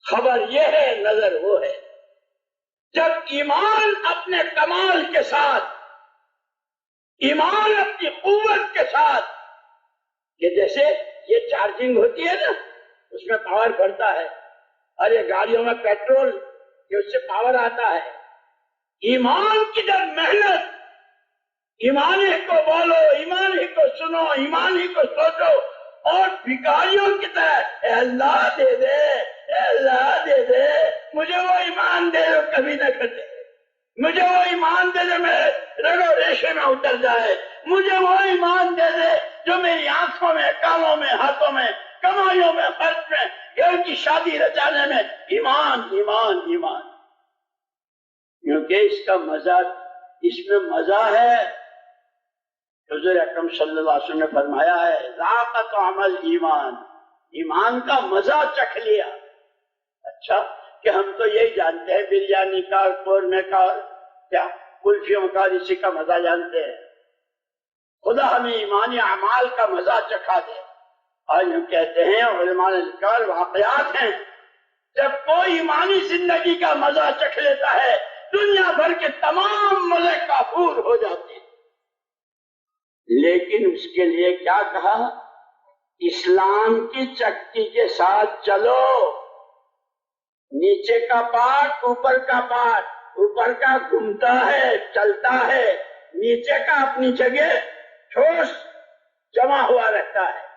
خبر یہ ہے، نظر وہ ہے۔ جب ایمان اپنے کمال کے ساتھ، ایمان اپنی قوت کے ساتھ، کہ جیسے یہ چارجنگ ہوتی ہے نا، اس میں پاور بڑھتا ہے، اور یہ گاڑیوں میں پیٹرول کہ اس سے پاور آتا ہے۔ ایمان کی جب محنت، ایمان ہی کو بولو، ایمان ہی کو سنو، ایمان ہی کو سوچو، اور بھکاریوں کی طرح اے اللہ دے دے، اے اللہ دے دے، مجھے وہ ایمان دے دو، کبھی نہ کھٹے، مجھے وہ ایمان دے دے میرے رگو ریشے میں اتر جائے، مجھے وہ ایمان دے دے جو میری آنکھوں میں، کانوں میں، ہاتھوں میں، کمائیوں میں، خرچ میں، گھر کی شادی رچانے میں ایمان ایمان ایمان، کیونکہ اس کا مزہ، اس میں مزہ ہے۔ حضور اکرم صلی اللہ علیہ وسلم نے فرمایا ہے ذاقت عمل ایمان، ایمان کا مزہ چکھ لیا۔ اچھا کہ ہم تو یہی جانتے ہیں بریانی کا، قورمے کا، کیا کلفیوں کا، اسی کا مزہ جانتے ہیں۔ خدا ہمیں ایمانی اعمال کا مزہ چکھا دے۔ اور یوں کہتے ہیں علماء نے لکھا، واقعات ہیں جب کوئی ایمانی زندگی کا مزہ چکھ لیتا ہے دنیا بھر کے تمام مزے کافور ہو جاتے ہیں۔ لیکن اس کے لیے کیا کہا؟ اسلام کی چکی کے ساتھ چلو، نیچے کا پارٹ اوپر کا پارٹ، اوپر کا گھومتا ہے چلتا ہے، نیچے کا اپنی جگہ ٹھوس جمع ہوا رہتا ہے۔